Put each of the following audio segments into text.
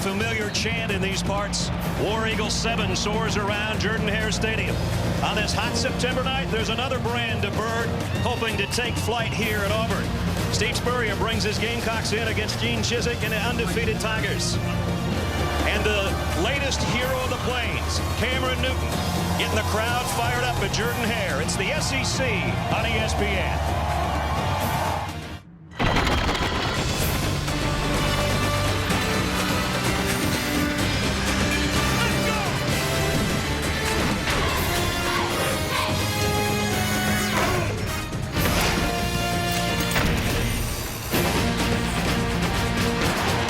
familiar chant in these parts. War Eagle 7 soars around Jordan-Hare Stadium. On this hot September night, there's another brand of bird hoping to take flight here at Auburn. Steve Spurrier brings his Gamecocks in against Gene Chizik and the undefeated Tigers. And the latest hero of the Plains, Cameron Newton, getting the crowd fired up at Jordan-Hare. It's the SEC on ESPN.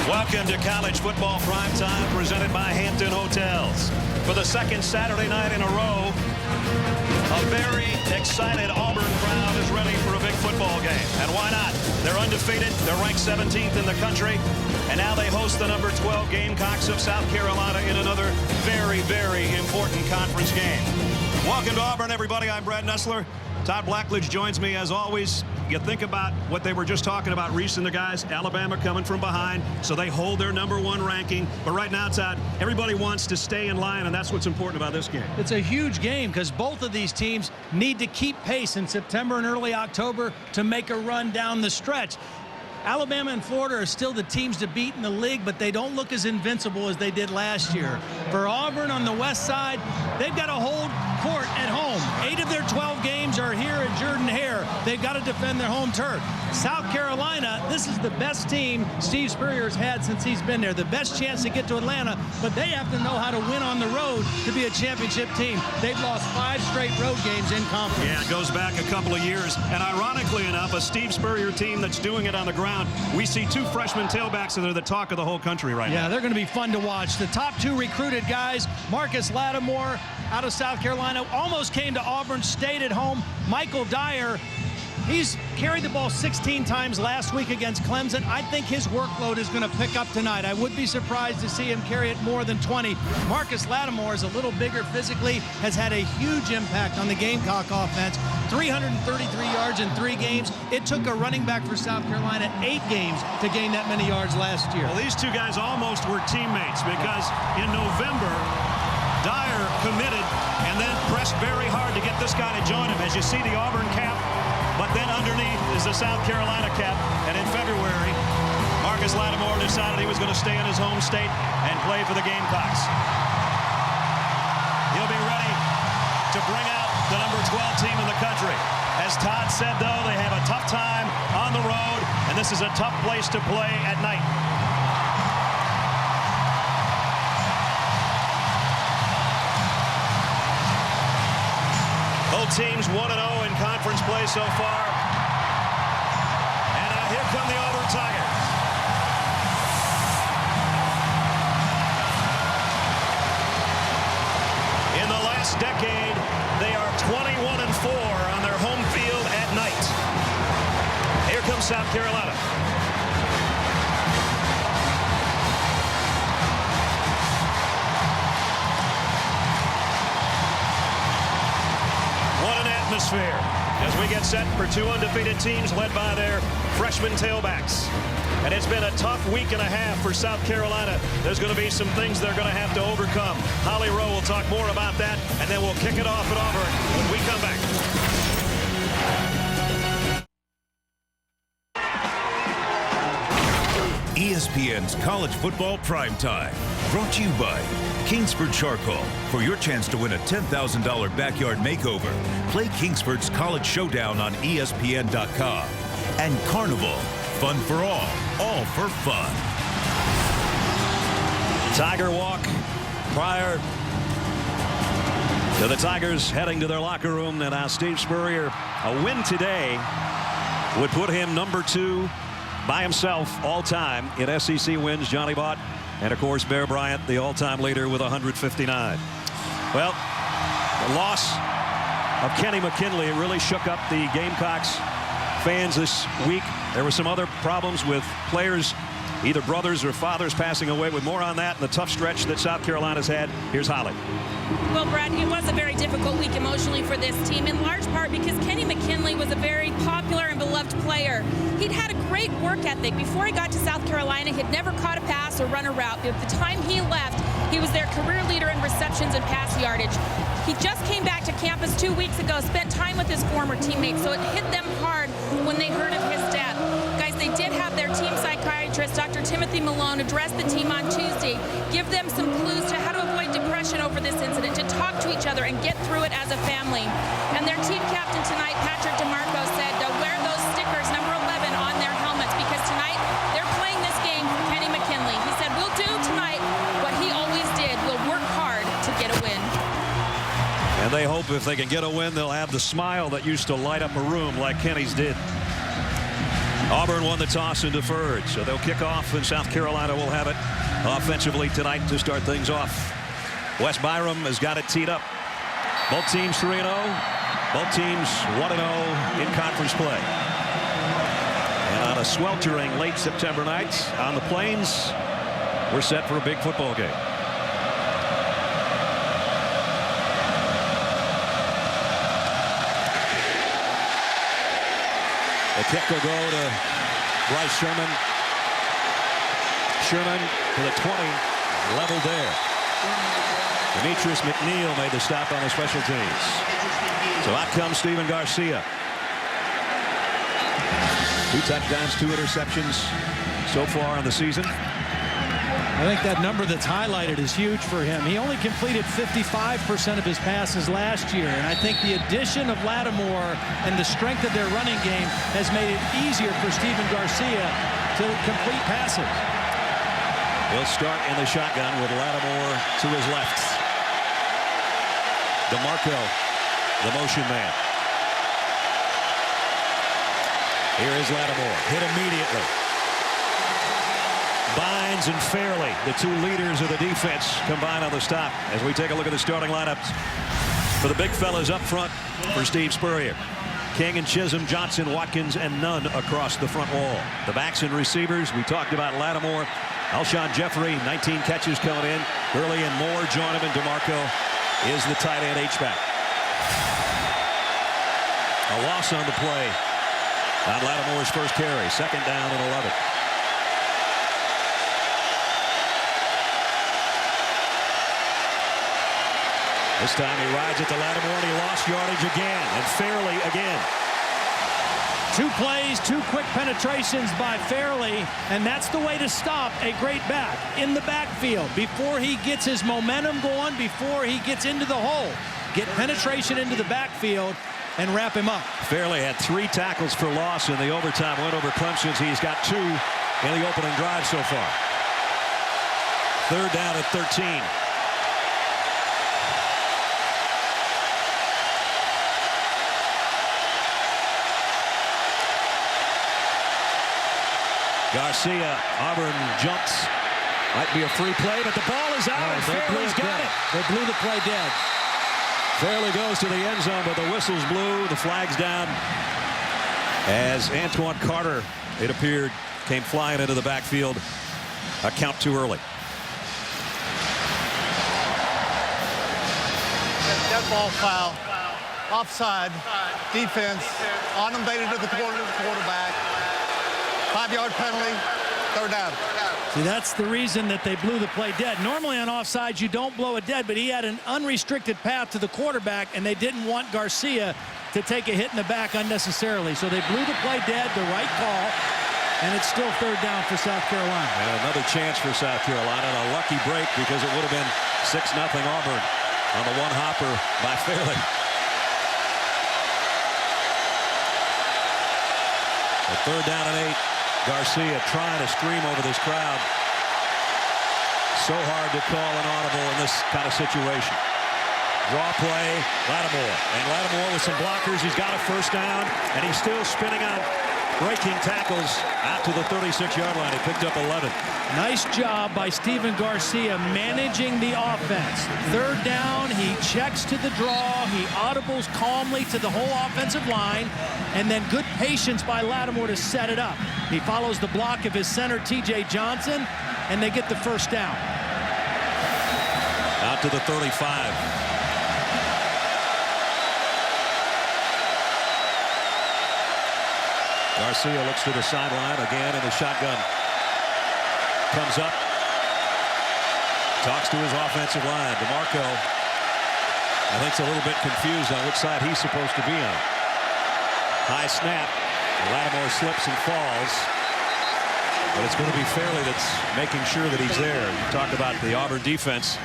Welcome to College Football Primetime, presented by Hampton Hotels. For the second Saturday night in a row, a very excited Auburn crowd is ready for a big football game. And why not? They're undefeated. They're ranked 17th in the country. And now they host the number 12 Gamecocks of South Carolina in another very, very important conference game. Welcome to Auburn, everybody. I'm Brad Nessler. Todd Blackledge joins me as always. You think about what they were just talking about, Reese and the guys, Alabama coming from behind, so they hold their #1 ranking. But right now, Todd, everybody wants to stay in line, and that's what's important about this game. It's a huge game because both of these teams need to keep pace in September and early October to make a run down the stretch. Alabama and Florida are still the teams to beat in the league, but they don't look as invincible as they did last year. For Auburn on the west side, they've got to hold court at home. 8 of their 12 games are here at Jordan-Hare. They've got to defend their home turf. South Carolina, this is the best team Steve Spurrier's had since he's been there. The best chance to get to Atlanta, but they have to know how to win on the road to be a championship team. They've lost 5 straight road games in conference. Yeah, it goes back a couple of years. And ironically enough, a Steve Spurrier team that's doing it on the ground. We see 2 freshman tailbacks that are the talk of the whole country right now. Yeah, they're going to be fun to watch. The top 2 recruited guys, Marcus Lattimore out of South Carolina, almost came to Auburn, stayed at home. Michael Dyer, he's carried the ball 16 times last week against Clemson. I think his workload is going to pick up tonight. I would be surprised to see him carry it more than 20. Marcus Lattimore is a little bigger physically, has had a huge impact on the Gamecock offense. 333 yards in 3 games. It took a running back for South Carolina 8 games to gain that many yards last year. Well, these 2 guys almost were teammates because in November, Dyer committed and then pressed very hard to get this guy to join him. As you see the Auburn cap, but then underneath is the South Carolina cap. And in February, Marcus Lattimore decided he was going to stay in his home state and play for the Gamecocks. He'll be ready to bring out the number 12 team in the country. As Todd said, though, they have a tough time on the road, and this is a tough place to play at night. Both teams 1-0 in conference play so far. And here come the Auburn Tigers. In the last decade, they are 21-4 on their home field at night. Here comes South Carolina. As we get set for 2 undefeated teams led by their freshman tailbacks. And it's been a tough week and a half for South Carolina. There's going to be some things they're going to have to overcome. Holly Rowe will talk more about that, and then we'll kick it off at Auburn when we come back. ESPN's College Football Primetime, brought to you by Kingsford Charcoal. For your chance to win a $10,000 backyard makeover, play Kingsford's College Showdown on ESPN.com. And Carnival, fun for all for fun. Tiger walk prior to the Tigers heading to their locker room. And now Steve Spurrier, a win today would put him number 2 by himself all time in SEC wins. Johnny Bott and, of course, Bear Bryant, the all-time leader with 159. Well, the loss of Kenny McKinley really shook up the Gamecocks fans this week. There were some other problems with players either brothers or fathers passing away. With more on that and the tough stretch that South Carolina's had, here's Holly. Well, Brad, it was a very difficult week emotionally for this team, in large part because Kenny McKinley was a very popular and beloved player. He'd had a great work ethic. Before he got to South Carolina, he'd never caught a pass or run a route. But at the time he left, he was their career leader in receptions and pass yardage. He just came back to campus 2 weeks ago, spent time with his former teammates, so it hit them hard when they heard of his death. Guys, they did have their team psychiatrist, Dr. Timothy Malone, address the team on Tuesday, give them some clues to how to avoid depression over this incident, to talk to each other and get through it as a family. And their team captain tonight, Patrick DeMarco, said to wear those stickers, number 11, on their helmets, because tonight they're playing this game for Kenny McKinley. He said, we'll do tonight what he always did. We'll work hard to get a win. And they hope if they can get a win, they'll have the smile that used to light up a room like Kenny's did. Auburn won the toss and deferred, so they'll kick off, and South Carolina will have it offensively tonight to start things off. Wes Byram has got it teed up. Both teams 3-0. Both teams 1-0 in conference play. And on a sweltering late September night on the Plains, we're set for a big football game. The kick will go to Bryce Sherman. Sherman to the 20, leveled there. Demetrius McNeil made the stop on the special teams. So out comes Stephen Garcia. 2 touchdowns, 2 interceptions so far on the season. I think that number that's highlighted is huge for him. He only completed 55% of his passes last year, and I think the addition of Lattimore and the strength of their running game has made it easier for Stephen Garcia to complete passes. He'll start in the shotgun with Lattimore to his left. DeMarco, the motion man. Here is Lattimore, hit immediately. Bynes and Fairley, the 2 leaders of the defense, combine on the stop as we take a look at the starting lineups for the big fellas up front for Steve Spurrier. King and Chisholm, Johnson, Watkins, and Nunn across the front wall. The backs and receivers, we talked about Lattimore. Alshon Jeffrey, 19 catches coming in. Gurley and Moore join him, and DeMarco is the tight end H-back. A loss on the play on Lattimore's first carry. 2nd down and 11. This time he rides it to Lattimore, and he lost yardage again, and Fairley again. 2 plays, 2 quick penetrations by Fairley, and that's the way to stop a great back in the backfield. Before he gets his momentum going, before he gets into the hole, get penetration into the backfield and wrap him up. Fairley had 3 tackles for loss in the overtime win over Clemson. He's got 2 in the opening drive so far. 3rd down at 13. Garcia, Auburn jumps. Might be a free play, but the ball is out, and Fairley's got it. They blew the play dead. Fairley goes to the end zone, but the whistle's blew, the flag's down. As Antoine Carter, it appeared, came flying into the backfield. A count too early. Dead ball foul. Offside. Defense. On them, baited to the quarterback. 5-yard penalty. 3rd down. See, that's the reason that they blew the play dead. Normally on offsides, you don't blow it dead, but he had an unrestricted path to the quarterback, and they didn't want Garcia to take a hit in the back unnecessarily. So they blew the play dead, the right call, and it's still 3rd down for South Carolina. And another chance for South Carolina, and a lucky break because it would have been 6-0 Auburn on the one hopper by Fairley. A 3rd down and 8. Garcia trying to scream over this crowd. So hard to call an audible in this kind of situation. Draw play, Lattimore. And Lattimore with some blockers. He's got a 1st down, and he's still spinning out breaking tackles out to the 36-yard line. He picked up 11. Nice job by Steven Garcia managing the offense. Third down, he checks to the draw. He audibles calmly to the whole offensive line. And then good patience by Lattimore to set it up. He follows the block of his center, T.J. Johnson, and they get the first down. Out to the 35. Garcia looks to the sideline again in the shotgun. Comes up. Talks to his offensive line. DeMarco, I think, is a little bit confused on which side he's supposed to be on. High snap. Lattimore slips and falls. But it's going to be Fairley that's making sure that he's there. You talk about the Auburn defense.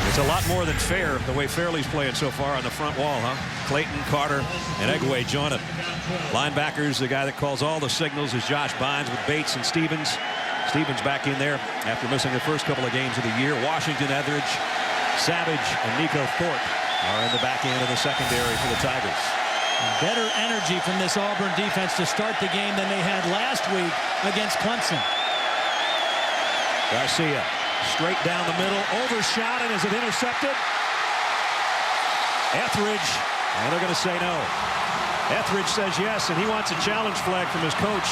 It's a lot more than fair the way Fairley's playing so far on the front wall, huh? Clayton, Carter, and Egway join it. Linebackers, the guy that calls all the signals is Josh Bynes with Bates and Stevens. Stevens back in there after missing the first couple of games of the year. Washington, Etheridge, Savage, and Nico Thorpe are in the back end of the secondary for the Tigers. Better energy from this Auburn defense to start the game than they had last week against Clemson. Garcia straight down the middle, overshot, and is it intercepted? Etheridge, and they're going to say no. Etheridge says yes, and he wants a challenge flag from his coach.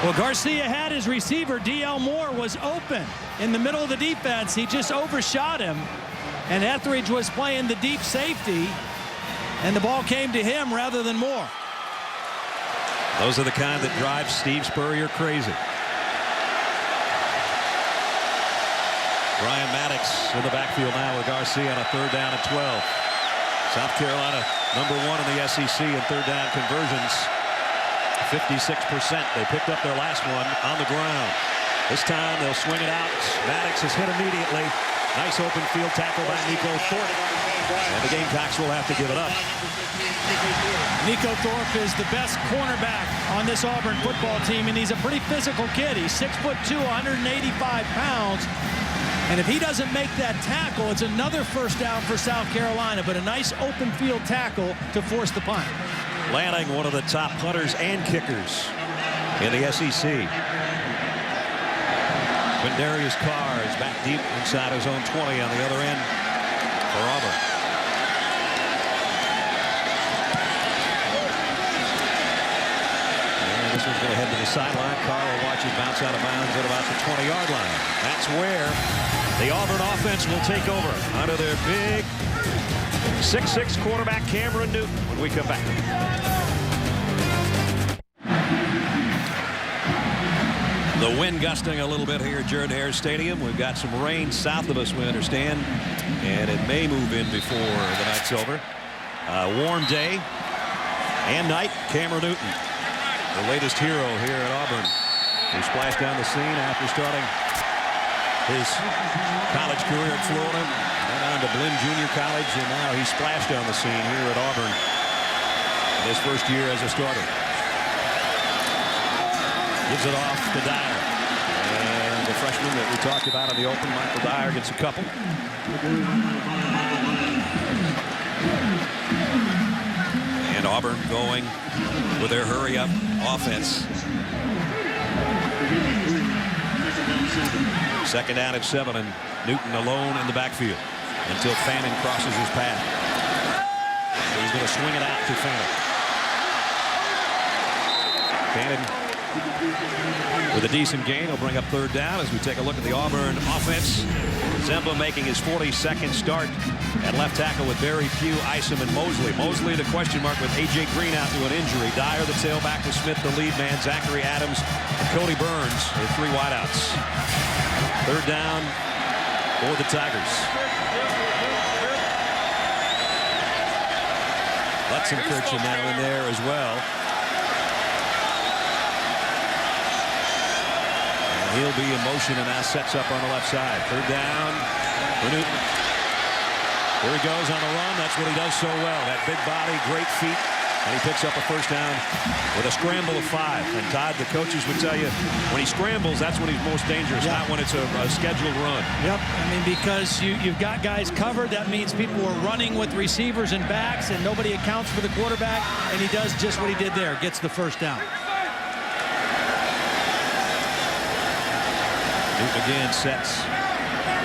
Well, Garcia had his receiver. D.L. Moore was open in the middle of the defense. He just overshot him, and Etheridge was playing the deep safety, and the ball came to him rather than Moore. Those are the kind that drive Steve Spurrier crazy. Brian Maddox in the backfield now with Garcia on a 3rd down and 12. South Carolina #1 in the SEC in 3rd down conversions. 56%. They picked up their last one on the ground. This time they'll swing it out. Maddox is hit immediately. Nice open field tackle by Nico Thorpe. And the Gamecocks will have to give it up. Nico Thorpe is the best cornerback on this Auburn football team, and he's a pretty physical kid. He's 6'2", 185 pounds. And if he doesn't make that tackle, it's another first down for South Carolina, but a nice open field tackle to force the punt. Lanning, one of the top punters and kickers in the SEC. Quindarius Carr is back deep inside his own 20 on the other end for Auburn. And this one's going to head to the sideline. Carr will watch it bounce out of bounds at about the 20-yard line. That's where the Auburn offense will take over under their big 6'6" quarterback Cameron Newton when we come back. The wind gusting a little bit here at Jordan-Hare Stadium. We've got some rain south of us, we understand, and it may move in before the night's over. Warm day and night. Cameron Newton, the latest hero here at Auburn, who splashed down the scene after starting his college career at Florida, went on to Blinn Junior College, and now he splashed on the scene here at Auburn in his first year as a starter. Gives it off to Dyer. And the freshman that we talked about in the open, Michael Dyer, gets a couple. And Auburn going with their hurry-up offense. 2nd down and 7, and Newton alone in the backfield until Fannin crosses his path. So he's going to swing it out to Fannin. Fannin with a decent gain. He'll bring up 3rd down as we take a look at the Auburn offense. Zemba making his 42nd start at left tackle with Barry Pugh, Isom, and Mosley. Mosley the question mark with A.J. Green out to an injury. Dyer the tailback with Smith the lead man. Zachary Adams and Cody Burns are 3 wideouts. 3rd down for the Tigers. Lutzenkirchen now in there as well. And he'll be in motion and now sets up on the left side. 3rd down for Newton. Here he goes on the run. That's what he does so well. That big body, great feet. And he picks up a first down with a scramble of 5. And Todd, the coaches would tell you, when he scrambles, that's when he's most dangerous, not when it's a scheduled run. Yep. I mean, because you've got guys covered, that means people are running with receivers and backs, and nobody accounts for the quarterback, and he does just what he did there, gets the first down. Newton again sets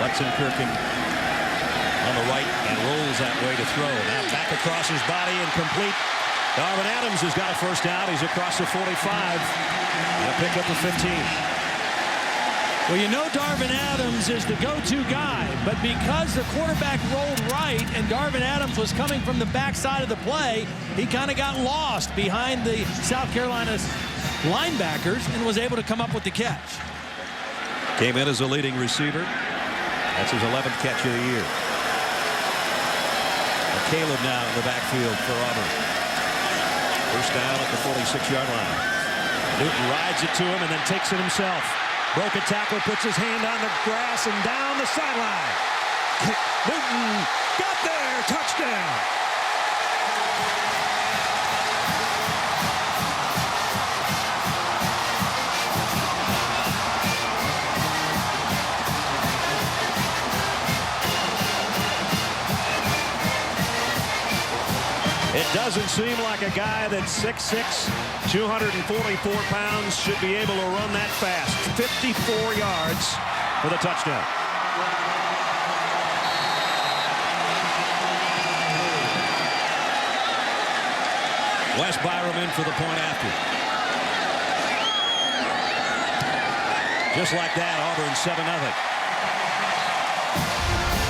Lexington on the right and rolls that way to throw. Now back across his body and complete. Darvin Adams has got a first down. He's across the 45 and a pickup of 15. Well, you know Darvin Adams is the go-to guy, but because the quarterback rolled right and Darvin Adams was coming from the backside of the play, he kind of got lost behind the South Carolina linebackers and was able to come up with the catch. Came in as a leading receiver. That's his 11th catch of the year. And Caleb now in the backfield for Auburn. First down at the 46-yard line. Newton rides it to him and then takes it himself. Broke a tackle, puts his hand on the grass and down the sideline. Newton got there, touchdown. It doesn't seem like a guy that's 6'6", 244 pounds should be able to run that fast. 54 yards for the touchdown. Wes Byram in for the point after. Just like that, Auburn 7-0.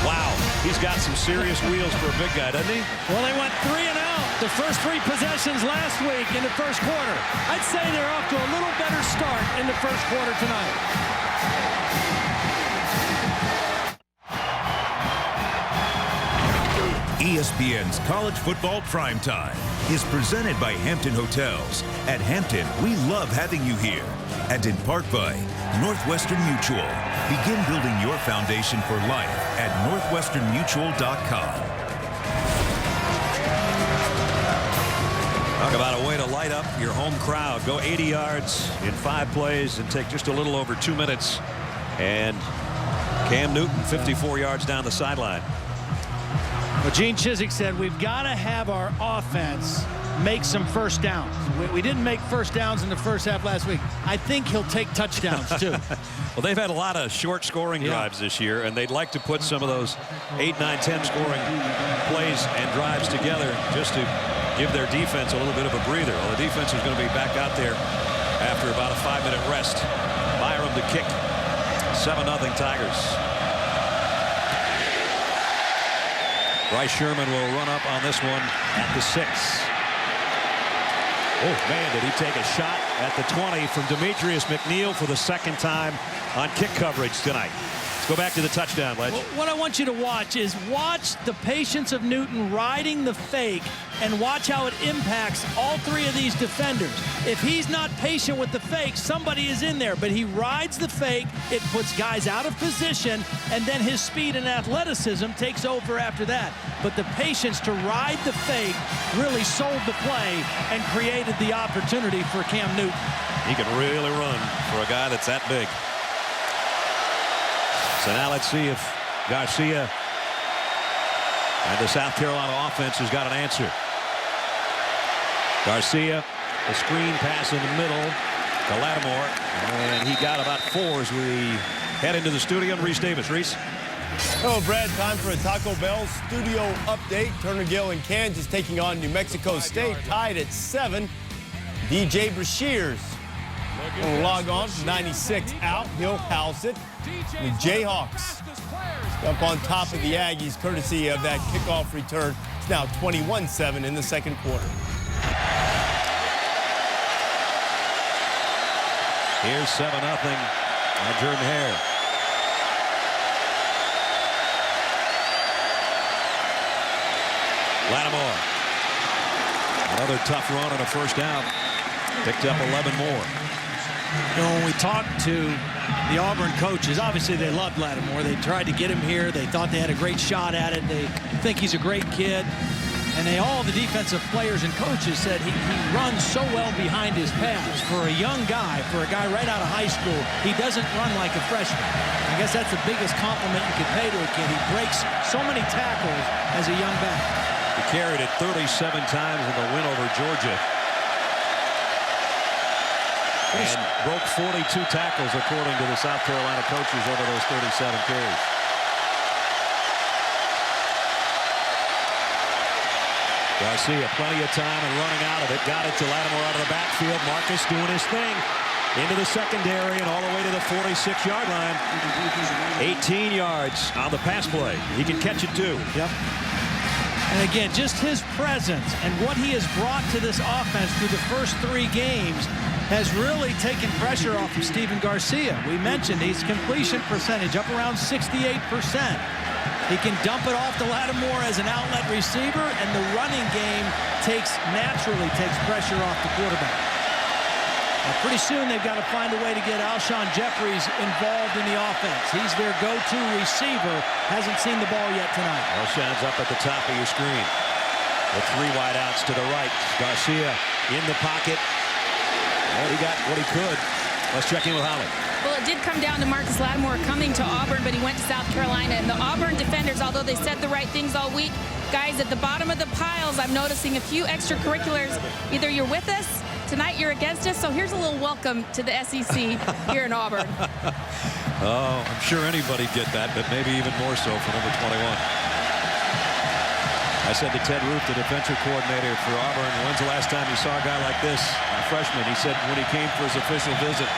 Wow, he's got some serious wheels for a big guy, doesn't he? Well, they went 3 and out the first 3 possessions last week in the first quarter. I'd say they're off to a little better start in the first quarter tonight. ESPN's College Football Primetime is presented by Hampton Hotels. At Hampton, we love having you here. And in part by Northwestern Mutual. Begin building your foundation for life at northwesternmutual.com. Talk about a way to light up your home crowd. Go 80 yards in 5 plays and take just a little over 2 minutes. And Cam Newton 54 yards down the sideline. Well, Gene Chizik said we've got to have our offense make some first downs. We didn't make first downs in the first half last week. I think he'll take touchdowns too. Well, they've had a lot of short scoring drives this year, and they'd like to put some of those 8, 9, 10 scoring plays and drives together just to give their defense a little bit of a breather. Well, the defense is going to be back out there after about a 5-minute rest. Byram to kick. 7-0 Tigers. Bryce Sherman will run up on this one at the 6. Oh, man, did he take a shot at the 20 from Demetrius McNeil for the second time on kick coverage tonight. Let's go back to the touchdown, Ledge. Well, what I want you to watch is watch the patience of Newton riding the fake and watch how it impacts all 3 of these defenders. If he's not patient with the fake, somebody is in there, but he rides the fake. It puts guys out of position, and then his speed and athleticism takes over after that. But the patience to ride the fake really sold the play and created the opportunity for Cam Newton. He can really run for a guy that's that big. So now let's see if Garcia and the South Carolina offense has got an answer. Garcia, a screen pass in the middle to Lattimore, and he got about 4 as we head into the studio. Reese Davis. Reese. Hello, Brad. Time for a Taco Bell studio update. Turner Gill in Kansas taking on New Mexico State, tied at 7. DJ Brashears will log on from 96 out. He'll house it. The Jayhawks up on top of the Aggies, courtesy of that kickoff return. It's now 21-7 in the second quarter. Here's 7-0 on Jordan Hare. Lattimore. Another tough run and a first down. Picked up 11 more. You know, when we talked to the Auburn coaches, obviously they loved Lattimore. They tried to get him here. They thought they had a great shot at it. They think he's a great kid. And all the defensive players and coaches said he runs so well behind his pads. For a young guy, for a guy right out of high school, he doesn't run like a freshman. I guess that's the biggest compliment you could pay to a kid. He breaks so many tackles as a young back. He carried it 37 times in the win over Georgia. And broke 42 tackles according to the South Carolina coaches over those 37 carries. Garcia, plenty of time and running out of it. Got it to Lattimore out of the backfield. Marcus doing his thing. Into the secondary and all the way to the 46-yard line. 18 yards on the pass play. He can catch it too. Yep. And again, just his presence and what he has brought to this offense through the first 3 games has really taken pressure off of Stephen Garcia. We mentioned his completion percentage up around 68%. He can dump it off to Lattimore as an outlet receiver, and the running game naturally takes pressure off the quarterback. Now, pretty soon they've got to find a way to get Alshon Jeffries involved in the offense. He's their go-to receiver. Hasn't seen the ball yet tonight. Alshon's up at the top of your screen. The 3 wideouts to the right. Garcia in the pocket. Well, he got what he could. Let's check in with Holly. Well, it did come down to Marcus Lattimore coming to Auburn, but he went to South Carolina. And the Auburn defenders, although they said the right things all week, guys, at the bottom of the piles, I'm noticing a few extracurriculars. Either you're with us, tonight you're against us. So here's a little welcome to the SEC here in Auburn. Oh, I'm sure anybody'd get that, but maybe even more so for number 21. I said to Ted Root, the defensive coordinator for Auburn, when's the last time you saw a guy like this, a freshman? He said when he came for his official visit.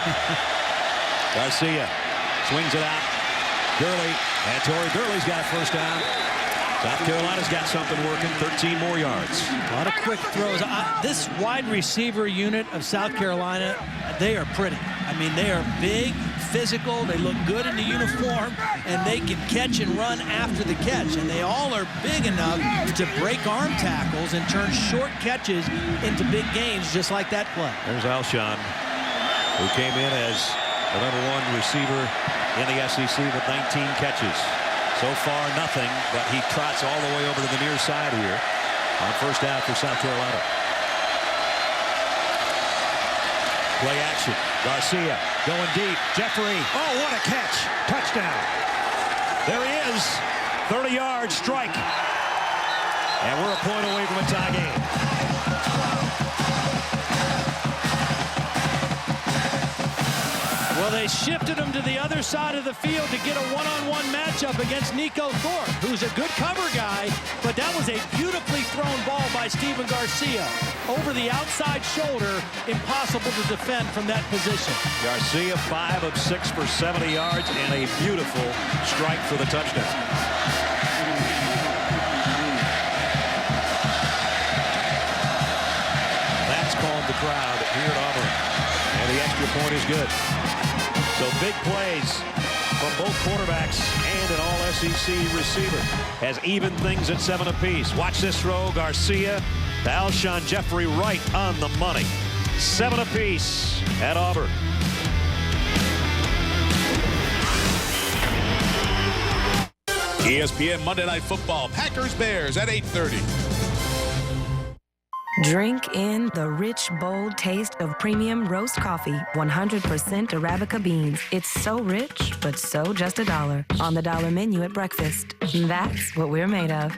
Garcia swings it out. Gurley, and Torrey Gurley's got a first down. South Carolina's got something working. 13 more yards. A lot of quick throws. This wide receiver unit of South Carolina, they are pretty. I mean, they are big, physical. They look good in the uniform, and they can catch and run after the catch. And they all are big enough to break arm tackles and turn short catches into big gains, just like that play. There's Alshon, who came in as the #1 receiver in the SEC with 19 catches. So far, nothing, but he trots all the way over to the near side here on first down for South Carolina. Play action. Garcia going deep. Jeffrey. Oh, what a catch. Touchdown. There he is. 30-yard strike. And we're a point away from a tie game. Well, they shifted him to the other side of the field to get a one-on-one matchup against Nico Thorpe, who's a good cover guy, but that was a beautifully thrown ball by Stephen Garcia. Over the outside shoulder, impossible to defend from that position. Garcia, 5 of 6 for 70 yards, and a beautiful strike for the touchdown. That's calmed the crowd here at Auburn, and the extra point is good. So big plays from both quarterbacks and an all-SEC receiver has evened things at 7 apiece. Watch this throw. Garcia to Alshon Jeffrey right on the money. 7 apiece at Auburn. ESPN Monday Night Football, Packers-Bears at 8:30. Drink in the rich, bold taste of premium roast coffee, 100% Arabica beans. It's so rich, but so just $1 on the dollar menu at breakfast. That's what we're made of.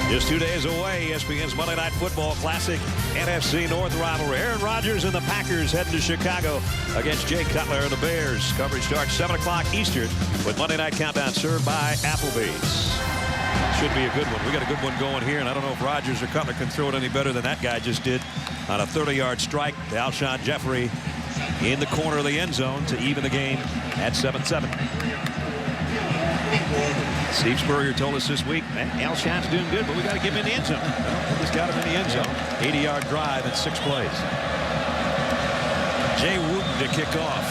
Just 2 days away, ESPN's Monday Night Football Classic NFC North rivalry. Aaron Rodgers and the Packers heading to Chicago against Jay Cutler and the Bears. Coverage starts 7 o'clock Eastern with Monday Night Countdown served by Applebee's. Should be a good one. We got a good one going here, and I don't know if Rodgers or Cutler can throw it any better than that guy just did on a 30-yard strike to Alshon Jeffrey in the corner of the end zone to even the game at 7-7. Steve Spurrier told us this week, man, Alshon's doing good, but we got to get him in the end zone. Well, he's got him in the end zone. 80-yard drive in 6 plays. Jay Wooten to kick off.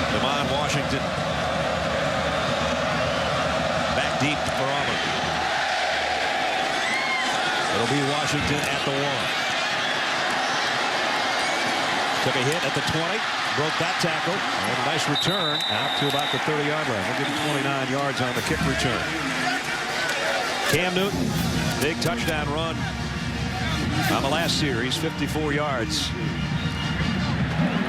Demond Washington back deep for Auburn. It'll be Washington at the 1. Took a hit at the 20. broke that tackle. And a nice return out to about the 30-yard line. We'll give him 29 yards on the kick return. Cam Newton, big touchdown run on the last series, 54 yards.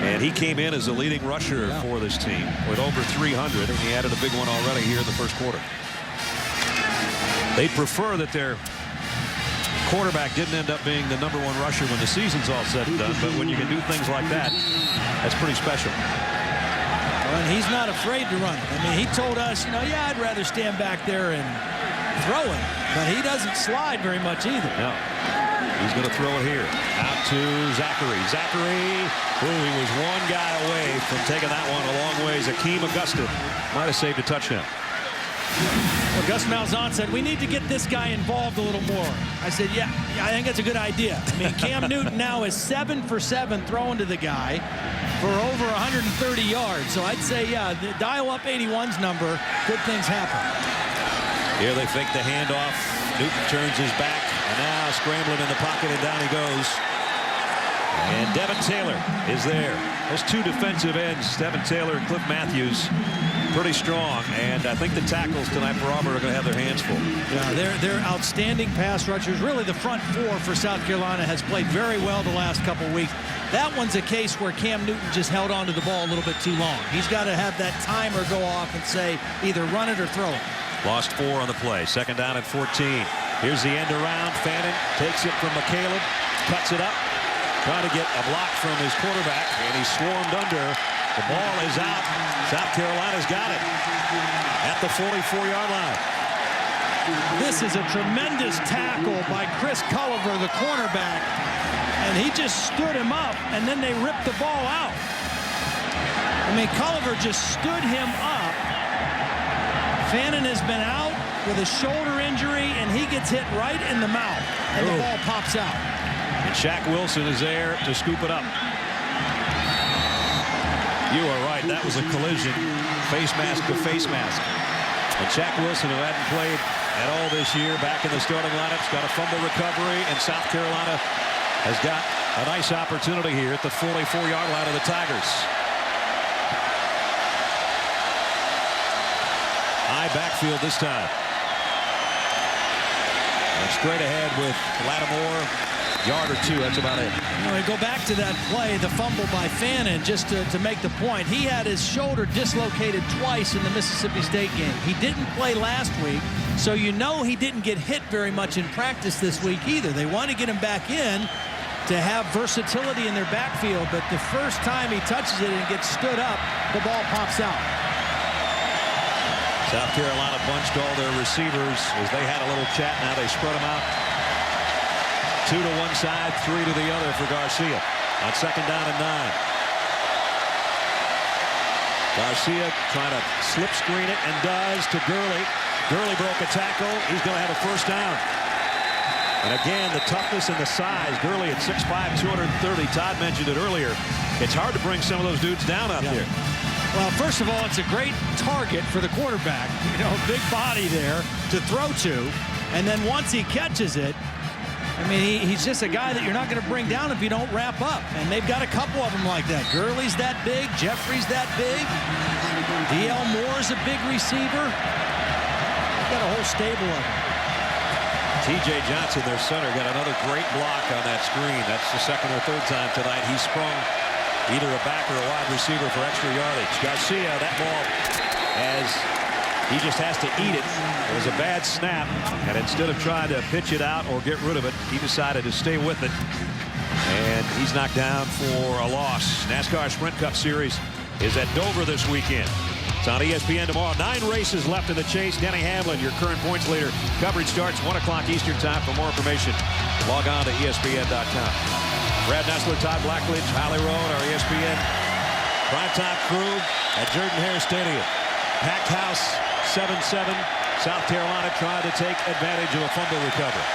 And he came in as the leading rusher for this team with over 300, and he added a big one already here in the first quarter. They'd prefer that their quarterback didn't end up being the #1 rusher when the season's all said and done, but when you can do things like that, that's pretty special. Well, and he's not afraid to run it. I mean, he told us, yeah, I'd rather stand back there and throw it, but he doesn't slide very much either. No. He's going to throw it here. Out to Zachary. Zachary, he was one guy away from taking that one a long ways. Akeem Augusta might have saved a touchdown. Well, Gus Malzahn said, we need to get this guy involved a little more. I said, yeah, I think that's a good idea. I mean, Cam Newton now is 7 for 7 throwing to the guy for over 130 yards. So I'd say, yeah, dial up 81's number. Good things happen. Here they fake the handoff. Newton turns his back, and now scrambling in the pocket, and down he goes. And Devin Taylor is there. Those two defensive ends, Devin Taylor and Cliff Matthews, pretty strong. And I think the tackles tonight for Auburn are going to have their hands full. Yeah, they're outstanding pass rushers. Really, the front four for South Carolina has played very well the last couple of weeks. That one's a case where Cam Newton just held on to the ball a little bit too long. He's got to have that timer go off and say either run it or throw it. Lost 4 on the play. 2nd down and 14. Here's the end around. Fannin takes it from McCaleb, cuts it up, trying to get a block from his quarterback, and he's swarmed under. The ball is out. South Carolina's got it at the 44-yard line. This is a tremendous tackle by Chris Culliver, the cornerback, and he just stood him up, and then they ripped the ball out. I mean, Culliver just stood him up. Fannin has been out with a shoulder injury, and he gets hit right in the mouth, and the ball pops out. And Shaq Wilson is there to scoop it up. You are right. That was a collision, face mask to face mask. And Shaq Wilson, who hadn't played at all this year, back in the starting lineup's got a fumble recovery, and South Carolina has got a nice opportunity here at the 44-yard line of the Tigers. High backfield this time. And straight ahead with Lattimore. Yard or 2, that's about it. We go back to that play, the fumble by Fannin, just to make the point. He had his shoulder dislocated twice in the Mississippi State game. He didn't play last week, so he didn't get hit very much in practice this week either. They want to get him back in to have versatility in their backfield, but the first time he touches it and gets stood up, the ball pops out. South Carolina bunched all their receivers as they had a little chat. Now they spread them out. 2 to one side, 3 to the other for Garcia. On 2nd down and 9. Garcia trying to slip screen it, and does to Gurley. Gurley broke a tackle. He's going to have a first down. And again, the toughness and the size. Gurley at 6'5", 230. Todd mentioned it earlier. It's hard to bring some of those dudes down out there. Well, first of all, it's a great target for the quarterback. Big body there to throw to. And then once he catches it, I mean, he's just a guy that you're not going to bring down if you don't wrap up. And they've got a couple of them like that. Gurley's that big. Jeffrey's that big. D.L. Moore's a big receiver. They've got a whole stable of them. T.J. Johnson, their center, got another great block on that screen. That's the 2nd or 3rd time tonight he sprung either a back or a wide receiver for extra yardage. Garcia, that ball, as he just has to eat it. It was a bad snap, and instead of trying to pitch it out or get rid of it, he decided to stay with it. And he's knocked down for a loss. NASCAR Sprint Cup Series is at Dover this weekend. It's on ESPN tomorrow. 9 races left in the chase. Denny Hamlin, your current points leader. Coverage starts 1 o'clock Eastern time. For more information, log on to ESPN.com. Brad Nessler, Todd Blackledge, Holly Rowan, our ESPN primetime crew at Jordan-Hare Stadium. Packed house, 7-7. South Carolina trying to take advantage of a fumble recovery.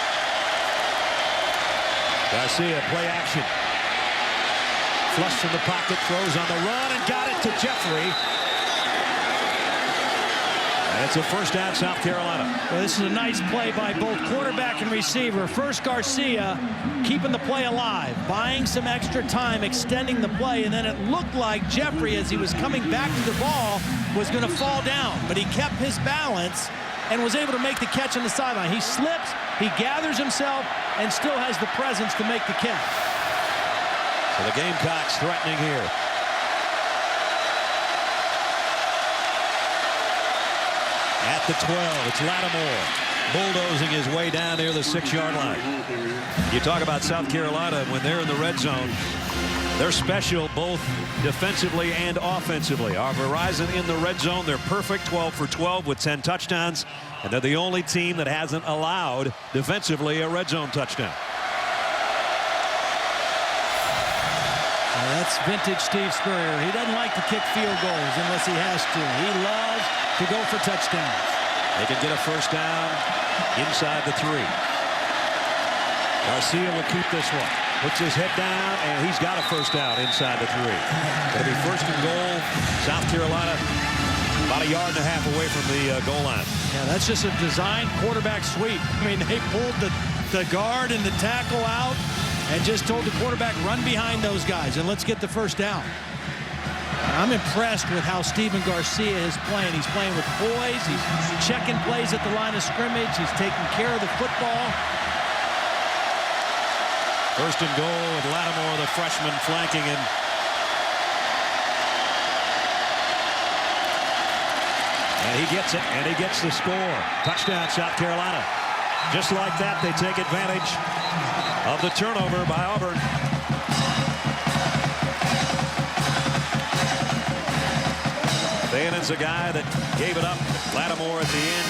Garcia, play action. Flush from the pocket, throws on the run, and got it to Jeffrey. It's a first down, South Carolina. Well, this is a nice play by both quarterback and receiver. First, Garcia keeping the play alive, buying some extra time, extending the play, and then it looked like Jeffrey, as he was coming back to the ball, was going to fall down. But he kept his balance and was able to make the catch on the sideline. He slips, he gathers himself, and still has the presence to make the catch. So the Gamecocks threatening here. At the 12, it's Lattimore bulldozing his way down near the 6-yard line. You talk about South Carolina, when they're in the red zone, they're special both defensively and offensively. Our Verizon in the red zone, they're perfect, 12 for 12 with 10 touchdowns, and they're the only team that hasn't allowed defensively a red zone touchdown. Well, that's vintage Steve Spurrier. He doesn't like to kick field goals unless he has to. He loves to go for touchdowns. They can get a first down inside the 3. Garcia will keep this one. Puts his head down, and he's got a first down inside the 3. It'll be first and goal. South Carolina about 1.5 yards away from the goal line. Yeah, that's just a design quarterback sweep. I mean, they pulled the guard and the tackle out and just told the quarterback, run behind those guys, and let's get the first down. I'm impressed with how Steven Garcia is playing. He's playing with poise. He's checking plays at the line of scrimmage. He's taking care of the football. First and goal with Lattimore, the freshman, flanking him. And he gets it, and he gets the score. Touchdown, South Carolina. Just like that, they take advantage of the turnover by Auburn. Bannon's a guy that gave it up. Lattimore at the end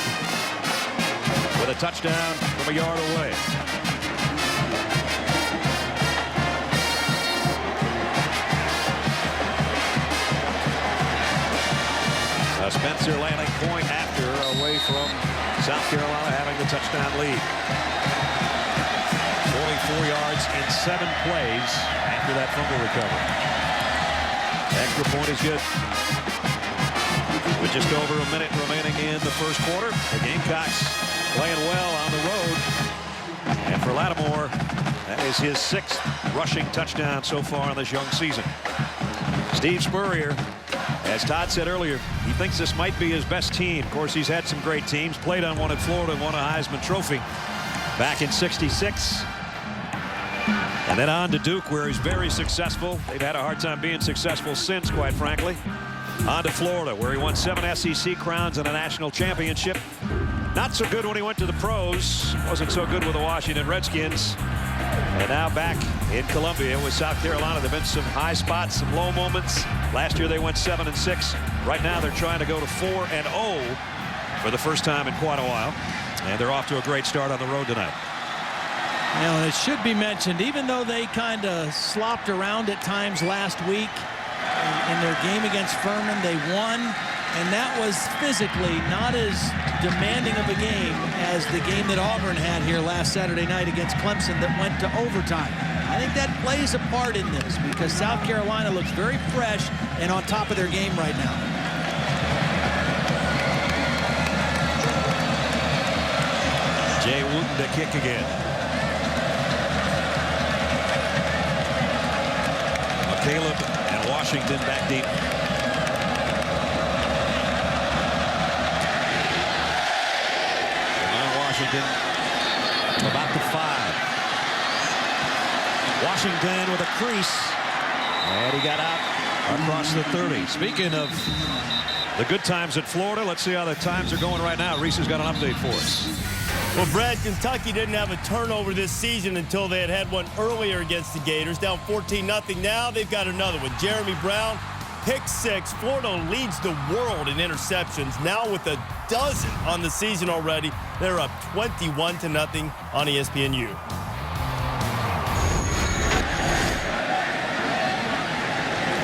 with a touchdown from 1 yard away. Spencer landing point after, away from South Carolina having the touchdown lead. 44 yards in 7 plays after that fumble recovery. Extra point is good. With just over a minute remaining in the first quarter, the Gamecocks playing well on the road. And for Lattimore, that is his 6th rushing touchdown so far in this young season. Steve Spurrier, as Todd said earlier, he thinks this might be his best team. Of course, he's had some great teams, played on one at Florida and won a Heisman Trophy back in '66. And then on to Duke, where he's very successful. They've had a hard time being successful since, quite frankly. On to Florida, where he won 7 SEC crowns and a national championship. Not so good when he went to the pros. Wasn't so good with the Washington Redskins. And now back in Columbia with South Carolina. There have been some high spots, some low moments. Last year they went 7-6. Right now they're trying to go to 4-0 for the first time in quite a while. And they're off to a great start on the road tonight. You know, it should be mentioned, even though they kind of slopped around at times last week in their game against Furman, they won. And that was physically not as demanding of a game as the game that Auburn had here last Saturday night against Clemson that went to overtime. I think that plays a part in this because South Carolina looks very fresh and on top of their game right now. Jay Wooten to kick again. Caleb and Washington back deep. Washington about the 5. Washington with a crease, and he got out across the 30. Speaking of the good times at Florida, let's see how the times are going right now. Reese has got an update for us. Well, Brad, Kentucky didn't have a turnover this season until they had one earlier against the Gators, down 14-0. Now they've got another one. Jeremy Brown, pick 6. Florida leads the world in interceptions, now with a dozen on the season already. They're up 21-0 on ESPNU.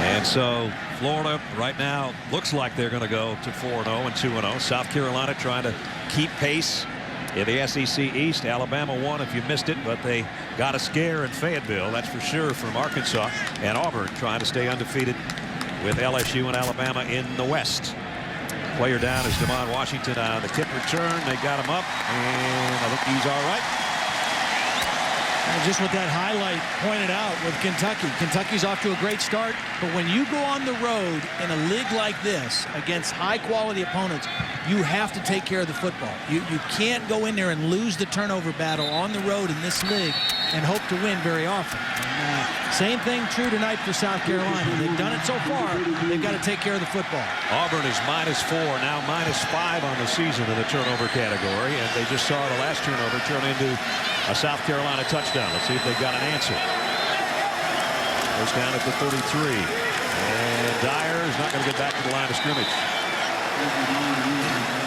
And so Florida right now looks like they're going to go to 4-0 and 2-0. South Carolina trying to keep pace in the SEC East. Alabama won if you missed it, but they got a scare in Fayetteville, that's for sure, from Arkansas. And Auburn trying to stay undefeated with LSU and Alabama in the West. Player down is Demond Washington on the kick return. They got him up, and I think he's all right. And just what that highlight pointed out with Kentucky. Kentucky's off to a great start, but when you go on the road in a league like this against high-quality opponents, you have to take care of the football. You can't go in there and lose the turnover battle on the road in this league and hope to win very often. And, same thing true tonight for South Carolina. They've done it so far. They've got to take care of the football. Auburn is -4, now -5 on the season in the turnover category, and they just saw the last turnover turn into a South Carolina touchdown. Let's see if they've got an answer. First down at the 33. And Dyer is not going to get back to the line of scrimmage.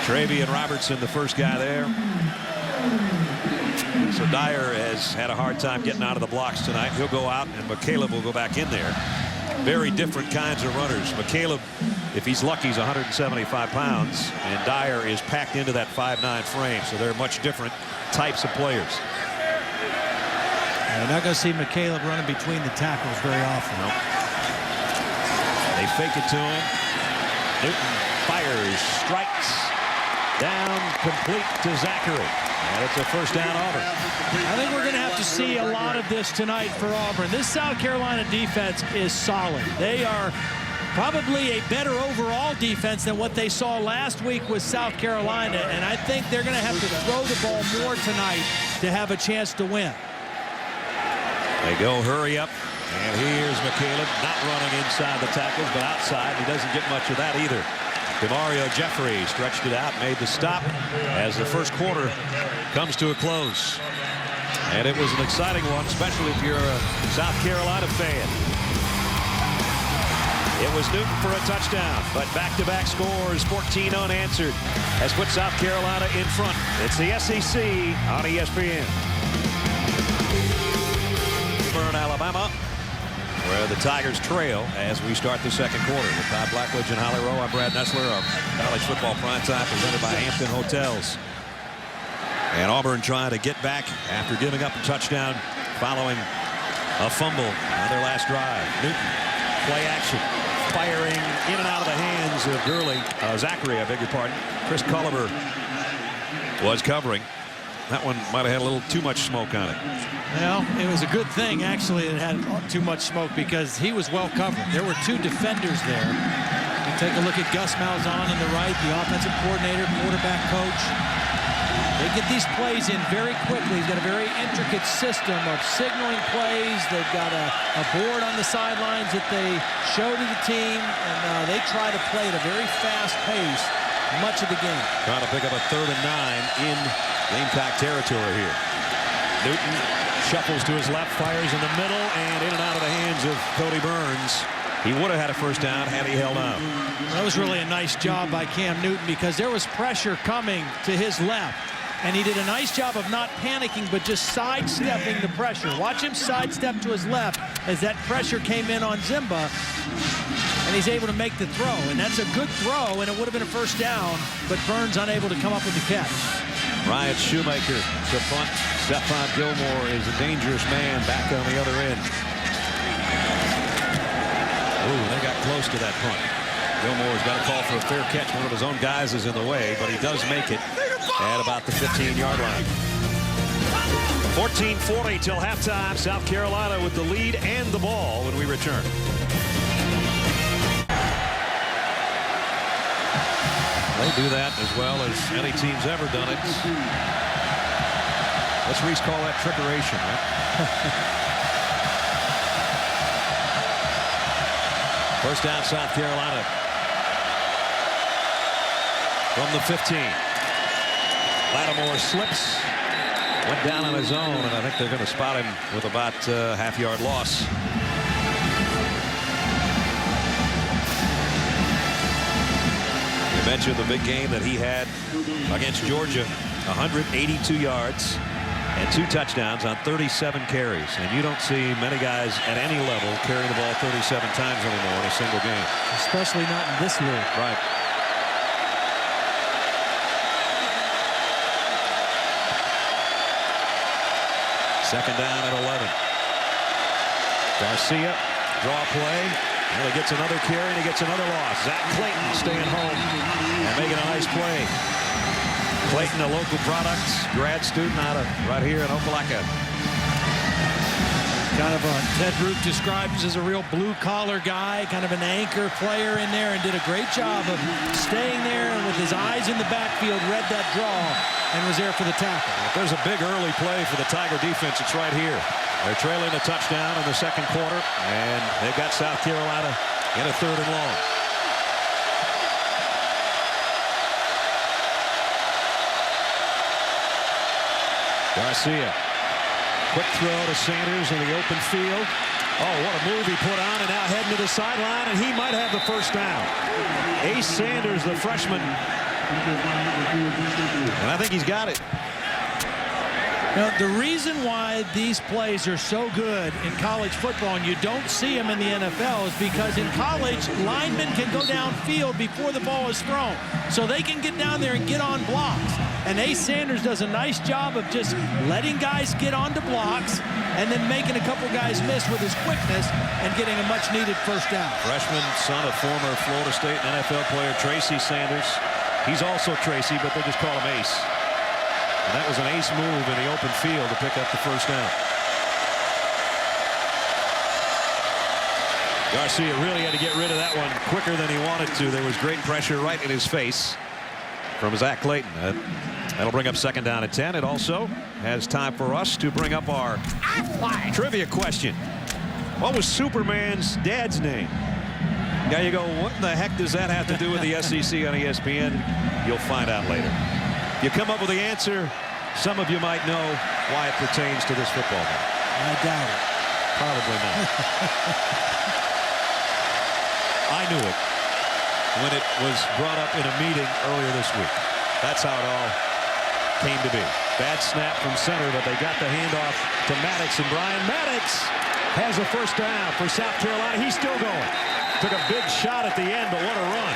Travian Robertson, the first guy there. So Dyer has had a hard time getting out of the blocks tonight. He'll go out, and McCaleb will go back in there. Very different kinds of runners. McCaleb, if he's lucky, is 175 pounds, and Dyer is packed into that 5'9" frame. So they're much different types of players. You're not going to see McCaleb running between the tackles very often. Nope. They fake it to him. Newton fires, strikes, down, complete to Zachary. And it's a first down Auburn. I think we're going to have to see a lot of this tonight for Auburn. This South Carolina defense is solid. They are probably a better overall defense than what they saw last week with South Carolina, and I think they're going to have to throw the ball more tonight to have a chance to win. They go hurry up, and here's McCaleb not running inside the tackles, but outside. He doesn't get much of that either. DeMario Jeffrey stretched it out, made the stop as the first quarter comes to a close. And it was an exciting one, especially if you're a South Carolina fan. It was Newton for a touchdown, but back-to-back scores, 14 unanswered, has put South Carolina in front. It's the SEC on ESPN. Auburn, Alabama, where the Tigers trail as we start the second quarter. With Todd Blackledge and Holly Rowe, I'm Brad Nessler. Our college football primetime presented by Hampton Hotels. And Auburn trying to get back after giving up a touchdown following a fumble on their last drive. Newton, play action, firing in and out of the hands of Zachary, I beg your pardon. Chris Culliver was covering. That one might have had a little too much smoke on it. Well, it was a good thing, actually, it had too much smoke because he was well covered. There were two defenders there. You take a look at Gus Malzahn on the right, the offensive coordinator, quarterback coach. They get these plays in very quickly. He's got a very intricate system of signaling plays. They've got a board on the sidelines that they show to the team, and they try to play at a very fast pace much of the game. Trying to pick up a 3rd and 9 in Gamecock territory here. Newton shuffles to his left, fires in the middle, and in and out of the hands of Cody Burns. He would have had a first down had he held on. That was really a nice job by Cam Newton because there was pressure coming to his left. And he did a nice job of not panicking, but just sidestepping the pressure. Watch him sidestep to his left as that pressure came in on Zimba. And he's able to make the throw. And that's a good throw, and it would have been a first down, but Burns unable to come up with the catch. Ryan Shoemaker to punt. Stephon Gilmore is a dangerous man back on the other end. Ooh, they got close to that punt. Gilmore's got a call for a fair catch. One of his own guys is in the way, but he does make it at about the 15-yard line. 14:40 till halftime. South Carolina with the lead and the ball when we return. They do that as well as any team's ever done it. Let's Reese call that trickeration, right? First down, South Carolina. From the 15. Lattimore slips. Went down on his own, and I think they're going to spot him with about a half-yard loss. Mentioned the big game that he had against Georgia, 182 yards and 2 touchdowns on 37 carries. And you don't see many guys at any level carry the ball 37 times anymore in a single game. Especially not in this league. Right. Second down at 11. Garcia, draw play. Well, he gets another carry and he gets another loss. Zach Clayton staying home and making play. Clayton, a local product, grad student out of right here in Opelika. Kind of a Ted Root describes as a real blue-collar guy, kind of an anchor player in there, and did a great job of staying there and with his eyes in the backfield, read that draw, and was there for the tackle. If there's a big early play for the Tiger defense, it's right here. They're trailing a touchdown in the second quarter, and they've got South Carolina in a 3rd and long. Garcia. Quick throw to Sanders in the open field. Oh, what a move he put on, and now heading to the sideline, and he might have the first down. Ace Sanders, the freshman. And I think he's got it. Now, the reason why these plays are so good in college football and you don't see them in the NFL is because in college, linemen can go downfield before the ball is thrown. So they can get down there and get on blocks. And Ace Sanders does a nice job of just letting guys get onto blocks and then making a couple guys miss with his quickness and getting a much-needed first down. Freshman, son of former Florida State NFL player Tracy Sanders. He's also Tracy, but they just call him Ace. And that was an ace move in the open field to pick up the first down. Garcia really had to get rid of that one quicker than he wanted to. There was great pressure right in his face from Zach Clayton. That'll bring up 2nd down and 10. It also has time for us to bring up our trivia question. What was Superman's dad's name? Now you go, what in the heck does that have to do with the SEC on ESPN? You'll find out later. You come up with the answer, some of you might know why it pertains to this football game. I doubt it. Probably not. I knew it when it was brought up in a meeting earlier this week. That's how it all came to be. Bad snap from center, but they got the handoff to Maddox, and Brian Maddox has a first down for South Carolina. He's still going. Took a big shot at the end, but what a run.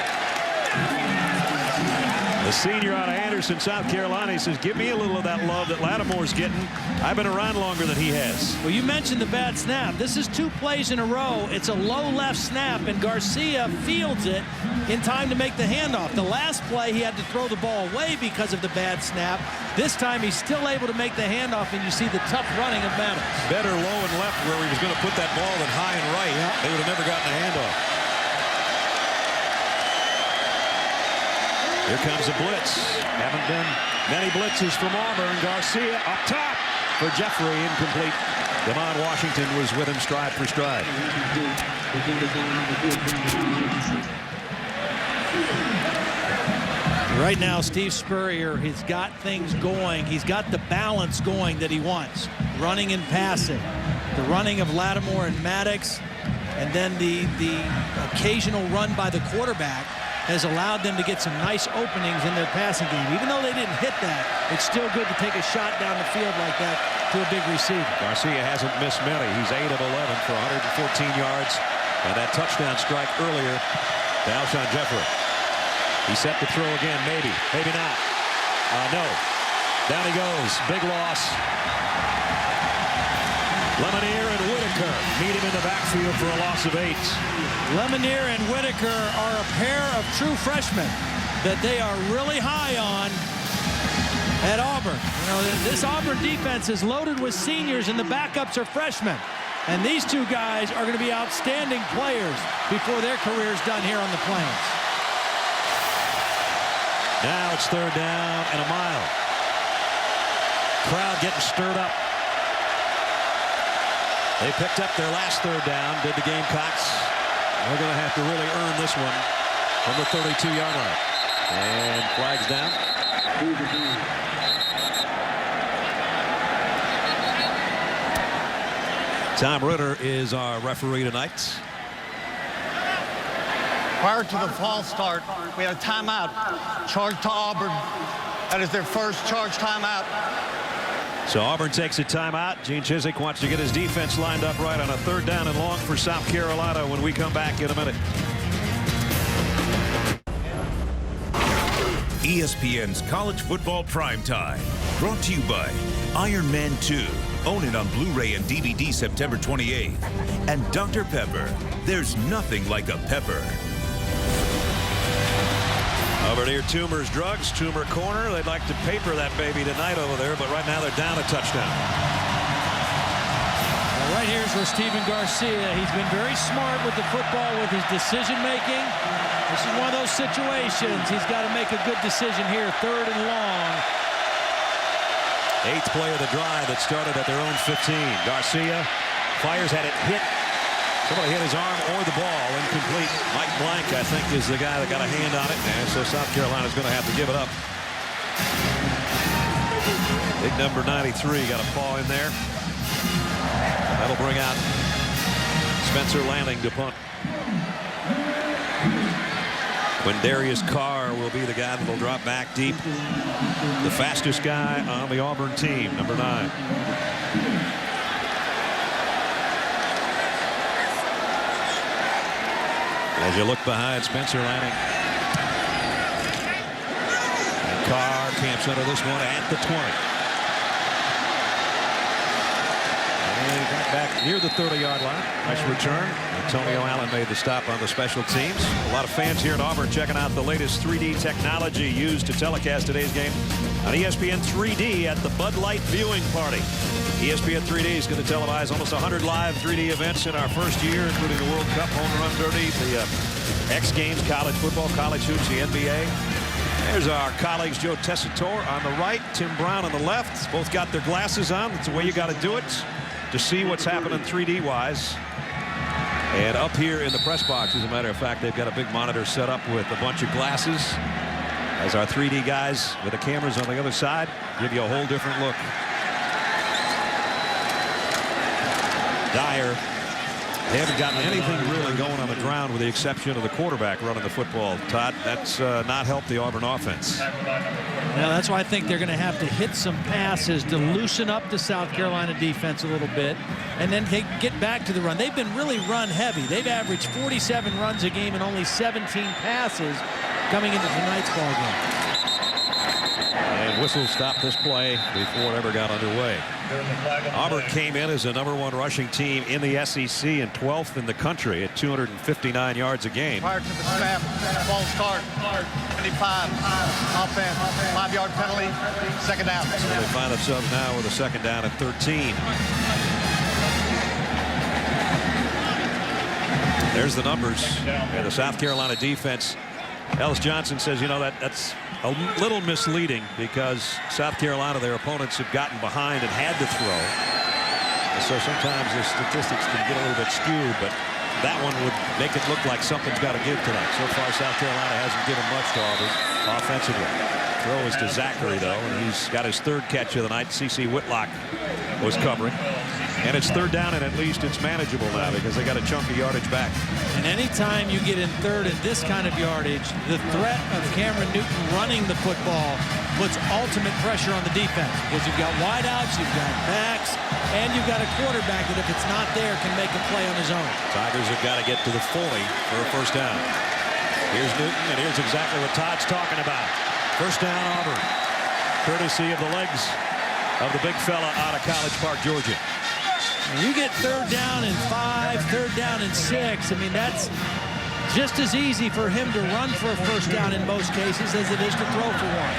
The senior out of Anderson, South Carolina, he says, give me a little of that love that Lattimore's getting. I've been around longer than he has. Well, you mentioned the bad snap. This is 2 plays in a row. It's a low left snap, and Garcia fields it in time to make the handoff. The last play, he had to throw the ball away because of the bad snap. This time, he's still able to make the handoff, and you see the tough running of Maddox. Better low and left where he was going to put that ball than high and right. Yeah. They would have never gotten a handoff. Here comes a blitz. Haven't been many blitzes from Auburn. Garcia up top for Jeffrey, incomplete. Devon Washington was with him stride for stride. Right now, Steve Spurrier, he's got things going. He's got the balance going that he wants. Running and passing. The running of Lattimore and Maddox, and then the occasional run by the quarterback has allowed them to get some nice openings in their passing game. Even though they didn't hit that, it's still good to take a shot down the field like that to a big receiver. Garcia hasn't missed many. He's 8 of 11 for 114 yards. And that touchdown strike earlier to Alshon Jeffrey. He set to throw again, maybe. Maybe not. No. Down he goes. Big loss. Lemonier and Whitaker meet him in the backfield for a loss of 8. Lemonier and Whitaker are a pair of true freshmen that they are really high on at Auburn. You know, this Auburn defense is loaded with seniors and the backups are freshmen. And these 2 guys are going to be outstanding players before their career's done here on the Plains. Now it's 3rd down and a mile. Crowd getting stirred up. They picked up their last 3rd down, did the Gamecocks. They're going to have to really earn this one from the 32-yard line. And flags down. Tom Ritter is our referee tonight. Prior to the fall start, we had a timeout charged to Auburn. That is their first charge timeout. So Auburn takes a timeout. Gene Chizik wants to get his defense lined up right on a 3rd down and long for South Carolina when we come back in a minute. ESPN's College Football Primetime. Brought to you by Iron Man 2. Own it on Blu-ray and DVD September 28th. And Dr. Pepper. There's nothing like a pepper. Over near Toomer's Drugs, Toomer corner. They'd like to paper that baby tonight over there, but right now they're down a touchdown. Well, right here's where Steven Garcia, he's been very smart with the football, with his decision making. This is one of those situations. He's got to make a good decision here, 3rd and long. 8th play of the drive that started at their own 15. Garcia fires, had it hit. Somebody hit his arm or the ball. Incomplete. Mike Blank, I think, is the guy that got a hand on it. And so South Carolina's going to have to give it up. Big number 93 got a paw in there. That'll bring out Spencer Lanning to punt. Quindarius Carr will be the guy that'll drop back deep. The fastest guy on the Auburn team, number 9. As you look behind Spencer Lanning. And Carr camps under this one at the 20. And he got back near the 30-yard line. Nice return. Antonio Allen made the stop on the special teams. A lot of fans here in Auburn checking out the latest 3D technology used to telecast today's game on ESPN 3D at the Bud Light viewing party. ESPN 3D is going to televise almost 100 live 3D events in our first year, including the World Cup, Home Run Derby, the X Games, college football, college hoops, the NBA. There's our colleagues Joe Tessitore on the right, Tim Brown on the left. Both got their glasses on. That's the way you got to do it to see what's happening 3D-wise. And up here in the press box, as a matter of fact, they've got a big monitor set up with a bunch of glasses. As our 3D guys with the cameras on the other side give you a whole different look. Dyer, they haven't gotten anything really going on the ground with the exception of the quarterback running the football. Todd, that's not helped the Auburn offense. Now that's why I think they're going to have to hit some passes to loosen up the South Carolina defense a little bit and then get back to the run. They've been really run heavy. They've averaged 47 runs a game and only 17 passes coming into tonight's ball game. And whistle stopped this play before it ever got underway. Auburn came in as the #1 rushing team in the SEC and 12th in the country at 259 yards a game. Prior to the snap, ball start, 25, offense, 5-yard penalty, 2nd down. So they find themselves now with a 2nd down at 13. There's the numbers. And the South Carolina defense. Ellis Johnson says, you know, that's a little misleading because South Carolina, their opponents have gotten behind and had to throw. And so sometimes the statistics can get a little bit skewed, but that one would make it look like something's got to give tonight. So far, South Carolina hasn't given much to Auburn offensively. Throw is to Zachary, though, and he's got his 3rd catch of the night. C.C. Whitlock was covering. And it's 3rd down, and at least it's manageable now because they got a chunk of yardage back. And anytime you get in 3rd and this kind of yardage, the threat of Cameron Newton running the football puts ultimate pressure on the defense because you've got wideouts, you've got backs, and you've got a quarterback that if it's not there can make a play on his own. Tigers have got to get to the 40 for a 1st down. Here's Newton, and here's exactly what Todd's talking about. 1st down Auburn, courtesy of the legs of the big fella out of College Park, Georgia. You get 3rd down and 5, 3rd down and 6. I mean, that's just as easy for him to run for a 1st down in most cases as it is to throw for one.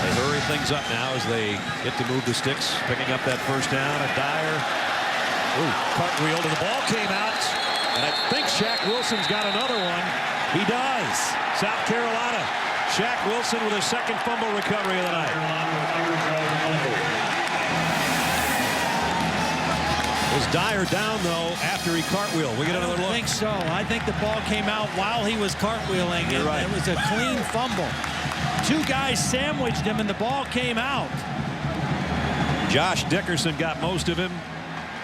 They hurry things up now as they get to move the sticks, picking up that 1st down. And Dyer, cartwheel to the ball came out. And I think Shaq Wilson's got another one. He does. South Carolina. Shaq Wilson with his 2nd fumble recovery of the night. Was Dyer down, though, after he cartwheeled? We get another look. I think so. I think the ball came out while he was cartwheeling. You're right. It was a clean fumble. 2 guys sandwiched him, and the ball came out. Josh Dickerson got most of him.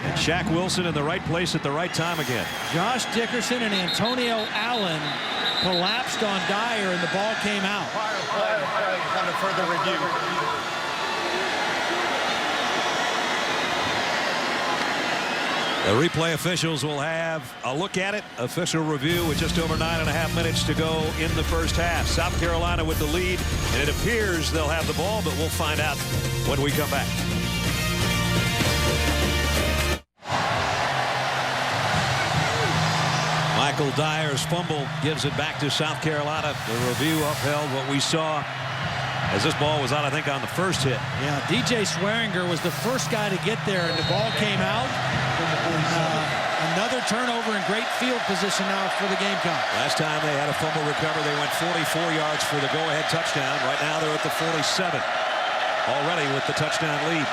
And Shaq Wilson in the right place at the right time again. Josh Dickerson and Antonio Allen collapsed on Dyer, and the ball came out. Under further review. The replay officials will have a look at it. Official review with just over 9.5 minutes to go in the 1st half. South Carolina with the lead, and it appears they'll have the ball, but we'll find out when we come back. Michael Dyer's fumble gives it back to South Carolina. The review upheld what we saw as this ball was out, I think, on the first hit. Yeah, DJ Swearinger was the first guy to get there, and the ball came out. Another turnover and great field position now for the Gamecocks. Last time they had a fumble recover, they went 44 yards for the go-ahead touchdown. Right now they're at the 47, already with the touchdown lead.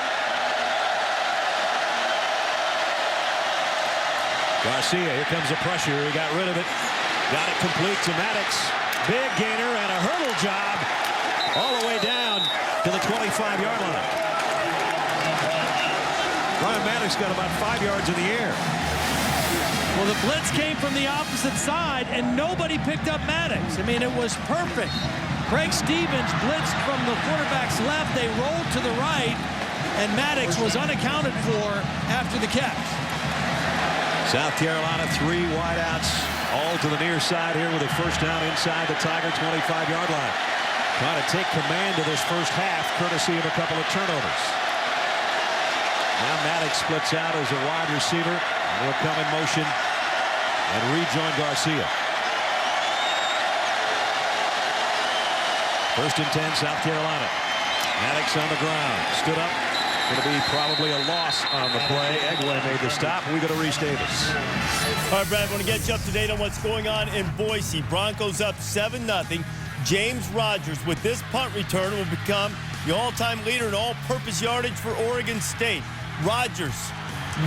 Garcia, here comes the pressure. He got rid of it. Got it complete to Maddox. Big gainer and a hurdle job all the way down to the 25-yard line. Ryan Maddox got about 5 yards in the air. Well, the blitz came from the opposite side, and nobody picked up Maddox. I mean, it was perfect. Craig Stevens blitzed from the quarterback's left. They rolled to the right, and Maddox was unaccounted for after the catch. South Carolina, 3 wideouts, all to the near side here with a first down inside the Tiger 25-yard line. Trying to take command of this first half, courtesy of a couple of turnovers. Now Maddox splits out as a wide receiver. He'll come in motion and rejoin Garcia. First and 10, South Carolina. Maddox on the ground, stood up. Going to be probably a loss on the play. Egway made the stop. We go to Reese Davis. All right, Brad, I want to get you up to date on what's going on in Boise. Broncos up 7-0. James Rogers, with this punt return, will become the all-time leader in all-purpose yardage for Oregon State. Rogers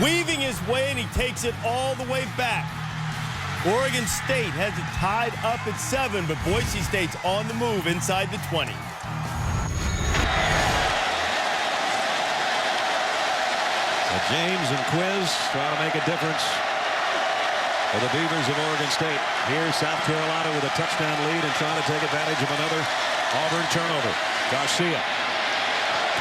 weaving his way, and he takes it all the way back. Oregon State has it tied up at 7, but Boise State's on the move inside the 20. James and Quiz trying to make a difference for the Beavers of Oregon State. Here, South Carolina with a touchdown lead and trying to take advantage of another Auburn turnover. Garcia,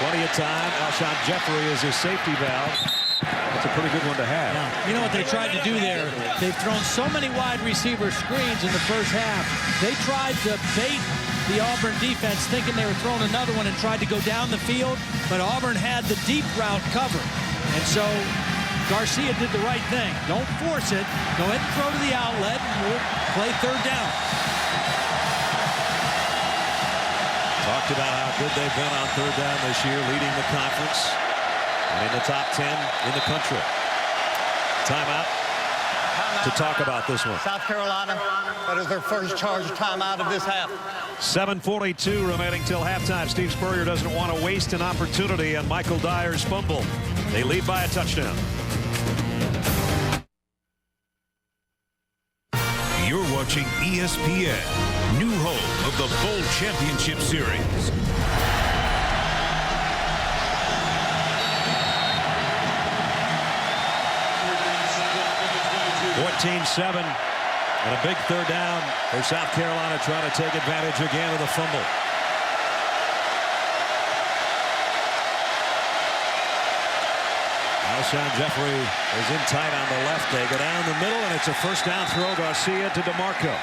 plenty of time. Alshon Jeffrey is his safety valve. That's a pretty good one to have. Yeah. You know what they tried to do there? They've thrown so many wide receiver screens in the first half. They tried to bait the Auburn defense, thinking they were throwing another one, and tried to go down the field, but Auburn had the deep route covered. And so Garcia did the right thing. Don't force it. Go ahead and throw to the outlet, and we'll play third down. Talked about how good they've been on third down this year, leading the conference and in the top 10 in the country. Timeout to talk about this one. South Carolina, that is their first charge timeout of this half. 7:42 remaining till halftime. Steve Spurrier doesn't want to waste an opportunity on Michael Dyer's fumble. They lead by a touchdown. You're watching ESPN, new home of the Bowl Championship Series. $14-7 and a big third down for South Carolina, trying to take advantage again of the fumble. Alshon Jeffrey is in tight on the left. They go down the middle, and it's a first down throw. Garcia to DeMarco.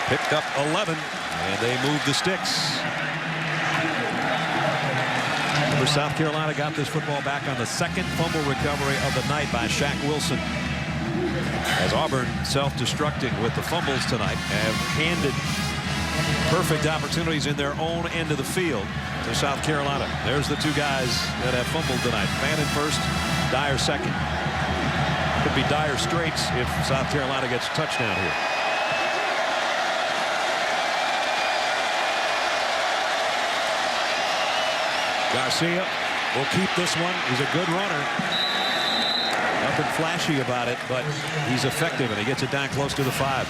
Picked up 11, and they move the sticks. Remember, South Carolina got this football back on the second fumble recovery of the night by Shaq Wilson. As Auburn, self-destructing with the fumbles tonight, have handed perfect opportunities in their own end of the field to South Carolina. There's the two guys that have fumbled tonight. Fannin first, Dyer second. Could be Dyer straights if South Carolina gets a touchdown here. Garcia will keep this one. He's a good runner. Nothing flashy about it, but he's effective, and he gets it down close to the 5.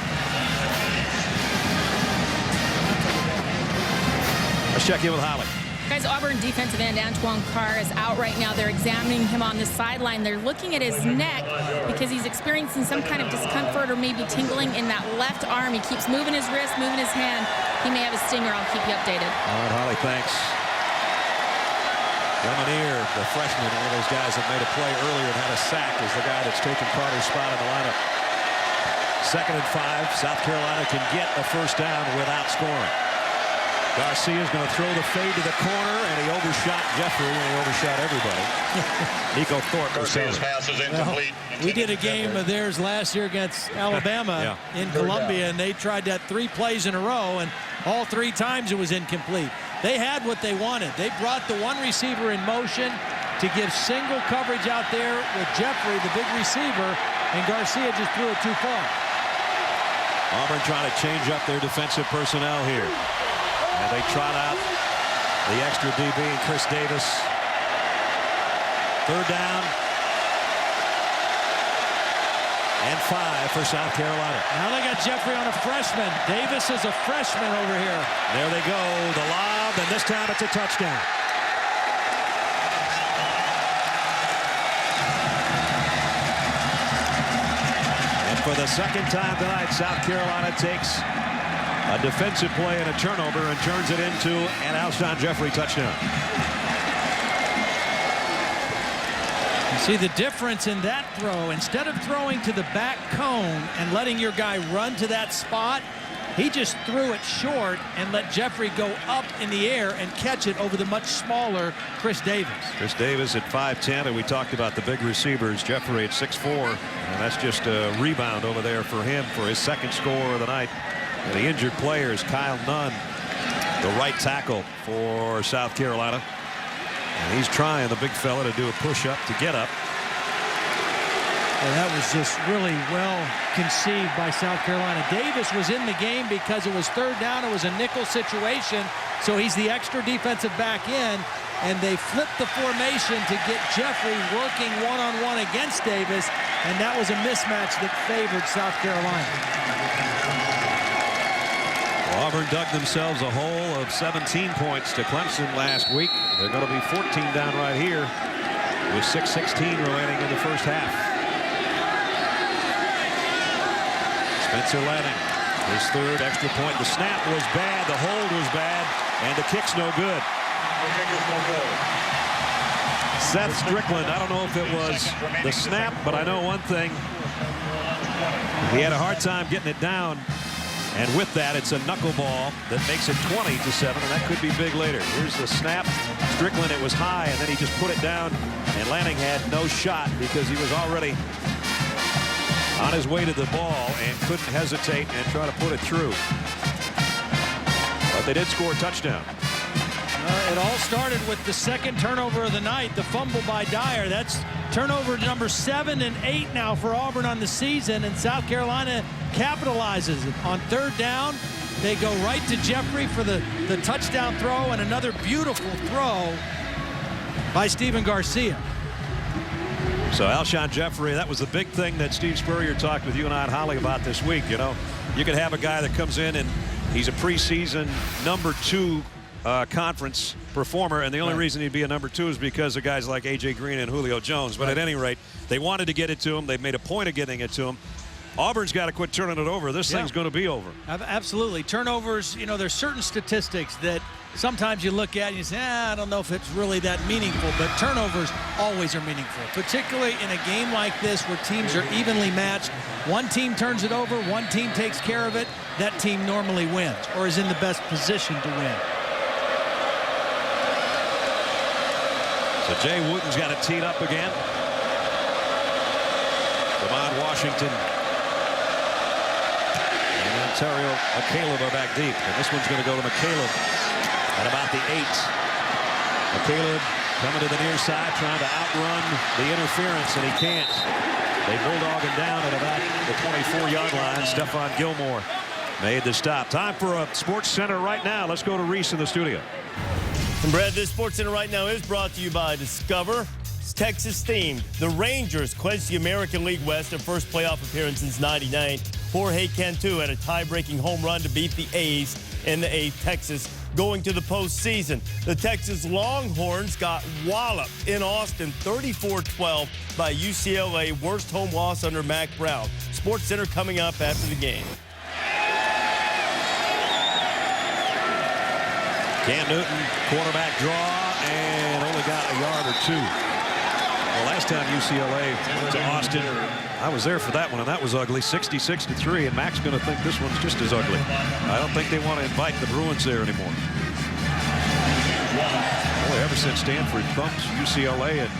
Let's check in with Holly. Guys, Auburn defensive end Antoine Carr is out right now. They're examining him on the sideline. They're looking at his neck because he's experiencing some kind of discomfort or maybe tingling in that left arm. He keeps moving his wrist, moving his hand. He may have a stinger. I'll keep you updated. All right, Holly, thanks. Lemonier, the freshman, one of those guys that made a play earlier and had a sack, is the guy that's taken Carter's spot in the lineup. 2nd and 5. South Carolina can get a first down without scoring. Garcia's going to throw the fade to the corner, and he overshot Jeffrey, and he overshot everybody. Nico Thorpe was Garcia's pass is incomplete. We did a game of theirs last year against Alabama in Columbia, and they tried that 3 plays in a row, and all 3 times it was incomplete. They had what they wanted. They brought the one receiver in motion to give single coverage out there with Jeffrey, the big receiver, and Garcia just threw it too far. Auburn trying to change up their defensive personnel here. And they trot out the extra DB and Chris Davis. 3rd down. And 5 for South Carolina. Now they got Jeffrey on a freshman. Davis is a freshman over here. There they go. The lob, and this time it's a touchdown. And for the 2nd time tonight, South Carolina takes a defensive play and a turnover and turns it into an Alshon Jeffrey touchdown. You see the difference in that throw. Instead of throwing to the back cone and letting your guy run to that spot, he just threw it short and let Jeffrey go up in the air and catch it over the much smaller Chris Davis. Chris Davis at 5'10", and we talked about the big receivers. Jeffrey at 6'4", and that's just a rebound over there for him for his 2nd score of the night. And the injured player is Kyle Nunn, the right tackle for South Carolina. And he's trying, the big fella, to do a push-up to get up. Well, that was just really well conceived by South Carolina. Davis was in the game because it was 3rd down. It was a nickel situation, so he's the extra defensive back in, and they flipped the formation to get Jeffrey working one-on-one against Davis, and that was a mismatch that favored South Carolina. Auburn dug themselves a hole of 17 points to Clemson last week. They're going to be 14 down right here with 6:16 remaining in the 1st half. Spencer Lanning, his 3rd extra point. The snap was bad, the hold was bad, and the kick's no good. Seth Strickland, I don't know if it was the snap, but I know one thing. He had a hard time getting it down. And with that, it's a knuckleball that makes it 20-7, and that could be big later. Here's the snap. Strickland, it was high, and then he just put it down, and Lanning had no shot because he was already on his way to the ball and couldn't hesitate and try to put it through. But they did score a touchdown. It all started with the 2nd turnover of the night, the fumble by Dyer. That's turnover number 7 and 8 now for Auburn on the season, and South Carolina capitalizes it. On 3rd down, they go right to Jeffrey for the touchdown throw, and another beautiful throw by Stephen Garcia. So Alshon Jeffrey, that was the big thing that Steve Spurrier talked with you and I and Holly about this week. You know, you could have a guy that comes in and he's a preseason number 2 conference performer, and the only reason he'd be a number 2 is because of guys like A.J. Green and Julio Jones. But at any rate, they wanted to get it to him. They made a point of getting it to him. Auburn's got to quit turning it over. This thing's going to be over. Absolutely. Turnovers, you know, there's certain statistics that sometimes you look at and you say, I don't know if it's really that meaningful, but turnovers always are meaningful, particularly in a game like this where teams are evenly matched. One team turns it over, one team takes care of it, that team normally wins or is in the best position to win. So Jay Wooten's got it teed up again. Devon Washington and Ontario McCaleb are back deep. And this one's going to go to McCaleb at about the 8. McCaleb coming to the near side, trying to outrun the interference, and he can't. They bulldog him down at about the 24-yard line. Stephon Gilmore made the stop. Time for a Sports Center right now. Let's go to Reese in the studio. And Brad, this Sports Center right now is brought to you by Discover. It's Texas themed. The Rangers clinched the American League West, their first playoff appearance since '99. Jorge Cantu had a tie-breaking home run to beat the A's in the 8th. Texas going to the postseason. The Texas Longhorns got walloped in Austin 34-12 by UCLA. Worst home loss under Mac Brown. Sports Center coming up after the game. Cam Newton, quarterback draw, and only got a yard or 2. The last time UCLA went to Austin, I was there for that one, and that was ugly, 66-3, and Mac's going to think this one's just as ugly. I don't think they want to invite the Bruins there anymore. Boy, ever since Stanford thumped UCLA and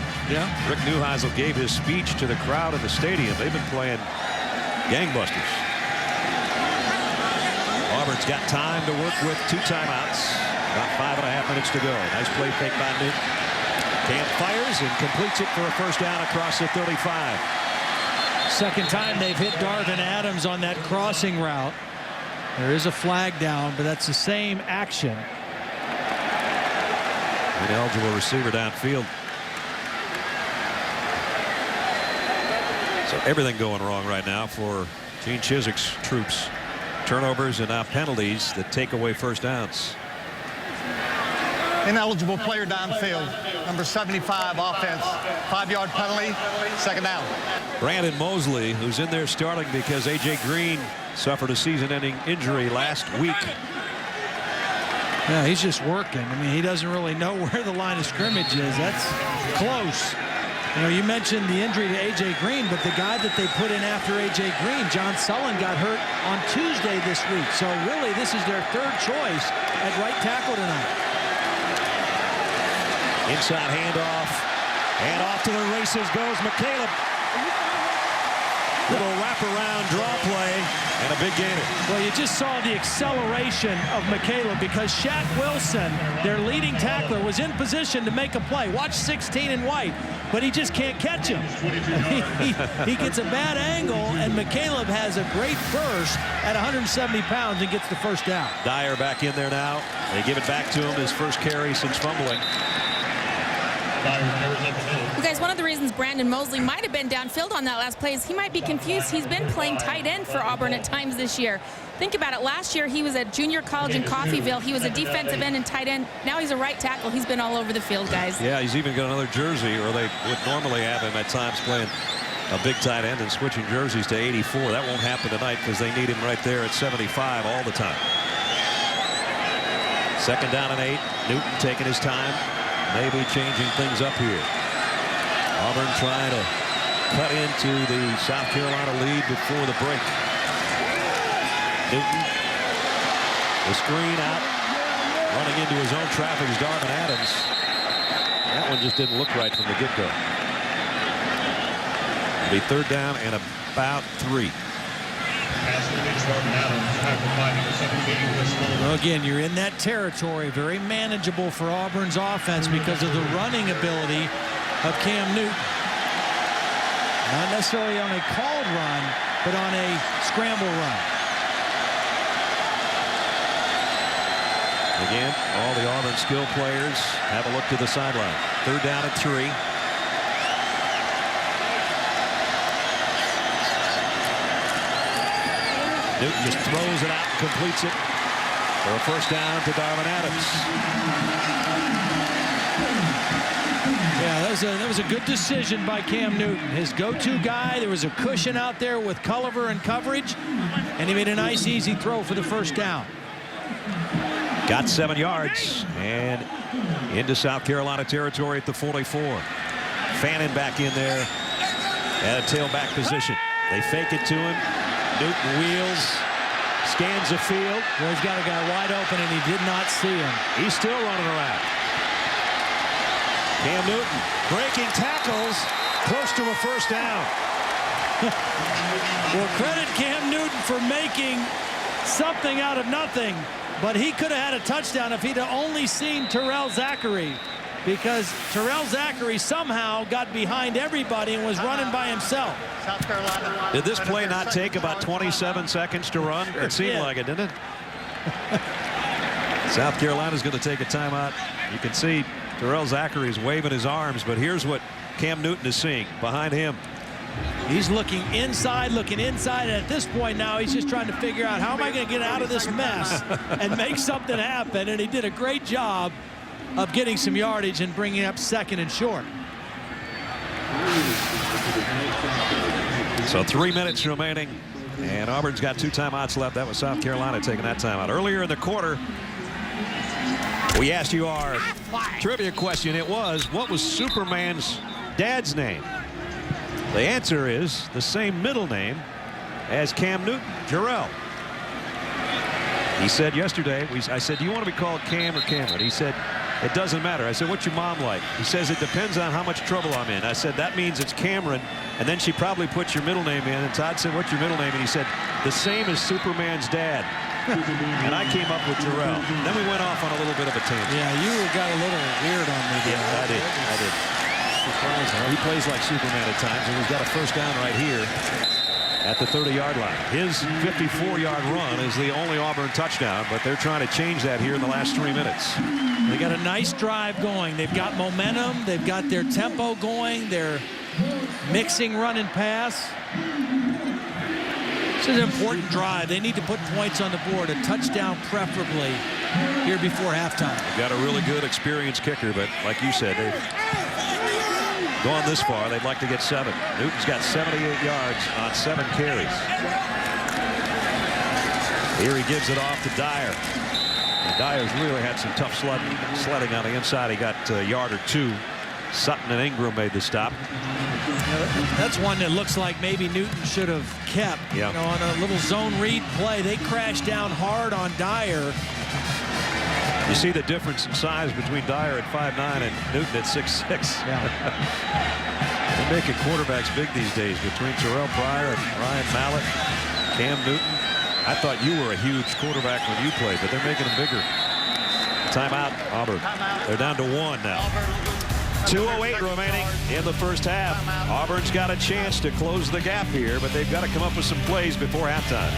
Rick Neuheisel gave his speech to the crowd in the stadium, they've been playing gangbusters. Auburn's got time to work with 2 timeouts. About 5.5 minutes to go. Nice play fake by Newton. Cam fires and completes it for a first down across the 35. Second time they've hit Darvin Adams on that crossing route. There is a flag down, but that's the same action. Ineligible receiver downfield. So everything going wrong right now for Gene Chizik's troops. Turnovers and now penalties that take away first downs. Ineligible player downfield. Number 75 offense. 5-yard penalty. Second down. Brandon Mosley, who's in there starting because A.J. Green suffered a season-ending injury last week. Yeah, he's just working. I mean, he doesn't really know where the line of scrimmage is. That's close. You know, you mentioned the injury to A.J. Green, but the guy that they put in after A.J. Green, John Sullen, got hurt on Tuesday this week. So really, this is their third choice at right tackle tonight. Inside handoff, and off to the races goes McCaleb. Little wraparound draw play and a big gainer. Well, you just saw the acceleration of McCaleb because Shaq Wilson, their leading tackler, was in position to make a play. Watch 16 in white, but he just can't catch him. He gets a bad angle, and McCaleb has a great burst at 170 pounds and gets the first down. Dyer back in there now. They give it back to him, his first carry since fumbling. You guys, one of the reasons Brandon Mosley might have been downfield on that last play is he might be confused. He's been playing tight end for Auburn at times this year. Think about it. Last year, he was at junior college in Coffeyville. He was a defensive end and tight end. Now he's a right tackle. He's been all over the field, guys. Yeah, he's even got another jersey, or they would normally have him at times playing a big tight end and switching jerseys to 84. That won't happen tonight because they need him right there at 75 all the time. Second down and 8. Newton taking his time. Maybe changing things up here. Auburn trying to cut into the South Carolina lead before the break. Newton, the screen out, running into his own traffic is Darvin Adams. That one just didn't look right from the get-go. It'll be third down and about 3. Well, again, you're in that territory. Very manageable for Auburn's offense because of the running ability of Cam Newton. Not necessarily on a called run, but on a scramble run. Again, all the Auburn skill players have a look to the sideline. Third down and 3. Newton just throws it out and completes it for a first down to Darvin Adams. Yeah, that was a good decision by Cam Newton. His go-to guy. There was a cushion out there with Culliver and coverage, and he made a nice, easy throw for the first down. Got 7 yards and into South Carolina territory at the 44. Fannin back in there at a tailback position. They fake it to him. Newton wheels, scans the field. Well, he's got a guy wide open, and he did not see him. He's still running around. Cam Newton breaking tackles, close to a first down. Well, credit Cam Newton for making something out of nothing, but he could have had a touchdown if he'd have only seen Terrell Zachary, because Terrell Zachary somehow got behind everybody and was running by himself. South Carolina. Did this play not take about 27 seconds to run? It seemed like it, didn't it? South Carolina's going to take a timeout. You can see Terrell Zachary's waving his arms, but here's what Cam Newton is seeing behind him. He's looking inside, and at this point now he's just trying to figure out, how am I going to get out of this mess and make something happen? And he did a great job of getting some yardage and bringing up second and short. So 3 minutes remaining, and Auburn's got 2 timeouts left. That was South Carolina taking that timeout. Earlier in the quarter, we asked you our trivia question. It was, what was Superman's dad's name? The answer is the same middle name as Cam Newton, Jarrell. He said yesterday, I said, do you want to be called Cam or Cameron? He said, it doesn't matter. I said, what's your mom like? He says, it depends on how much trouble I'm in. I said, that means it's Cameron. And then she probably puts your middle name in. And Todd said, what's your middle name? And he said, the same as Superman's dad. And I came up with Terrell. Then we went off on a little bit of a tangent. Yeah, you got a little weird on me there. Yeah, I did. Surprising. He plays like Superman at times, and he's got a first down right here at the 30-yard line. His 54-yard run is the only Auburn touchdown, but they're trying to change that here in the last 3 minutes. They got a nice drive going. They've got momentum. They've got their tempo going. They're mixing run and pass. This is an important drive. They need to put points on the board, a touchdown preferably here before halftime. They've got a really good, experienced kicker, but like you said, they've gone this far. They'd like to get 7. Newton's got 78 yards on 7 carries. Here he gives it off to Dyer. And Dyer's really had some tough sledding on the inside. He got a yard or 2. Sutton and Ingram made the stop. That's one that looks like maybe Newton should have kept. Yeah. You know, on a little zone read play, they crashed down hard on Dyer. You see the difference in size between Dyer at 5'9" and Newton at 6'6". Yeah. They're making quarterbacks big these days between Terrell Pryor and Ryan Mallett, Cam Newton. I thought you were a huge quarterback when you played, but they're making them bigger. Timeout, Auburn. They're down to 1 now. 2:08 remaining in the first half. Auburn's got a chance to close the gap here, but they've got to come up with some plays before halftime.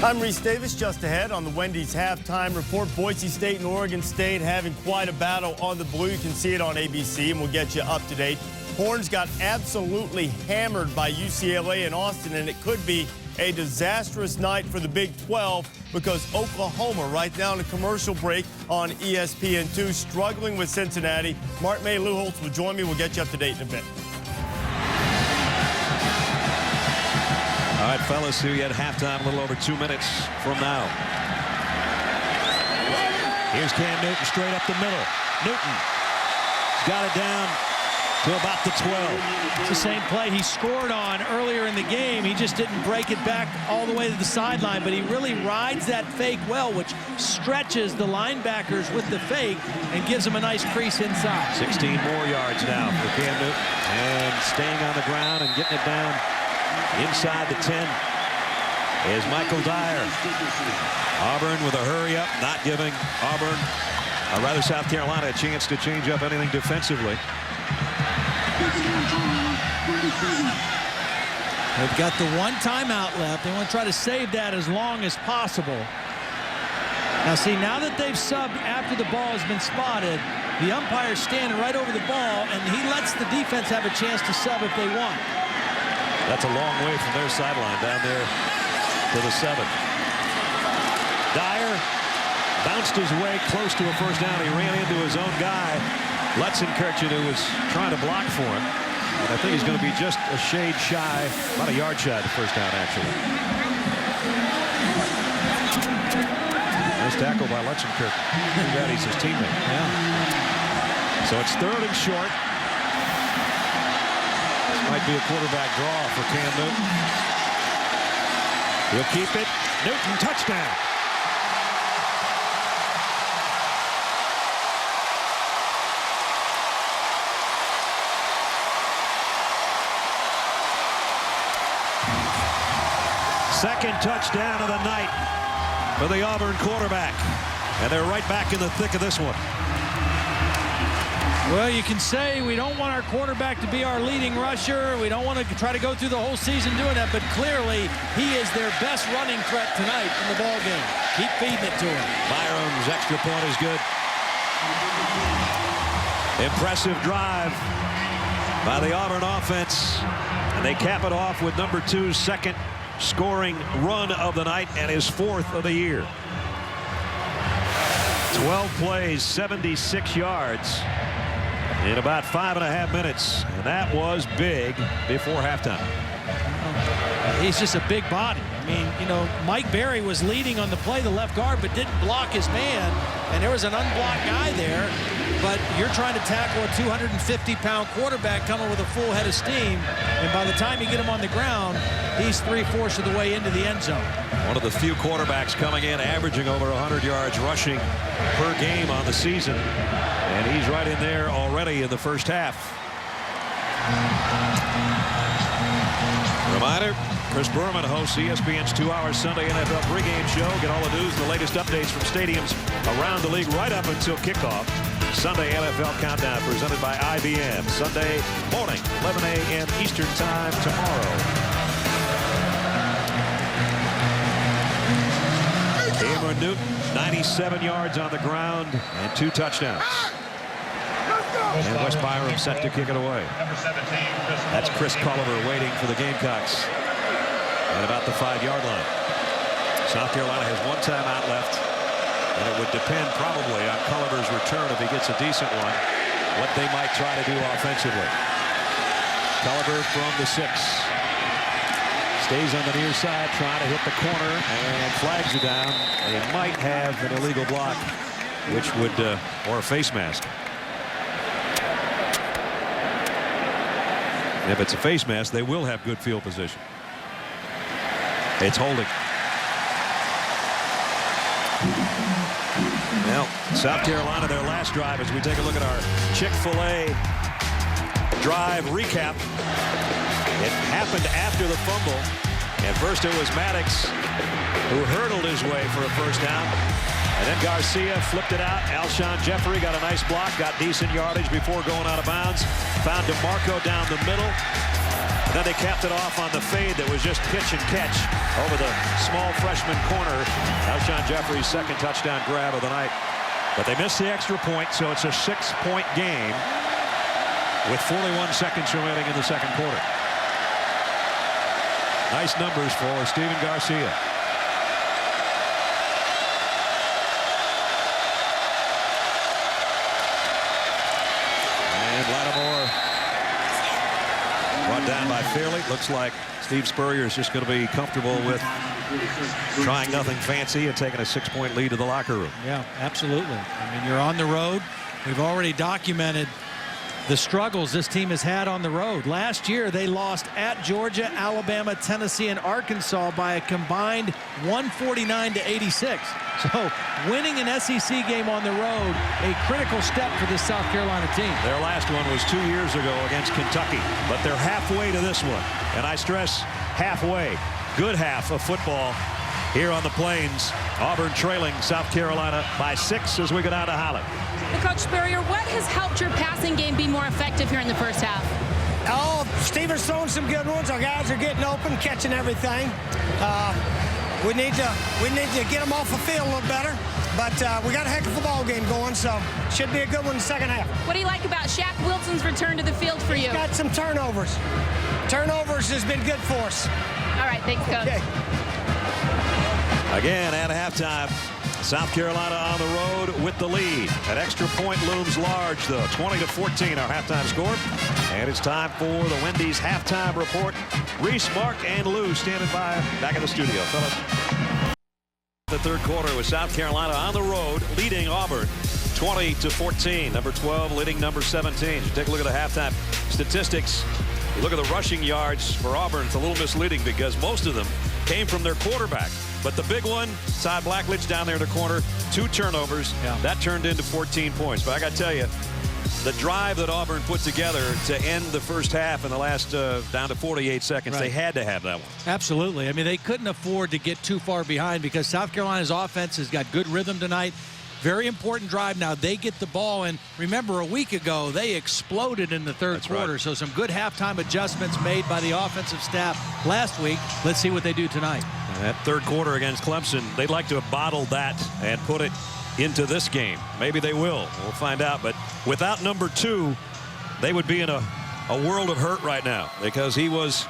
I'm Reese Davis. Just ahead on the Wendy's halftime report, Boise State and Oregon State having quite a battle on the blue. You can see it on ABC, and we'll get you up to date. Horns got absolutely hammered by UCLA in Austin, and it could be a disastrous night for the Big 12 because Oklahoma right now in a commercial break on ESPN2 struggling with Cincinnati. Mark May Luholtz will join me. We'll get you up to date in a bit. All right, fellas, here at halftime, a little over 2 minutes from now. Here's Cam Newton straight up the middle. Newton got it down to about the 12. It's the same play he scored on earlier in the game. He just didn't break it back all the way to the sideline, but he really rides that fake well, which stretches the linebackers with the fake and gives them a nice crease inside. 16 more yards now for Cam Newton, and staying on the ground and getting it down inside the 10 is Michael Dyer. Auburn with a hurry up, not giving Auburn, or rather South Carolina, a chance to change up anything defensively. They've got the 1 timeout left. They want to try to save that as long as possible. Now see, now that they've subbed after the ball has been spotted, the umpire's standing right over the ball, and he lets the defense have a chance to sub if they want. That's a long way from their sideline down there to the 7. Dyer bounced his way close to a first down. He ran into his own guy, Lutzenkirchen, who was trying to block for him. And I think he's going to be just a shade shy, about a yard shy of the first down, actually. Nice tackle by Lutzenkirchen. Too bad he's his teammate. Yeah. So it's 3rd and short. This might be a quarterback draw for Cam Newton. He'll keep it. Newton, touchdown. Second touchdown of the night for the Auburn quarterback. And they're right back in the thick of this one. Well, you can say we don't want our quarterback to be our leading rusher. We don't want to try to go through the whole season doing that, but clearly he is their best running threat tonight in the ball game. Keep feeding it to him. Byram's extra point is good. Impressive drive by the Auburn offense. And they cap it off with number 2's second scoring run of the night and his 4th of the year. 12 plays, 76 yards in about 5.5 minutes, and that was big before halftime. He's just a big body. I mean, you know, Mike Berry was leading on the play, the left guard, but didn't block his man, and there was an unblocked guy there. but you're trying to tackle a 250-pound quarterback coming with a full head of steam, and by the time you get him on the ground, he's 3/4 of the way into the end zone. One of the few quarterbacks coming in averaging over 100 yards rushing per game on the season, and he's right in there already in the first half. Reminder, Chris Berman hosts ESPN's 2-hour Sunday NFL pregame show. Get all the news, the latest updates from stadiums around the league right up until kickoff. Sunday NFL Countdown presented by IBM. Sunday morning, 11 a.m. Eastern Time tomorrow. Cameron Newton, 97 yards on the ground and 2 touchdowns. And Wes Byram set to kick it away. That's Chris Culliver waiting for the Gamecocks at about the 5-yard line. South Carolina has 1 timeout left, and it would depend probably on Culliver's return if he gets a decent one, what they might try to do offensively. Culliver from the 6. Stays on the near side, trying to hit the corner, and flags are down. They might have an illegal block, which would, or a face mask. If it's a face mask, they will have good field position. It's holding. Well, South Carolina, their last drive, as we take a look at our Chick-fil-A drive recap. It happened after the fumble. And first it was Maddox who hurdled his way for a first down. And then Garcia flipped it out. Alshon Jeffrey got a nice block, got decent yardage before going out of bounds. Found DeMarco down the middle. And then they capped it off on the fade that was just pitch and catch over the small freshman corner. Alshon Jeffrey's second touchdown grab of the night. But they missed the extra point, so it's a 6-point game with 41 seconds remaining in the second quarter. Nice numbers for Steven Garcia. And Lattimore brought down by Fairley. Looks like Steve Spurrier is just going to be comfortable with trying nothing fancy and taking a 6-point lead to the locker room. Yeah, absolutely. I mean, you're on the road. We've already documented the struggles this team has had on the road. Last year, they lost at Georgia, Alabama, Tennessee, and Arkansas by a combined 149-86. So winning an SEC game on the road, a critical step for this South Carolina team. Their last one was 2 years ago against Kentucky, but they're halfway to this one. And I stress halfway. Good half of football here on the Plains. Auburn trailing South Carolina by 6 as we go down to Holland. Well, Coach Spurrier, what has helped your passing game be more effective here in the first half? Oh, Steven's throwing some good ones. Our guys are getting open, catching everything. We need to get them off the field a little better. But we got a heck of a ball game going, so should be a good one in the second half. What do you like about Shaq Wilson's return to the field for you? He's got some turnovers. Turnovers has been good for us. All right, thanks, Coach. Okay. Again, at halftime, South Carolina on the road with the lead. An extra point looms large, though. 20-14, our halftime score. And it's time for the Wendy's halftime report. Reese, Mark, and Lou standing by back in the studio. Fellas. The third quarter with South Carolina on the road, leading Auburn 20-14. Number 12 leading number 17. You take a look at the halftime statistics. You look at the rushing yards for Auburn. It's a little misleading because most of them came from their quarterback. But the big one, Todd Blackledge down there in the corner, 2 turnovers. Yeah. That turned into 14 points. But I got to tell you, the drive that Auburn put together to end the first half in the last down to 48 seconds, they had to have that one. Absolutely. I mean, they couldn't afford to get too far behind because South Carolina's offense has got good rhythm tonight. Very important drive now. They get the ball, and remember a week ago they exploded in the third quarter. Right. So some good halftime adjustments made by the offensive staff last week. Let's see what they do tonight. And that third quarter against Clemson, they'd like to have bottled that and put it into this game. Maybe they will. We'll find out. But without number 2, they would be in a world of hurt right now because he was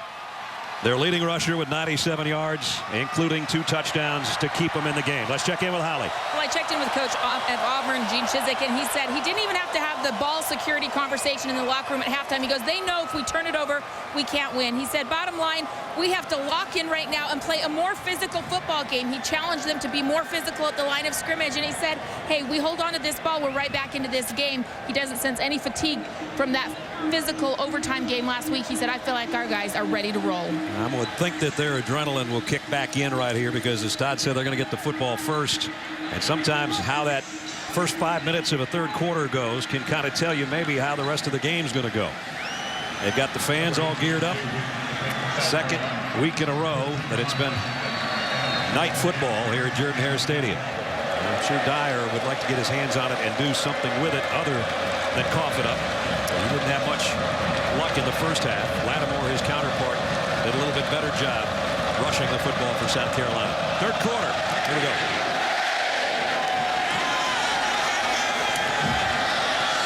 Their leading rusher with 97 yards, including 2 touchdowns to keep them in the game. Let's check in with Holly. Well, I checked in with Coach at Auburn, Gene Chizik, and he said he didn't even have to have the ball security conversation in the locker room at halftime. He goes, they know if we turn it over, we can't win. He said, bottom line, we have to lock in right now and play a more physical football game. He challenged them to be more physical at the line of scrimmage, and he said, hey, we hold on to this ball, we're right back into this game. He doesn't sense any fatigue from that physical overtime game last week. He said, I feel like our guys are ready to roll. I would think that their adrenaline will kick back in right here because, as Todd said, they're going to get the football first. And sometimes how that first 5 minutes of a third quarter goes can kind of tell you maybe how the rest of the game's going to go. They've got the fans all geared up. Second week in a row that it's been night football here at Jordan-Hare Stadium. I'm sure Dyer would like to get his hands on it and do something with it other than cough it up. He didn't have much luck in the first half. Lattimore, his counterpart, did a little bit better job rushing the football for South Carolina. Third quarter. Here we go.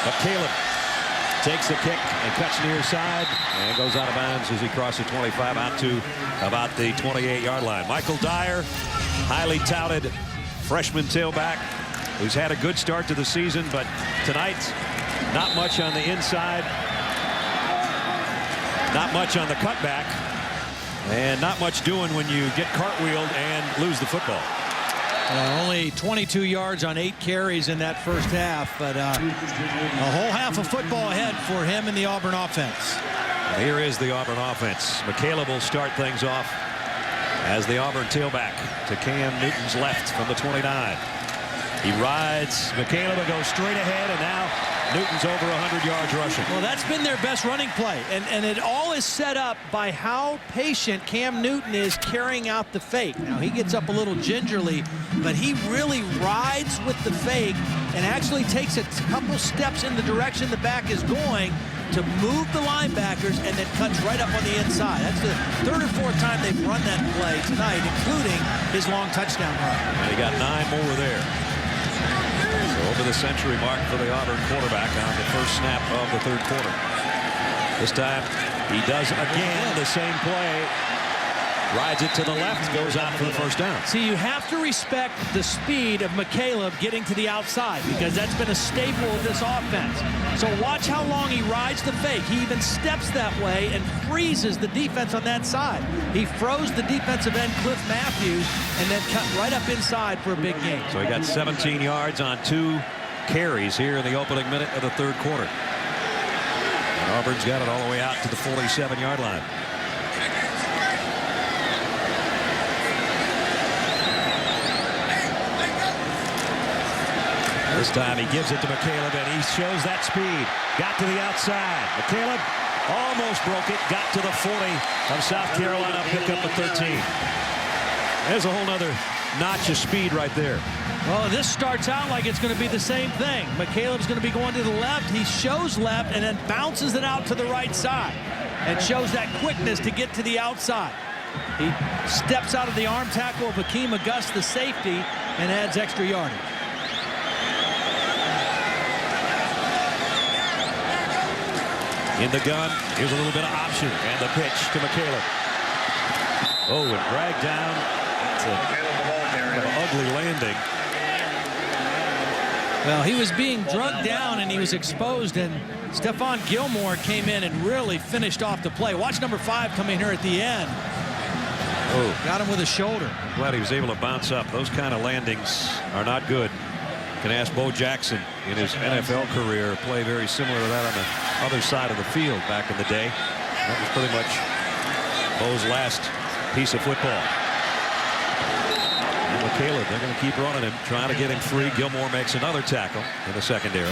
McCaleb takes the kick and cuts near side and goes out of bounds as he crosses 25 out to about the 28-yard line. Michael Dyer, highly touted freshman tailback, who's had a good start to the season, but tonight, not much on the inside, not much on the cutback, and not much doing when you get cartwheeled and lose the football. Only 22 yards on 8 carries in that first half, but a whole half of football ahead for him in the Auburn offense. And here is the Auburn offense. McCaleb will start things off as the Auburn tailback to Cam Newton's left from the 29. He rides McCaleb and goes straight ahead, and now Newton's over 100 yards rushing. Well, that's been their best running play, and it all is set up by how patient Cam Newton is carrying out the fake. Now, he gets up a little gingerly, but he really rides with the fake and actually takes a couple steps in the direction the back is going to move the linebackers and then cuts right up on the inside. That's the third or fourth time they've run that play tonight, including his long touchdown run. And he got 9 more there. So over the century mark for the Auburn quarterback on the first snap of the third quarter. This time he does again the same play. Rides it to the left, goes out for the first down. See, you have to respect the speed of McCaleb getting to the outside because that's been a staple of this offense. So watch how long he rides the fake. He even steps that way and freezes the defense on that side. He froze the defensive end, Cliff Matthews, and then cut right up inside for a big gain. So he got 17 yards on 2 carries here in the opening minute of the third quarter. And Auburn's got it all the way out to the 47-yard line. This time he gives it to McCaleb, and he shows that speed. Got to the outside. McCaleb almost broke it. Got to the 40 of South Carolina. Pick up a 13. There's a whole nother notch of speed right there. Well, this starts out like it's going to be the same thing. McCaleb's going to be going to the left. He shows left and then bounces it out to the right side and shows that quickness to get to the outside. He steps out of the arm tackle of Hakeem Auguste, the safety, and adds extra yardage. In the gun, here's a little bit of option, and the pitch to McCaleb. Oh, and dragged down. That's an ugly landing. Well, he was being drugged down, and he was exposed, and Stephon Gilmore came in and really finished off the play. Watch number 5 come in here at the end. Oh, got him with a shoulder. Glad he was able to bounce up. Those kind of landings are not good. Can ask Bo Jackson in his NFL career play very similar to that on the other side of the field back in the day. That was pretty much Bo's last piece of football. And McCaleb, they're going to keep running him, trying to get him free. Gilmore makes another tackle in the secondary.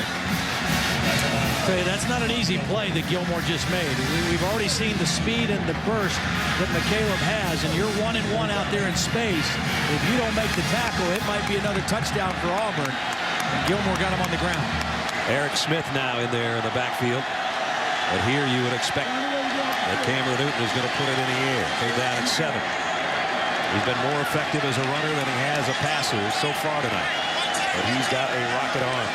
Okay, that's not an easy play that Gilmore just made. We've already seen the speed and the burst that McCaleb has, and you're 1-1 out there in space. If you don't make the tackle, it might be another touchdown for Auburn. And Gilmore got him on the ground. Eric Smith now in there in the backfield. But here you would expect that Cameron Newton is going to put it in the air. Came down at 7. He's been more effective as a runner than he has a passer so far tonight. But he's got a rocket arm.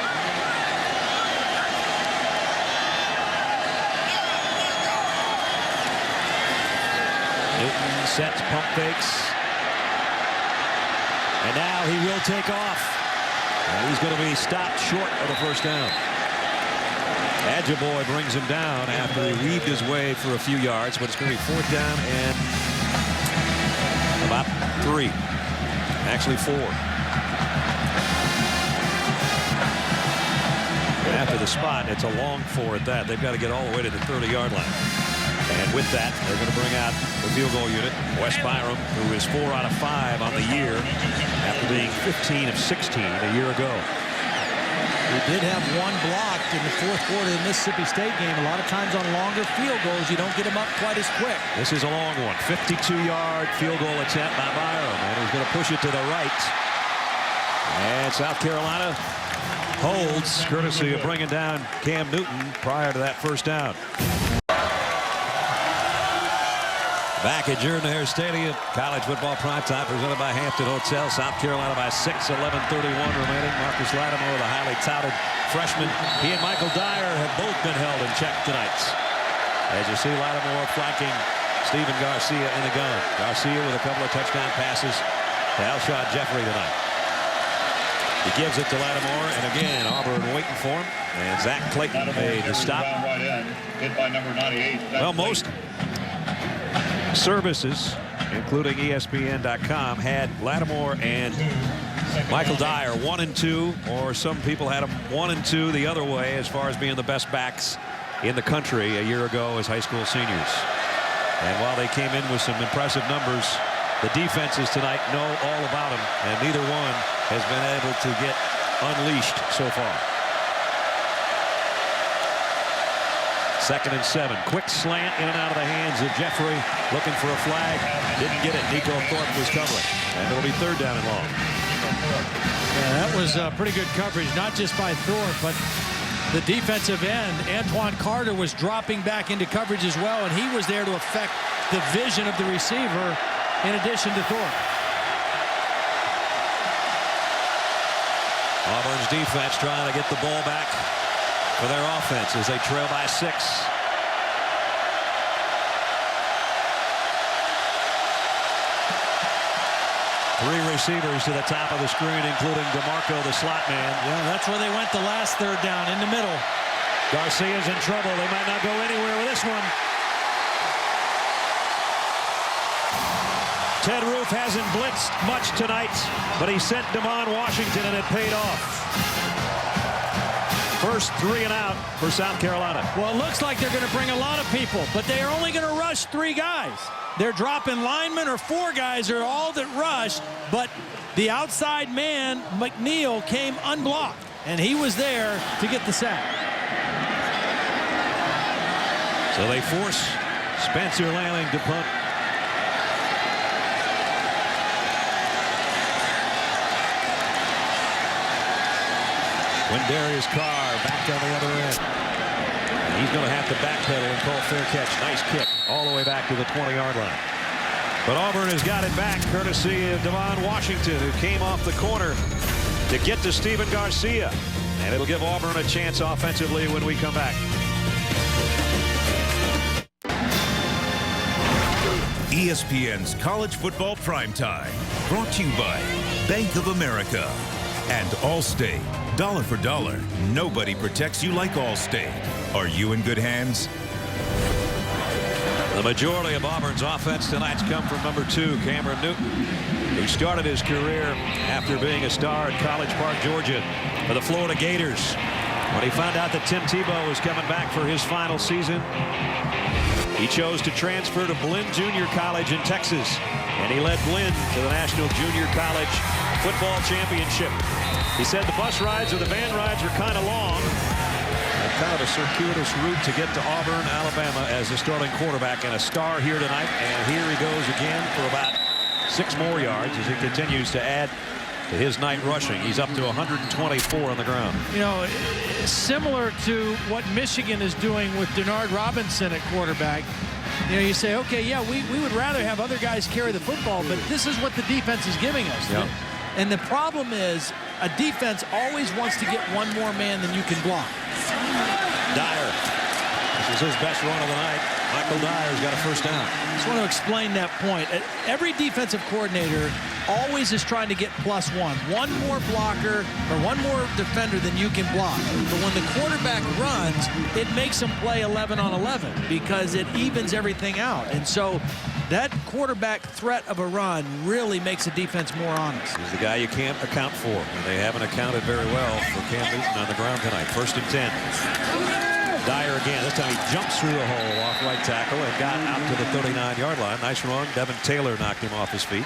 Newton sets, pump fakes. And now he will take off. And he's going to be stopped short of the first down. Adjaboy brings him down after he weaved his way for a few yards, but it's going to be 4th down and about 3. Actually 4. After the spot, it's a long 4 at that. They've got to get all the way to the 30-yard line. And with that, they're going to bring out the field goal unit, Wes Byram, who is 4 out of 5 on the year after being 15 of 16 a year ago. We did have one blocked in the 4th quarter of the Mississippi State game. A lot of times on longer field goals, you don't get them up quite as quick. This is a long one. 52-yard field goal attempt by Byram. And he's going to push it to the right. And South Carolina holds, courtesy of bringing down Cam Newton prior to that first down. Back at Jordan-Hare Stadium, college football primetime presented by Hampton Hotel. South Carolina by 6, 11:31 remaining. Marcus Lattimore, the highly touted freshman. He and Michael Dyer have both been held in check tonight. As you see, Lattimore flanking Stephen Garcia in the gun. Garcia with a couple of touchdown passes to Alshon Jeffrey tonight. He gives it to Lattimore, and again, Auburn waiting for him. And Zach Clayton made the stop. Hit by number 98. Well, most services, including ESPN.com, had Lattimore and Michael Dyer 1 and 2, or some people had them 1 and 2 the other way as far as being the best backs in the country a year ago as high school seniors. And while they came in with some impressive numbers, the defenses tonight know all about them, and neither one has been able to get unleashed so far. 2nd and 7. Quick slant in and out of the hands of Jeffrey, looking for a flag. Didn't get it. Nico Thorpe was covering. And it'll be 3rd down and long. Yeah, that was pretty good coverage, not just by Thorpe, but the defensive end. Antoine Carter was dropping back into coverage as well, and he was there to affect the vision of the receiver in addition to Thorpe. Auburn's defense trying to get the ball back for their offense as they trail by 6. 3 receivers to the top of the screen, including DeMarco, the slot man. Yeah, that's where they went the last 3rd down, in the middle. Garcia's in trouble. They might not go anywhere with this one. Ted Roof hasn't blitzed much tonight, but he sent Damon Washington, and it paid off. First 3 and out for South Carolina. Well, it looks like they're going to bring a lot of people, but they are only going to rush 3 guys. They're dropping linemen, or 4 guys are all that rush, but the outside man, McNeil, came unblocked, and he was there to get the sack. So they force Spencer Lanning to punt. Quindarius Carr back on the other end. And he's going to have to backpedal and call fair catch. Nice kick all the way back to the 20-yard line. But Auburn has got it back courtesy of Damon Washington, who came off the corner to get to Stephen Garcia. And it'll give Auburn a chance offensively when we come back. ESPN's College Football Primetime, brought to you by Bank of America and Allstate. Dollar for dollar, nobody protects you like Allstate. Are you in good hands? The majority of Auburn's offense tonight's come from number 2, Cameron Newton, who started his career after being a star at College Park, Georgia, for the Florida Gators. When he found out that Tim Tebow was coming back for his final season, he chose to transfer to Blinn Junior College in Texas, and he led Blinn to the National Junior College Football Championship. He said the bus rides or the van rides were kind of long, and kind of a circuitous route to get to Auburn, Alabama as the starting quarterback, and a star here tonight. And here he goes again for about 6 more yards as he continues to add to his night rushing. He's up to 124 on the ground. You know, similar to what Michigan is doing with Denard Robinson at quarterback. You know, you say, okay, yeah, we would rather have other guys carry the football, but this is what the defense is giving us. Yep. And the problem is a defense always wants to get one more man than you can block. Dyer This is his best run of the night. Michael Dyer's got a first down. I just want to explain that point. Every defensive coordinator always is trying to get +1. One more blocker or one more defender than you can block. But when the quarterback runs, it makes him play 11 on 11 because it evens everything out. And so that quarterback threat of a run really makes the defense more honest. He's the guy you can't account for, and they haven't accounted very well for Cam Newton on the ground tonight. 1st and 10. Dyer again. This time he jumps through the hole off right tackle and got out to the 39-yard line. Nice run. Devin Taylor knocked him off his feet.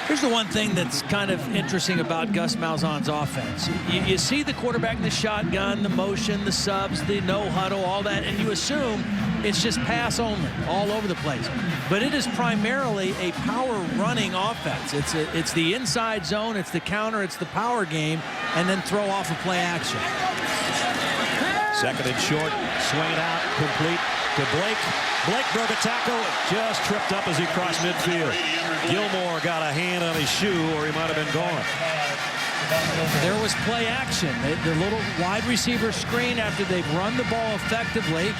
Here's the one thing that's kind of interesting about Gus Malzahn's offense. You see the quarterback in the shotgun, the motion, the subs, the no huddle, all that, and you assume it's just pass only all over the place. But it is primarily a power running offense. It's the inside zone, it's the counter, it's the power game, and then throw off a play action. 2nd and short, swing it out, complete to Blake. Blake broke a tackle, just tripped up as he crossed midfield. Gilmore got a hand on his shoe, or he might have been gone. There was play action. The little wide receiver screen after they've run the ball effectively.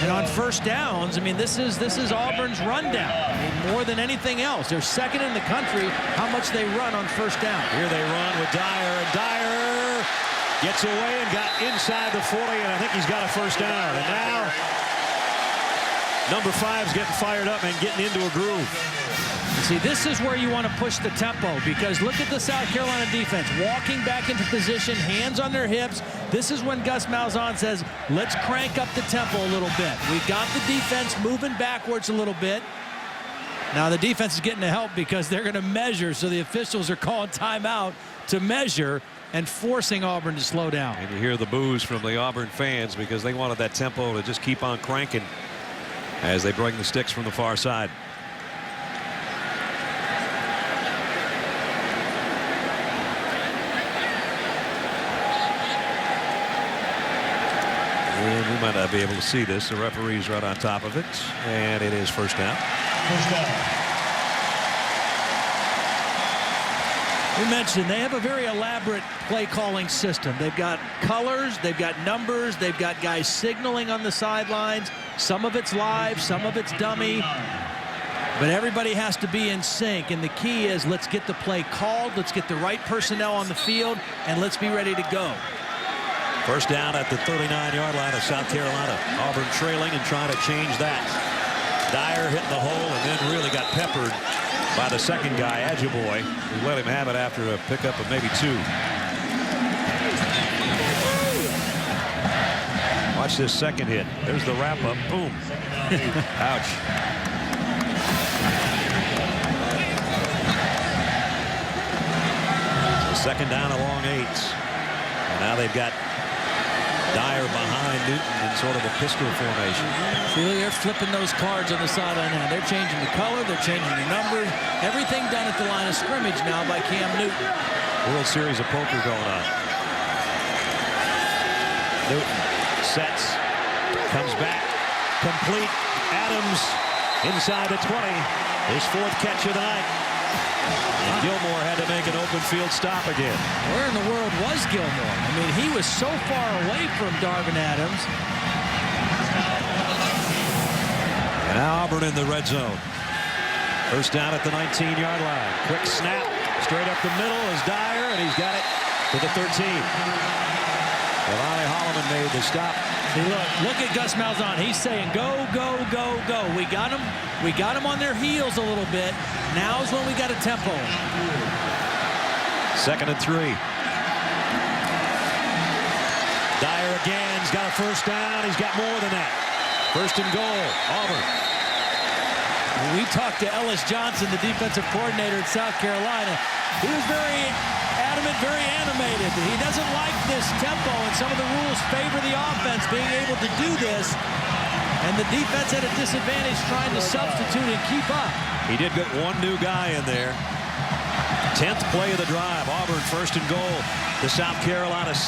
And on first downs, I mean, this is Auburn's rundown. I mean, more than anything else. They're 2nd in the country how much they run on first down. Here they run with Dyer, and Dyer gets away and got inside the 40, and I think he's got a first down. And now number 5's getting fired up and getting into a groove. See, this is where you want to push the tempo, because look at the South Carolina defense walking back into position, hands on their hips. This is when Gus Malzahn says, let's crank up the tempo a little bit. We've got the defense moving backwards a little bit. Now the defense is getting the help because they're going to measure, so the officials are calling timeout to measure and forcing Auburn to slow down. And you hear the boos from the Auburn fans because they wanted that tempo to just keep on cranking as they bring the sticks from the far side. And we might not be able to see this. The referee's right on top of it, and it is first down. First down. We mentioned they have a very elaborate play calling system. They've got colors, they've got numbers, they've got guys signaling on the sidelines. Some of it's live, some of it's dummy. But everybody has to be in sync, and the key is let's get the play called, let's get the right personnel on the field, and let's be ready to go. First down at the 39-yard line of South Carolina. Auburn trailing and trying to change that. Dyer hitting the hole and then really got peppered by the second guy, Ajiboye, who let him have it after a pickup of maybe 2. Watch this second hit. There's the wrap-up. Boom. Ouch. So 2nd down along 8. And now they've got Dyer behind Newton in sort of a pistol formation. See, they're flipping those cards on the sideline now. They're changing the color, they're changing the number. Everything done at the line of scrimmage now by Cam Newton. World Series of Poker going on. Newton sets, comes back, complete. Adams inside the 20. His 4th catch of the night. And Gilmore had to make an open field stop again. Where in the world was Gilmore? I mean, he was so far away from Darvin Adams. And now Auburn in the red zone. First down at the 19-yard line. Quick snap. Straight up the middle is Dyer, and he's got it to the 13. Ronnie Holloman made the stop. See, look at Gus Malzahn. He's saying, go, go, go, go. We got them on their heels a little bit. Now's when we got a tempo. 2nd and 3. Dyer again. He's got a first down. He's got more than that. 1st and goal. Auburn. We talked to Ellis Johnson, the defensive coordinator at South Carolina. He was very adamant, very animated. He doesn't like this tempo, and some of the rules favor the offense being able to do this. And the defense at a disadvantage trying to substitute and keep up. He did get one new guy in there. 10th play of the drive. Auburn 1st and goal. The South Carolina 6.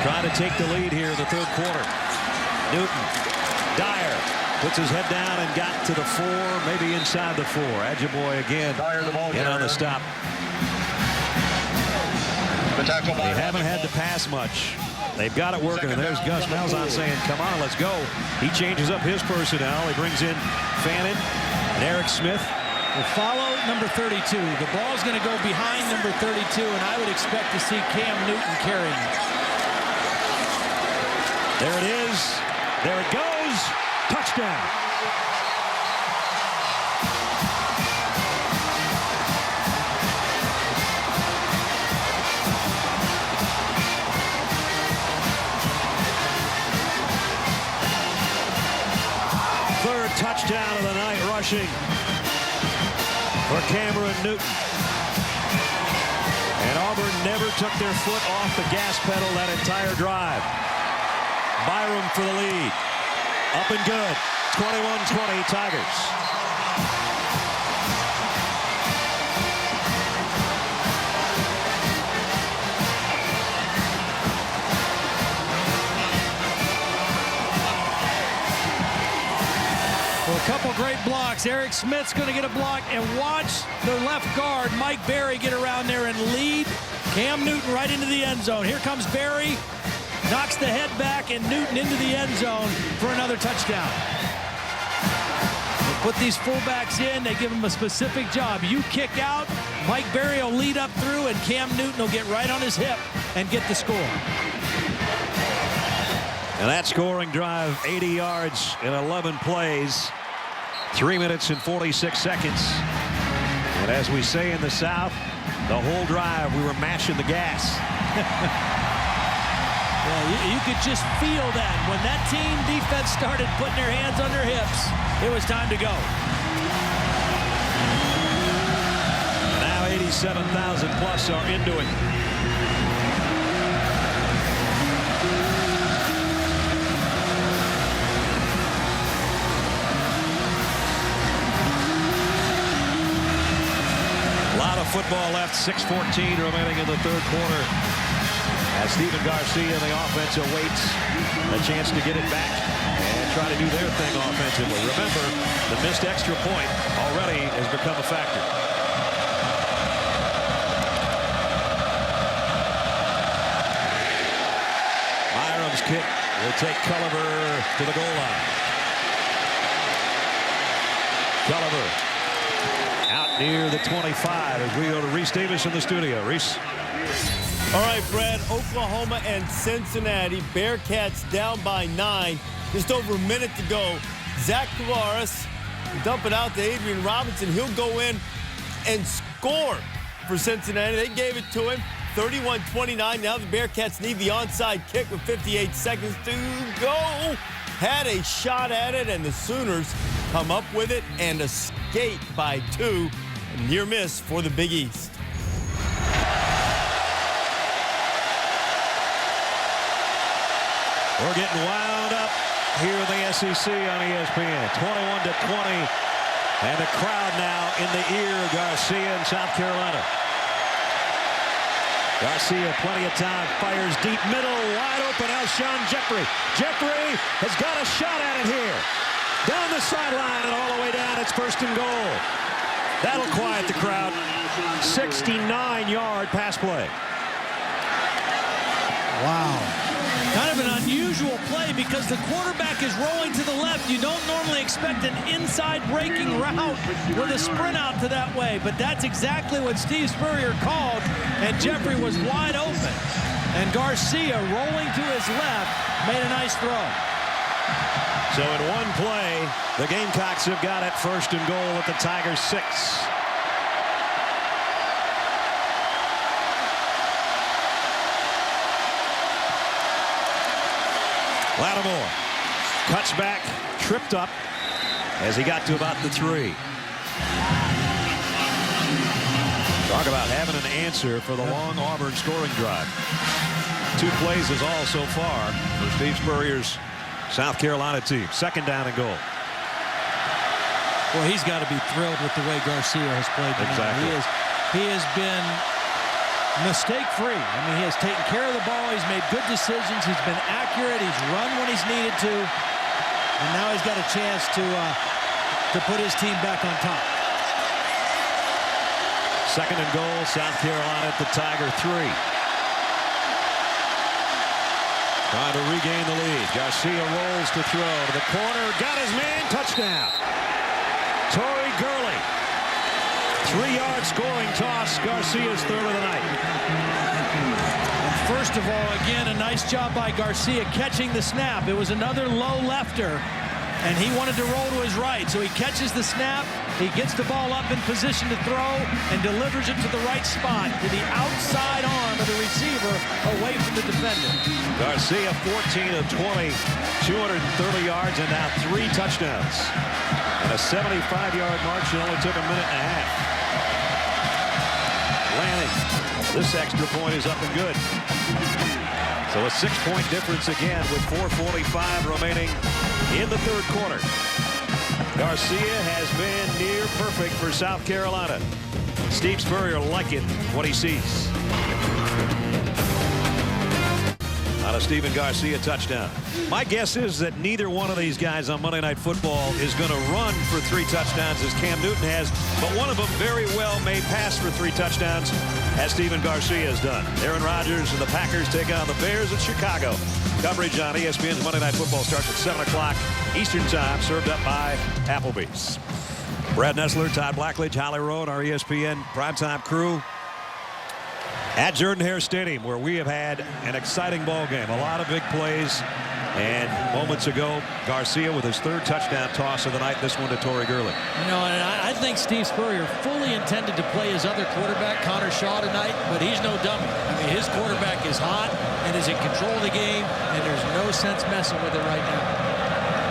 Trying to take the lead here in the 3rd quarter. Newton. Dyer puts his head down and got to the 4, maybe inside the 4. Ajiboye again in on the stop. They haven't had to pass much. They've got it working, and there's Gus Malzahn saying, come on, let's go. He changes up his personnel. He brings in Fannin and Eric Smith. Will follow number 32. The ball's going to go behind number 32, and I would expect to see Cam Newton carrying it. There it is. There it goes. Touchdown. Third touchdown of the night rushing for Cameron Newton. And Auburn never took their foot off the gas pedal that entire drive. Byram for the lead. Up and good. 21-20 Tigers. Well, a couple great blocks. Eric Smith's going to get a block, and watch the left guard, Mike Berry, get around there and lead Cam Newton right into the end zone. Here comes Berry, knocks the head back, and Newton into the end zone for another touchdown. They put these fullbacks in. They give them a specific job. You kick out, Mike Berry will lead up through, and Cam Newton will get right on his hip and get the score. And that scoring drive, 80 yards in 11 plays, 3 minutes and 46 seconds. And as we say in the South, the whole drive we were mashing the gas. Yeah, you could just feel that. When that team defense started putting their hands on their hips, it was time to go. Now 87,000 plus are into it. A lot of football left, 6:14 remaining in the third quarter. As Steven Garcia and the offense awaits a chance to get it back and try to do their thing offensively. Remember, the missed extra point already has become a factor. Byram's kick will take Culliver to the goal line. Culliver out near the 25 as we go to Reese Davis in the studio. Reese. All right, Brad, Oklahoma and Cincinnati. Bearcats down by 9. Just over a minute to go. Zach Tavares dump it out to Adrian Robinson. He'll go in and score for Cincinnati. They gave it to him. 31-29. Now the Bearcats need the onside kick with 58 seconds to go. Had a shot at it, and the Sooners come up with it and escape by 2. A near miss for the Big East. We're getting wound up here in the SEC on ESPN. 21-20. And the crowd now in the ear of Garcia in South Carolina. Garcia, plenty of time, fires deep middle, wide open, Alshon Jeffrey. Jeffrey has got a shot at it here. Down the sideline and all the way down, it's first and goal. That'll quiet the crowd. 69-yard pass play. Wow. Kind of an unusual play because the quarterback is rolling to the left. You don't normally expect an inside breaking route with a sprint out to that way, but that's exactly what Steve Spurrier called, and Jeffrey was wide open. And Garcia, rolling to his left, made a nice throw. So in one play, the Gamecocks have got it first and goal at the Tigers 6. Lattimore cuts back, tripped up as he got to about the 3. Talk about having an answer for the long Auburn scoring drive. 2 plays is all so far for Steve Spurrier's South Carolina team. Second down and goal. Well, he's got to be thrilled with the way Garcia has played tonight. Exactly. He has been mistake-free. I mean, he has taken care of the ball. He's made good decisions. He's been accurate. He's run when he's needed to. And now he's got a chance to put his team back on top. Second and goal, South Carolina at the Tiger 3. Trying to regain the lead. Garcia rolls to throw to the corner. Got his man. Touchdown. Torrey Gurley. 3-yard scoring toss. Garcia's third of the night. First of all, again, a nice job by Garcia catching the snap. It was another low lefter, and he wanted to roll to his right. So he catches the snap. He gets the ball up in position to throw and delivers it to the right spot, to the outside arm of the receiver away from the defender. Garcia 14 of 20, 230 yards, and now 3 touchdowns. And a 75-yard march. It only took a minute and a half. Lanning. This extra point is up and good. So a 6-point difference again with 4:45 remaining in the third quarter. Garcia has been near perfect for South Carolina. Steve Spurrier liking what he sees. On a Steven Garcia touchdown. My guess is that neither one of these guys on Monday Night Football is going to run for 3 touchdowns as Cam Newton has, but one of them very well may pass for 3 touchdowns as Steven Garcia has done. Aaron Rodgers and the Packers take on the Bears at Chicago. Coverage on ESPN's Monday Night Football starts at 7 o'clock Eastern Time, served up by Applebee's. Brad Nessler, Todd Blackledge, Holly Rowe, our ESPN primetime crew at Jordan-Hare Stadium, where we have had an exciting ball game. A lot of big plays. And moments ago, Garcia with his 3rd touchdown toss of the night. This one to Torrey Gurley. You know, and I think Steve Spurrier fully intended to play his other quarterback, Connor Shaw, tonight, but he's no dummy. I mean, his quarterback is hot and is in control of the game, and there's no sense messing with it right now.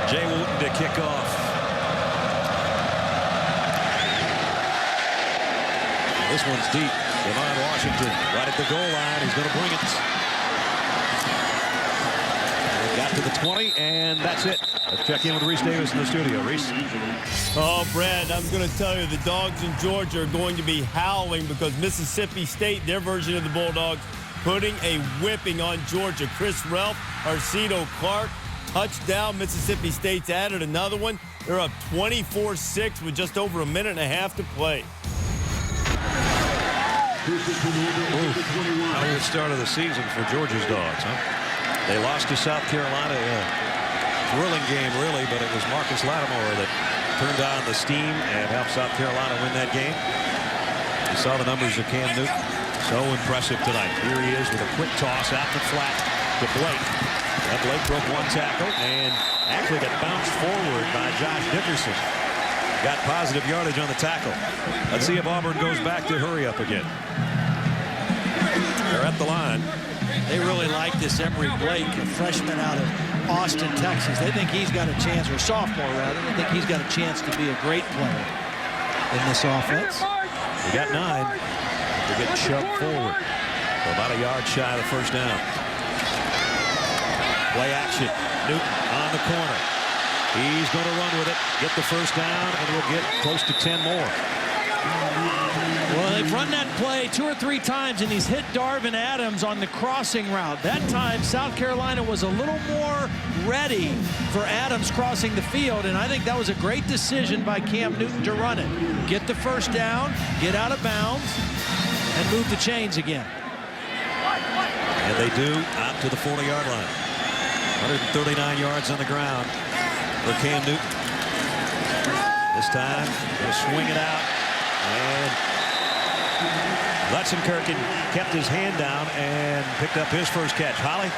Jay Wooten to kick off. This one's deep. Devon Washington right at the goal line. He's going to bring it. Got to the 20, and that's it. Let's check in with Reese Davis in the studio. Reese. Oh, Brad, I'm going to tell you, the dogs in Georgia are going to be howling because Mississippi State, their version of the Bulldogs, putting a whipping on Georgia. Chris Relf, Arcito Clark, touchdown. Mississippi State's added another one. They're up 24-6 with just over a minute and a half to play. How good start of the season for Georgia's dogs, huh? They lost to South Carolina. Thrilling game, really, but it was Marcus Lattimore that turned on the steam and helped South Carolina win that game. You saw the numbers of Cam Newton. So impressive tonight. Here he is with a quick toss out the flat to Blake. And Blake broke 1 tackle and actually got bounced forward by Josh Dickerson. Got positive yardage on the tackle. Let's see if Auburn goes back to hurry up again. They're at the line. They really like this Emory Blake, a freshman out of Austin, Texas. They think he's got a chance, or sophomore rather. They think he's got a chance to be a great player in this offense. We got 9. To get shoved forward. So about a yard shy of the first down. Play action. Newton on the corner. He's going to run with it, get the first down, and we'll get close to 10 more. Well, they've run that play 2 or 3 times, and he's hit Darvin Adams on the crossing route. That time, South Carolina was a little more ready for Adams crossing the field, and I think that was a great decision by Cam Newton to run it. Get the first down, get out of bounds, and move the chains again. And they do out to the 40-yard line. 139 yards on the ground for Cam Newton. This time, he'll swing it out. And Lutzenkirchen kept his hand down and picked up his first catch. Holly?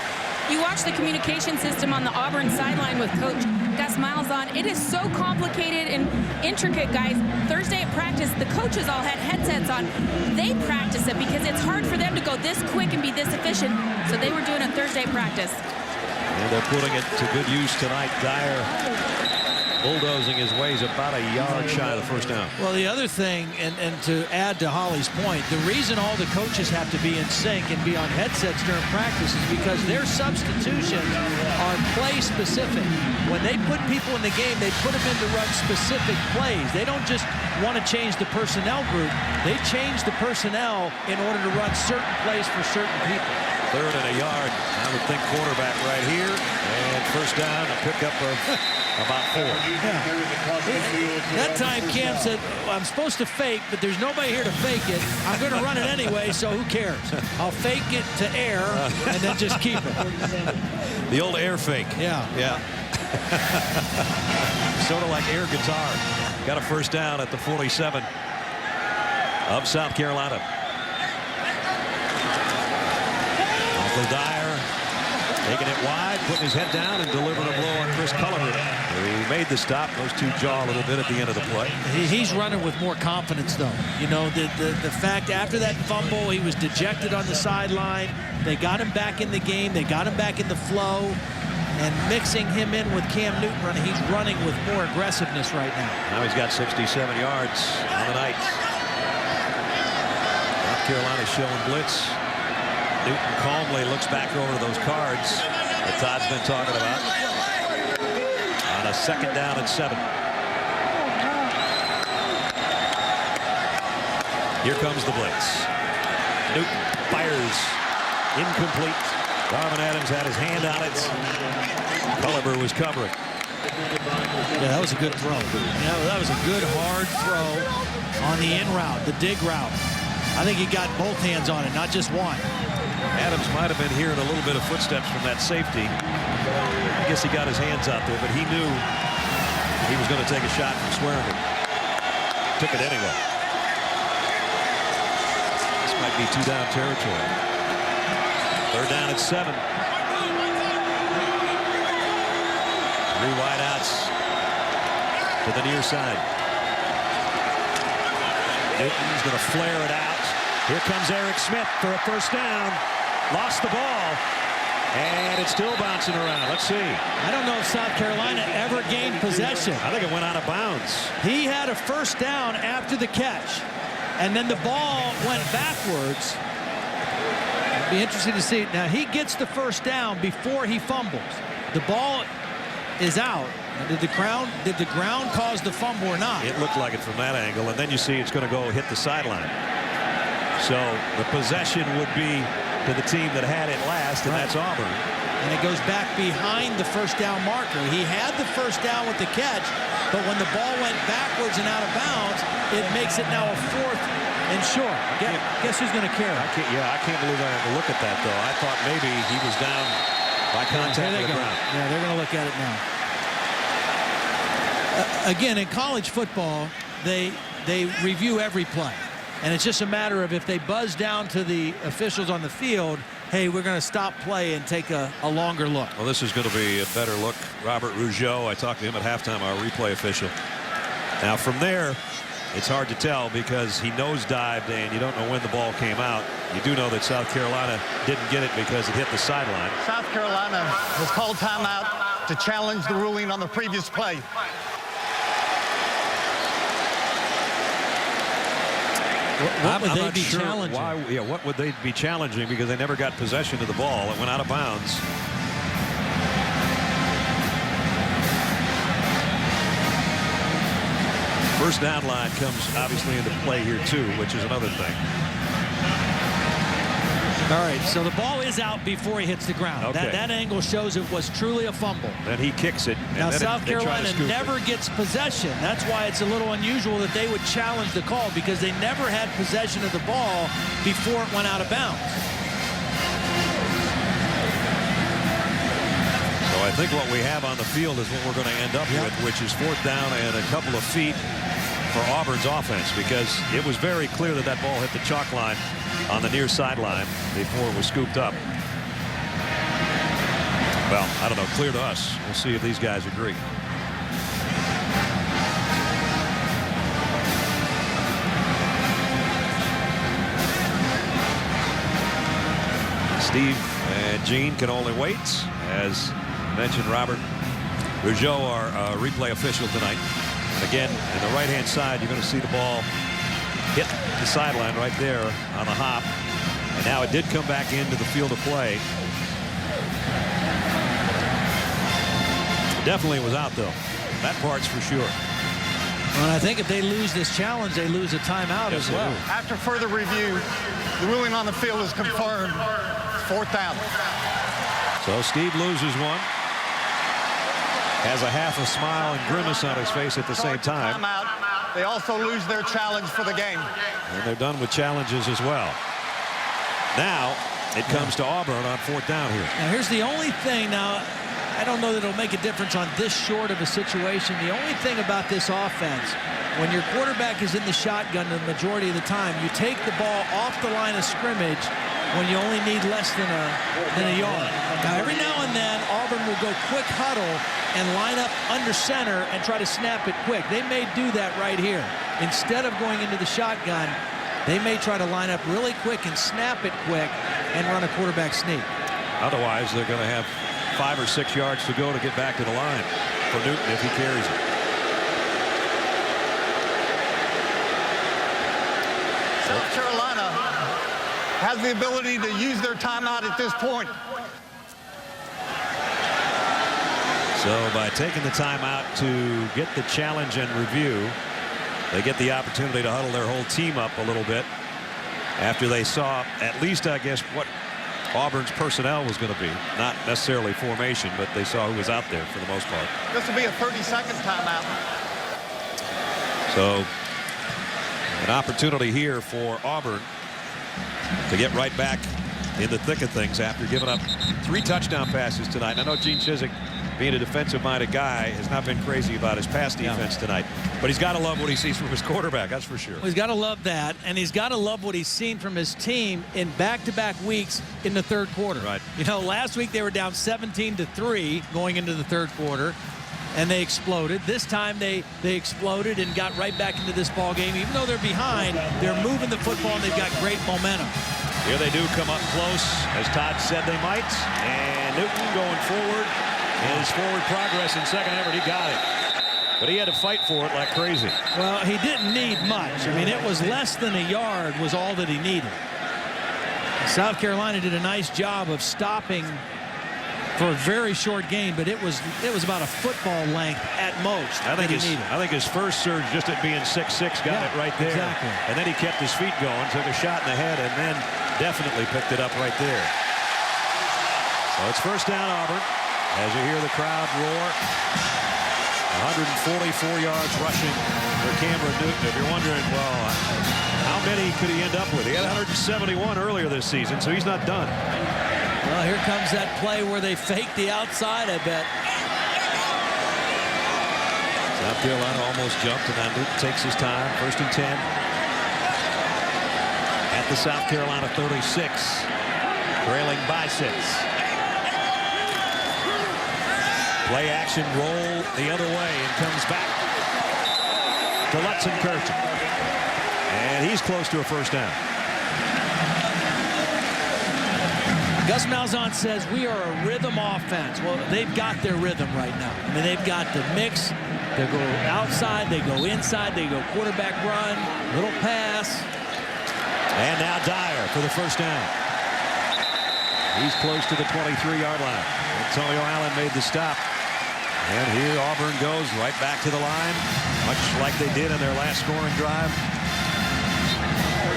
You watch the communication system on the Auburn sideline with Coach Gus Malzahn. It is so complicated and intricate, guys. Thursday at practice, the coaches all had headsets on. They practice it because it's hard for them to go this quick and be this efficient. So they were doing a Thursday practice. And they're putting it to good use tonight. Dyer bulldozing his ways about a yard shy of the first down. Well, the other thing, and to add to Holly's point, the reason all the coaches have to be in sync and be on headsets during practice is because their substitutions are play-specific. When they put people in the game, they put them in to run specific plays. They don't just want to change the personnel group. They change the personnel in order to run certain plays for certain people. 3rd and a yard. I would think quarterback right here. And first down, a pickup of about 4. That time Cam said, well, I'm supposed to fake, but there's nobody here to fake it. I'm going to run it anyway, so who cares? I'll fake it to air and then just keep it. The old air fake. Yeah. Yeah. Sort of like air guitar. Got a first down at the 47 of South Carolina. Michael Dyer taking it wide, putting his head down and delivering a blow on Chris Culliver, who made the stop. Those two jaw a little bit at the end of the play. He's running with more confidence, though. You know, the fact after that fumble, he was dejected on the sideline. They got him back in the game. They got him back in the flow. And mixing him in with Cam Newton running, he's running with more aggressiveness right now. Now he's got 67 yards on the night. South Carolina showing blitz. Newton calmly looks back over those cards that Todd's been talking about. On a 2nd down and 7. Here comes the blitz. Newton fires. Incomplete. Darvin Adams had his hand on it. Culliver was covering. Yeah, that was a good throw. Yeah, that was a good hard throw on the in route, the dig route. I think he got both hands on it, not just one. Adams might have been hearing a little bit of footsteps from that safety. I guess he got his hands out there, but he knew he was going to take a shot from Swearinger. Took it anyway. This might be 2-down territory. 3rd down at 7. 3 wideouts to the near side. Newton's going to flare it out. Here comes Eric Smith for a first down. Lost the ball. And it's still bouncing around. Let's see. I don't know if South Carolina ever gained possession. I think it went out of bounds. He had a first down after the catch. And then the ball went backwards. Be interesting to see. Now he gets the first down before he fumbles. The ball is out. Did the ground cause the fumble or not? It looked like it from that angle, and then you see it's going to go hit the sideline. So the possession would be to the team that had it last, and that's Auburn. And it goes back behind the first down marker. He had the first down with the catch, but when the ball went backwards and out of bounds, it makes it now a 4th and short. Guess who's going to care? I can't believe I had to look at that, though. I thought maybe he was down by contact with the ground. Yeah, they're going to look at it now. Again, in college football, they review every play. And it's just a matter of if they buzz down to the officials on the field, hey, we're going to stop play and take a longer look. Well, this is going to be a better look. Robert Rougeau, I talked to him at halftime, our replay official. Now, from there, it's hard to tell because he nosedived and you don't know when the ball came out. You do know that South Carolina didn't get it because it hit the sideline. South Carolina has called timeout to challenge the ruling on the previous play. What would they be challenging? What would they be challenging? Because they never got possession of the ball. It went out of bounds. First down line comes obviously into play here too, which is another thing. All right, so the ball is out before he hits the ground. Okay. That angle shows it was truly a fumble. Then he kicks it. And now then South Carolina never gets possession. That's why it's a little unusual that they would challenge the call, because they never had possession of the ball before it went out of bounds. So I think what we have on the field is what we're going to end up with, which is 4th down and a couple of feet for Auburn's offense, because it was very clear that that ball hit the chalk line on the near sideline before it was scooped up. Well, I don't know, clear to us. We'll see if these guys agree. Steve and Gene can only wait. As mentioned, Robert Rougeau, our replay official tonight. And again, in the right-hand side, you're going to see the ball hit the sideline right there on the hop. And now it did come back into the field of play. Definitely was out, though. That part's for sure. And I think if they lose this challenge, they lose a timeout as well. After further review, the ruling on the field is confirmed. 4th down. So Steve loses one. has a half a smile and grimace on his face at the same time. Timeout. They also lose their challenge for the game. And they're done with challenges as well. Now it comes to Auburn on 4th down here. Now here's the only thing. Now I don't know that it'll make a difference on this short of a situation. The only thing about this offense, when your quarterback is in the shotgun the majority of the time, you take the ball off the line of scrimmage when you only need less than a yard. Now every now and then Auburn will go quick huddle and line up under center and try to snap it quick. They may do that right here. Instead of going into the shotgun, they may try to line up really quick and snap it quick and run a quarterback sneak. Otherwise, they're going to have 5 or 6 yards to go to get back to the line for Newton if he carries it. South Carolina has the ability to use their timeout at this point. So by taking the timeout to get the challenge and review, they get the opportunity to huddle their whole team up a little bit after they saw at least, I guess, what Auburn's personnel was going to be. Not necessarily formation, but they saw who was out there for the most part. This will be a 30-second timeout. So an opportunity here for Auburn to get right back in the thick of things after giving up 3 touchdown passes tonight. I know Gene Chizik, being a defensive-minded guy, has not been crazy about his pass defense tonight. But he's got to love what he sees from his quarterback, that's for sure. Well, he's got to love that, and he's got to love what he's seen from his team in back-to-back weeks in the 3rd quarter. Right. You know, last week they were down 17-3 going into the 3rd quarter, and they exploded. This time they exploded and got right back into this ball game. Even though they're behind, they're moving the football, and they've got great momentum. Here they do come up close, as Todd said they might. And Newton going forward. In his forward progress in second effort, he got it. But he had to fight for it like crazy. Well, he didn't need much. I mean, it was less than a yard was all that he needed. South Carolina did a nice job of stopping for a very short game, but it was about a football length at most. I think his first surge just at being 6'6" got it right there. Exactly. And then he kept his feet going, took a shot in the head, and then definitely picked it up right there. So it's 1st down Auburn. As you hear the crowd roar, 144 yards rushing for Cameron Newton. If you're wondering, well, how many could he end up with? He had 171 earlier this season, so he's not done. Well, here comes that play where they fake the outside, I bet. South Carolina almost jumped, and now Newton takes his time. 1st and 10. At the South Carolina 36. Trailing by 6. Play action, roll the other way, and comes back to Lutzenkirchen. And he's close to a 1st down. Gus Malzahn says we are a rhythm offense. Well, they've got their rhythm right now. I mean, they've got the mix. They go outside, they go inside, they go quarterback run, little pass. And now Dyer for the 1st down. He's close to the 23-yard line. Antonio Allen made the stop. And here Auburn goes right back to the line, much like they did in their last scoring drive.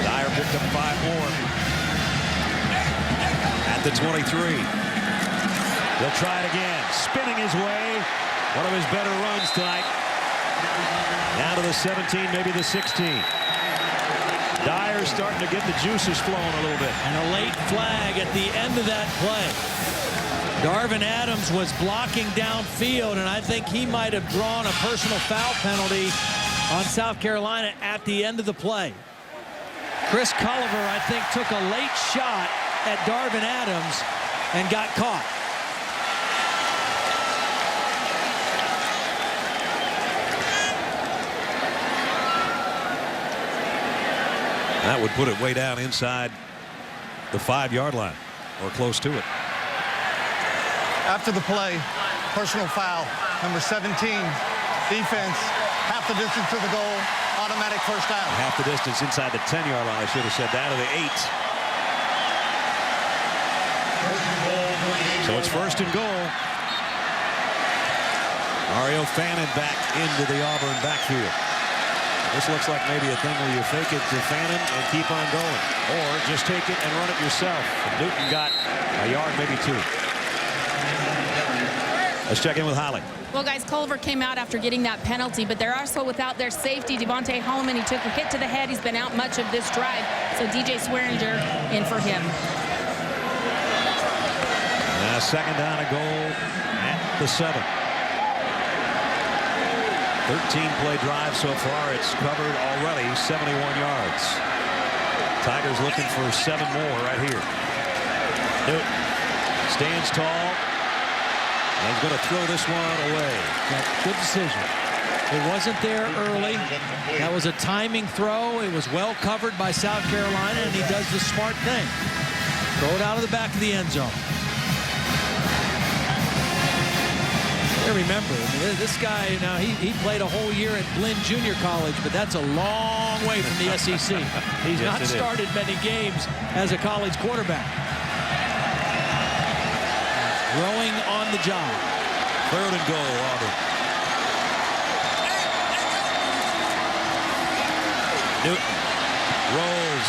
Dyer picked up 5 more. At the 23. They'll try it again. Spinning his way. One of his better runs tonight. Now to the 17, maybe the 16. Dyer's starting to get the juices flowing a little bit. And a late flag at the end of that play. Darvin Adams was blocking downfield, and I think he might have drawn a personal foul penalty on South Carolina at the end of the play. Chris Culliver, I think, took a late shot at Darvin Adams and got caught. That would put it way down inside the 5-yard line, or close to it. After the play, personal foul, number 17, defense, half the distance to the goal, automatic 1st down. Half the distance inside the 10-yard line, I should have said, down to the 8. So it's 1st and goal. Mario Fannin back into the Auburn backfield. This looks like maybe a thing where you fake it to Fannin and keep on going, or just take it and run it yourself. And Newton got a yard, maybe 2. Let's check in with Holly. Well, guys, Culver came out after getting that penalty, but they're also without their safety, Devontae Holloman. He took a hit to the head. He's been out much of this drive, so DJ Swearinger in for him. Now second down and goal at the 7. 13-play drive so far. It's covered already 71 yards. Tigers looking for 7 more right here. Newton stands tall. And he's going to throw this one away. Good decision. It wasn't there early. That was a timing throw. It was well covered by South Carolina, and he does the smart thing. Throw it out of the back of the end zone. Remember, this guy, now he played a whole year at Blinn Junior College, but that's a long way from the SEC. He's Yes, not started many games as a college quarterback. Growing on the job. 3rd and goal, Auburn. Newton rolls,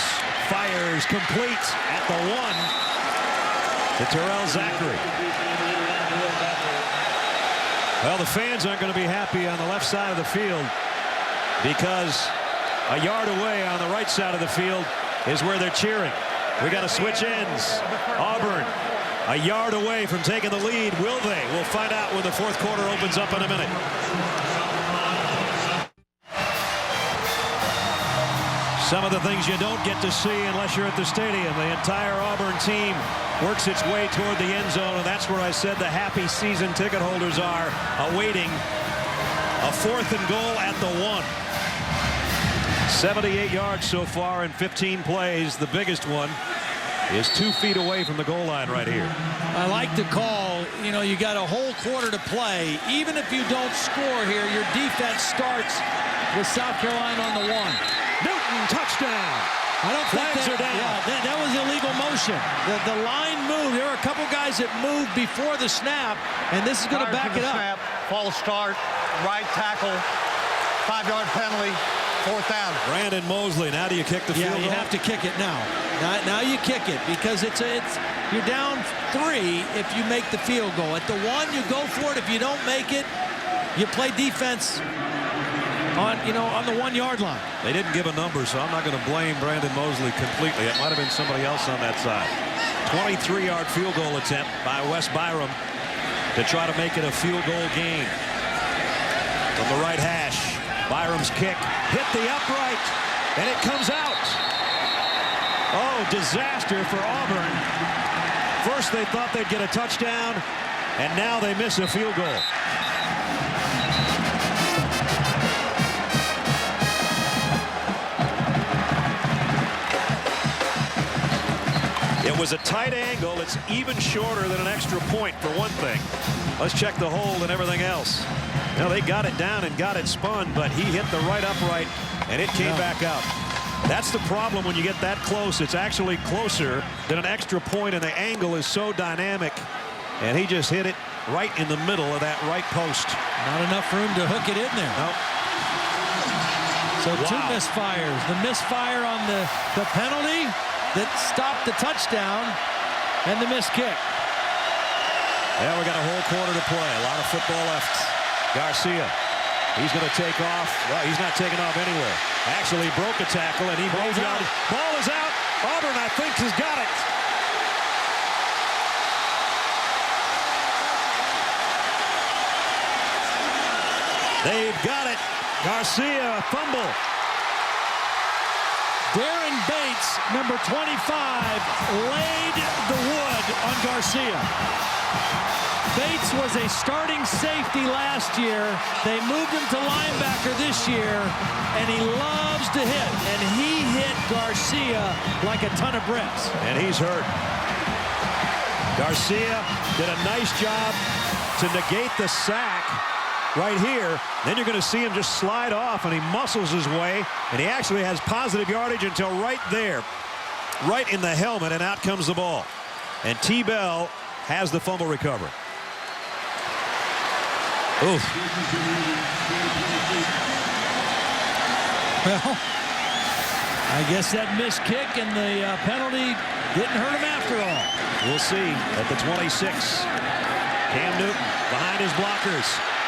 fires, complete at the 1 to Terrell Zachary. Well, the fans aren't going to be happy on the left side of the field because a yard away on the right side of the field is where they're cheering. We got to switch ends. Auburn a yard away from taking the lead. Will they? We'll find out when the 4th quarter opens up in a minute. Some of the things you don't get to see unless you're at the stadium. The entire Auburn team works its way toward the end zone, and that's where I said the happy season ticket holders are, awaiting a 4th and goal at the 1. 78 yards so far in 15 plays. The biggest one is 2 feet away from the goal line right here. I like the call. You know, you got a whole quarter to play. Even if you don't score here, your defense starts with South Carolina on the 1. Newton, touchdown. I don't think Flags are down. Yeah, that was illegal motion. The line moved. There were a couple guys that moved before the snap, and this is going to back it up. Snap, false start, right tackle, 5-yard penalty, 4th down. Brandon Mosley. Now do you kick the field goal? Yeah, you have to kick it now. Now you kick it because you're down 3 if you make the field goal. At the 1, you go for it. If you don't make it, you play defense on the 1-yard line. They didn't give a number, so I'm not going to blame Brandon Mosley completely. It might have been somebody else on that side. 23-yard field goal attempt by Wes Byram to try to make it a field goal game. From the right hash, Byram's kick hit the upright, and it comes out. Oh, disaster for Auburn. First they thought they'd get a touchdown, and now they miss a field goal. It was a tight angle. It's even shorter than an extra point for one thing. Let's check the hold and everything else. Now they got it down and got it spun, but he hit the right upright and it came back out. That's the problem when you get that close. It's actually closer than an extra point, and the angle is so dynamic. And he just hit it right in the middle of that right post. Not enough room to hook it in there. Nope. So 2 misfires. The misfire on the penalty that stopped the touchdown, and the missed kick. Yeah, we got a whole quarter to play. A lot of football left. Garcia, he's going to take off. Well, he's not taking off anywhere. Actually broke a tackle, and he moves out. Ball is out. Auburn, I think, has got it. They've got it. Garcia, fumble. Darren Bates, number 25, laid the wood on Garcia. Bates was a starting safety last year. They moved him to linebacker this year, and he loves to hit. And he hit Garcia like a ton of bricks. And he's hurt. Garcia did a nice job to negate the sack right here. Then you're going to see him just slide off, and he muscles his way, and he actually has positive yardage until right there, right in the helmet, and out comes the ball. And T-Bell has the fumble recovery. Oof. Well, I guess that missed kick and the penalty didn't hurt him after all. We'll see at the 26. Cam Newton behind his blockers.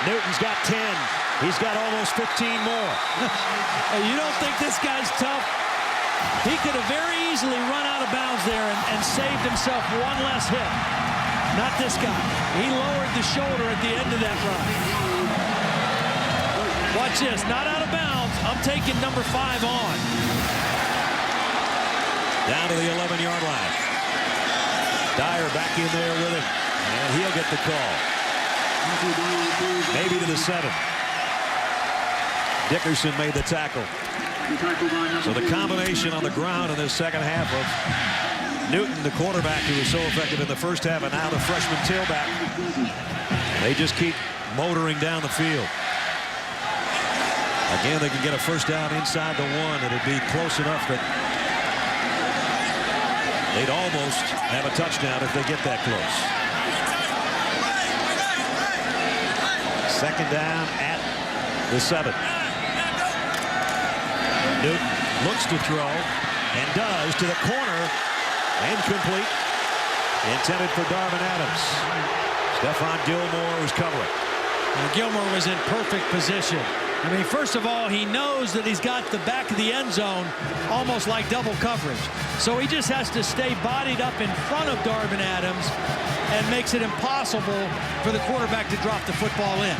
Newton's got 10. He's got almost 15 more. You don't think this guy's tough? He could have very easily run out of bounds there and saved himself one less hit. Not this guy. He lowered the shoulder at the end of that run. Watch this. Not out of bounds. I'm taking number 5 on. Down to the 11-yard line. Dyer back in there with him. And he'll get the call. Maybe to the 7. Dickerson made the tackle. So the combination on the ground in this second half of Newton, the quarterback who was so effective in the first half, and now the freshman tailback. They just keep motoring down the field. Again, they can get a first down inside the 1. It'd be close enough that they'd almost have a touchdown if they get that close. Second down at the 7. Newton looks to throw and does to the corner. Incomplete. Intended for Darvin Adams. Stephon Gilmore was covering. And Gilmore was in perfect position. I mean, first of all, he knows that he's got the back of the end zone almost like double coverage. So he just has to stay bodied up in front of Darvin Adams and makes it impossible for the quarterback to drop the football in.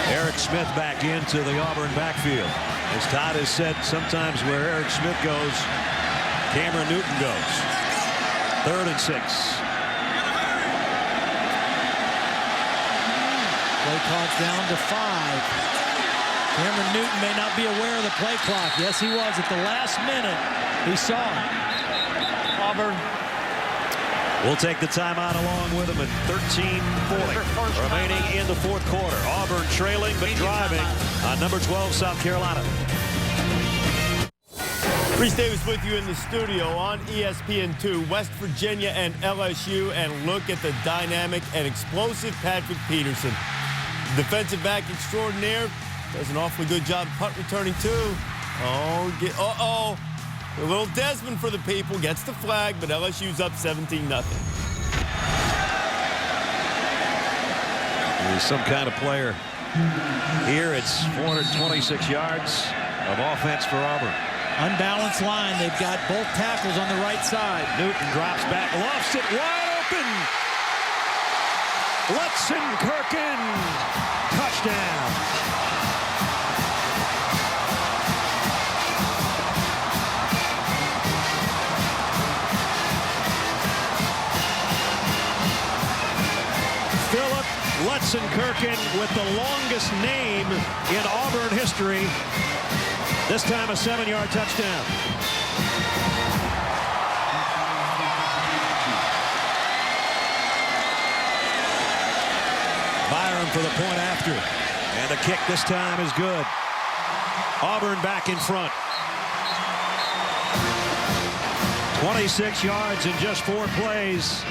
Eric Smith back into the Auburn backfield. As Todd has said, sometimes where Eric Smith goes, Cameron Newton goes. 3rd and 6. Play clock down to 5. Cameron Newton may not be aware of the play clock. Yes, he was at the last minute. He saw it. Auburn We'll take the timeout along with them at 13:40 remaining in the 4th quarter. Auburn trailing but driving on number 12 South Carolina. Reese Davis with you in the studio on ESPN2, West Virginia and LSU, and look at the dynamic and explosive Patrick Peterson. Defensive back extraordinaire, does an awfully good job punt returning too. Uh-oh. A little Desmond for the people, gets the flag, but LSU's up 17-0. He's some kind of player. Here it's 426 yards of offense for Auburn. Unbalanced line. They've got both tackles on the right side. Newton drops back, lofts it wide open. Lutzenkirchen, touchdown. Philip Lutzenkirchen with the longest name in Auburn history. This time a 7-yard touchdown. Byron for the point after. And the kick this time is good. Auburn back in front. 26 yards in just 4 plays.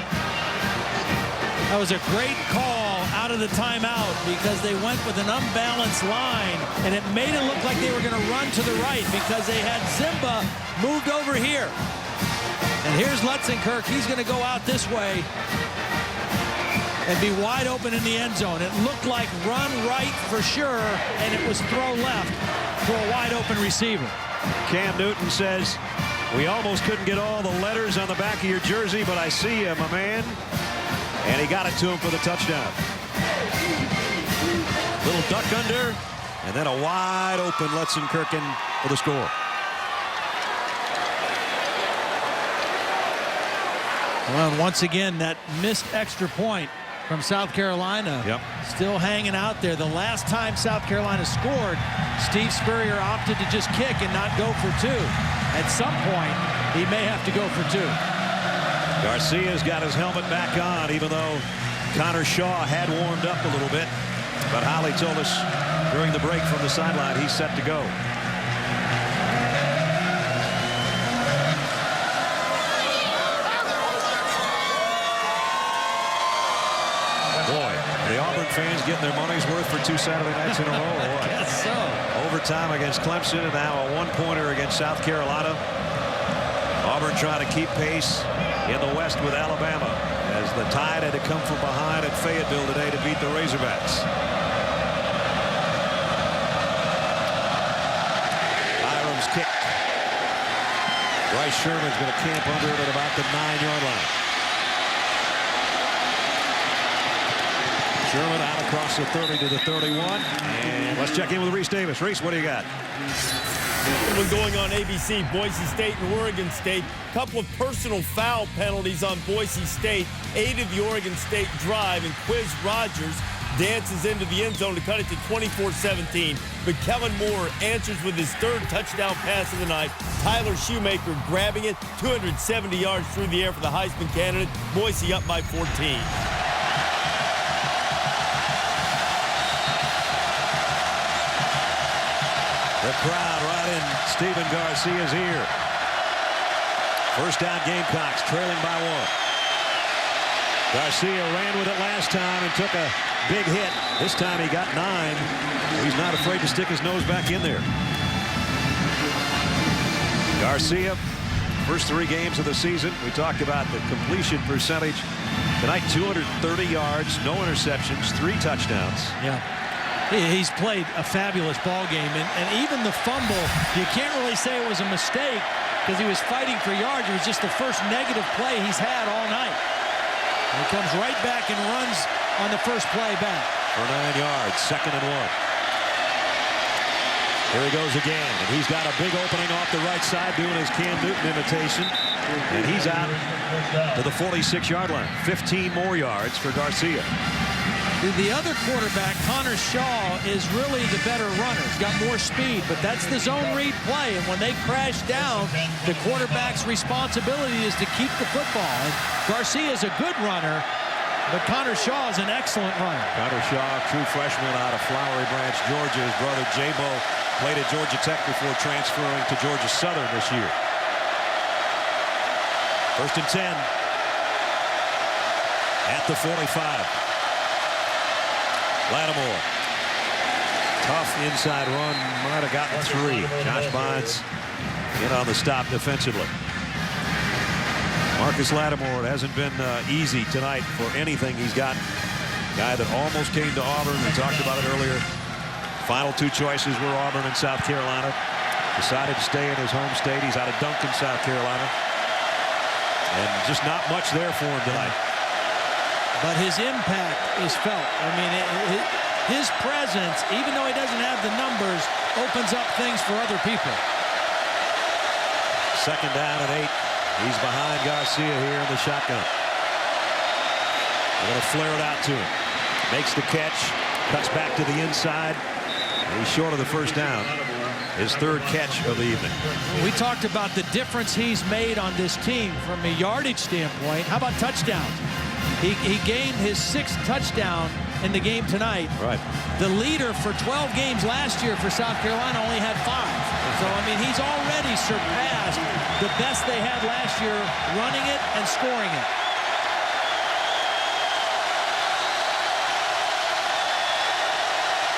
That was a great call out of the timeout because they went with an unbalanced line, and it made it look like they were going to run to the right because they had Zimba moved over here. And here's Lutzenkirchen. He's going to go out this way and be wide open in the end zone. It looked like run right for sure, and it was throw left for a wide open receiver. Cam Newton says, we almost couldn't get all the letters on the back of your jersey, but I see you, my man. And he got it to him for the touchdown. Little duck under, and then a wide open Lutzenkirchen for the score. Well, once again, that missed extra point from South Carolina. Yep. Still hanging out there. The last time South Carolina scored, Steve Spurrier opted to just kick and not go for 2. At some point, he may have to go for 2. Garcia's got his helmet back on, even though Connor Shaw had warmed up a little bit. But Holly told us during the break from the sideline he's set to go. Boy, the Auburn fans getting their money's worth for 2 Saturday nights in a row, or what? I guess so. Overtime against Clemson, and now a 1-pointer against South Carolina. Auburn trying to keep pace in the West with Alabama, as the Tide had to come from behind at Fayetteville today to beat the Razorbacks. Byram's kick. Bryce Sherman's going to camp under it at about the 9-yard line. Sherman out across the 30 to the 31. And let's check in with Reese Davis. Reese, what do you got? One going on ABC, Boise State and Oregon State. Couple of personal foul penalties on Boise State. Aided the Oregon State drive, and Quiz Rogers dances into the end zone to cut it to 24-17. But Kellen Moore answers with his third touchdown pass of the night. Tyler Shoemaker grabbing it 270 yards through the air for the Heisman candidate. Boise up by 14. The crowd right in Stephen Garcia's ear. First down, Gamecocks trailing by 1. Garcia ran with it last time and took a big hit. This time he got 9. He's not afraid to stick his nose back in there. Garcia, first 3 games of the season. We talked about the completion percentage. Tonight, 230 yards, no interceptions, 3 touchdowns. Yeah. He's played a fabulous ball game, and even the fumble, you can't really say it was a mistake because he was fighting for yards. It was just the first negative play he's had all night. And he comes right back and runs on the first play back. For 9 yards, 2nd and 1. Here he goes again, and he's got a big opening off the right side doing his Cam Newton imitation, and he's out to the 46-yard line. 15 more yards for Garcia. The other quarterback, Connor Shaw, is really the better runner. He's got more speed, but that's the zone read play. And when they crash down, the quarterback's responsibility is to keep the football. And Garcia is a good runner, but Connor Shaw is an excellent runner. Connor Shaw, true freshman out of Flowery Branch, Georgia. His brother J-Bo played at Georgia Tech before transferring to Georgia Southern this year. 1st and 10 at the 45. Lattimore. Tough inside run. Might have gotten 3. Josh Bynes in on the stop defensively. Marcus Lattimore, it hasn't been easy tonight for anything he's got. Guy that almost came to Auburn. We talked about it earlier. Final 2 choices were Auburn and South Carolina. Decided to stay in his home state. He's out of Duncan, South Carolina. And just not much there for him tonight. But his impact is felt. I mean, his presence, even though he doesn't have the numbers, opens up things for other people. 2nd down and 8. He's behind Garcia here in the shotgun. They're going to flare it out to him. Makes the catch. Cuts back to the inside. He's short of the first down. His 3rd catch of the evening. We talked about the difference he's made on this team from a yardage standpoint. How about touchdowns? He gained his 6th touchdown in the game tonight. Right. The leader for 12 games last year for South Carolina only had 5. So, I mean, he's already surpassed the best they had last year, running it and scoring it.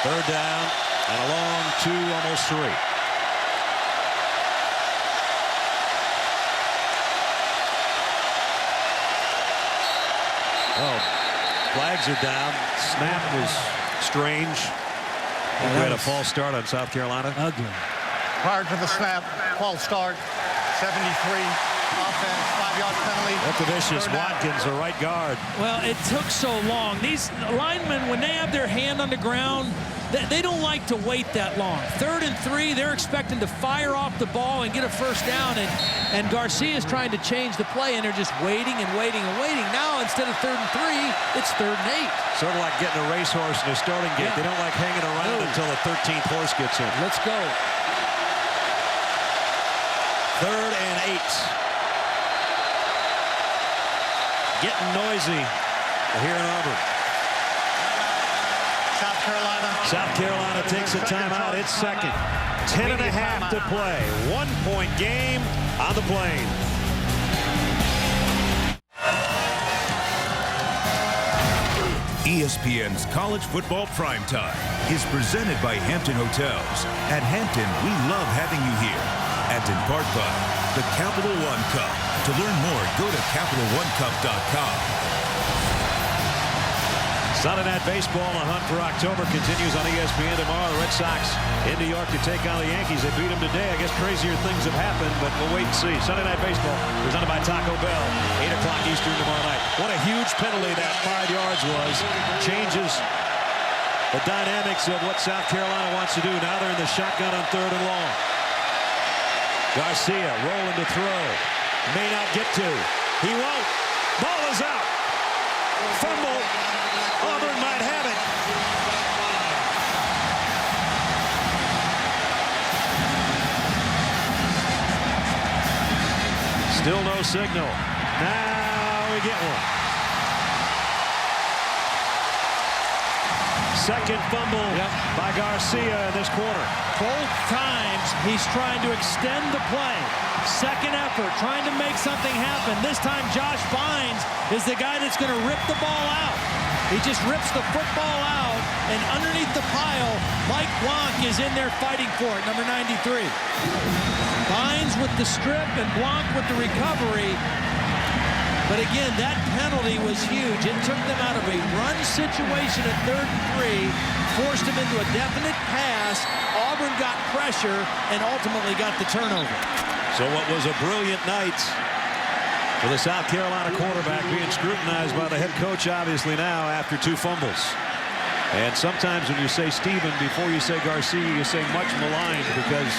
Third down and a long 2, almost 3. Oh, flags are down. Snap was strange. We had a false start on South Carolina. Ugly. Prior to the snap, false start, 73, offense, 5-yard penalty. Vicious Watkins, the right guard. Well, it took so long. These linemen, when they have their hand on the ground, they don't like to wait that long. 3rd and 3, they're expecting to fire off the ball and get a first down, and Garcia is trying to change the play, and they're just waiting and waiting and waiting. Now, instead of 3rd and 3, it's 3rd and 8. Sort of like getting a racehorse in a starting gate. Yeah. They don't like hanging around until the 13th horse gets in. Let's go. 3rd and 8. Getting noisy here in Auburn. South Carolina takes a timeout. It's 2nd. 10.5 to play. 1-point game on the Plains. ESPN's College Football Primetime is presented by Hampton Hotels. At Hampton, we love having you here. And in part by the Capital One Cup. To learn more, go to CapitalOneCup.com. Sunday Night Baseball, a hunt for October, continues on ESPN tomorrow. The Red Sox in New York to take on the Yankees. They beat them today. I guess crazier things have happened, but we'll wait and see. Sunday Night Baseball presented by Taco Bell, 8 o'clock Eastern tomorrow night. What a huge penalty that 5 yards was. Changes the dynamics of what South Carolina wants to do. Now they're in the shotgun on 3rd and long. Garcia rolling to throw. May not get to. He won't. Ball is out. Fumble. Auburn might have it. Still no signal. Now we get one. Second fumble by Garcia in this quarter. Both times he's trying to extend the play. Second effort, trying to make something happen. This time Josh Bynes is the guy that's going to rip the ball out. He just rips the football out, and underneath the pile, Mike Blanc is in there fighting for it, number 93. Bynes with the strip and Blanc with the recovery. But again, that penalty was huge. It took them out of a run situation at 3rd and 3, forced them into a definite pass. Auburn got pressure and ultimately got the turnover. So what was a brilliant night for the South Carolina quarterback being scrutinized by the head coach, obviously, now after 2 fumbles. And sometimes when you say Stephen before you say Garcia, you say much maligned, because